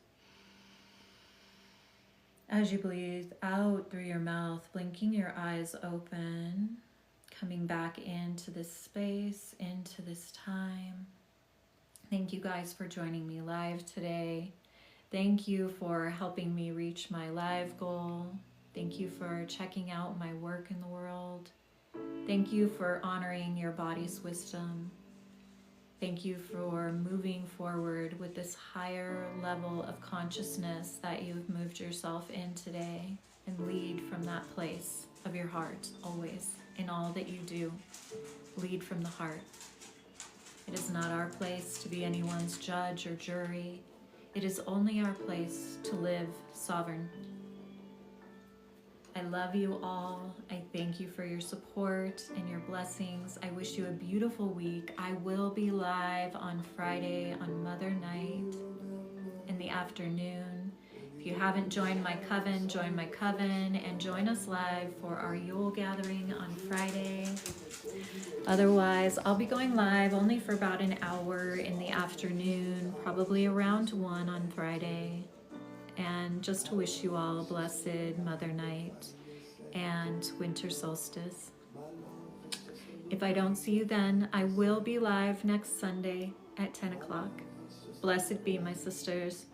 As you breathe out through your mouth, blinking your eyes open, coming back into this space, into this time. Thank you guys for joining me live today. Thank you for helping me reach my live goal. Thank you for checking out my work in the world. Thank you for honoring your body's wisdom. Thank you for moving forward with this higher level of consciousness that you've moved yourself in today, and lead from that place of your heart always in all that you do. Lead from the heart. It is not our place to be anyone's judge or jury. It is only our place to live sovereign. I love you all. I thank you for your support and your blessings. I wish you a beautiful week. I will be live on Friday on Mother Night in the afternoon. If you haven't joined my coven, join my coven and join us live for our Yule gathering on Friday. Otherwise, I'll be going live only for about an hour in the afternoon, probably around 1 on Friday. And just to wish you all a blessed Mother Night and winter solstice. If I don't see you then, I will be live next Sunday at 10 o'clock. Blessed be, my sisters.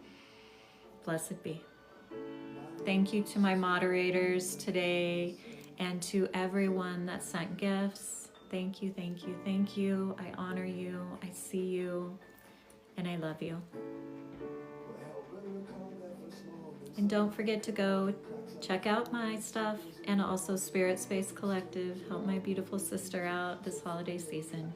Blessed be. Thank you to my moderators today and to everyone that sent gifts. Thank you, thank you, thank you. I honor you, I see you, and I love you. And don't forget to go check out my stuff and also Spirit Space Collective. Help my beautiful sister out this holiday season.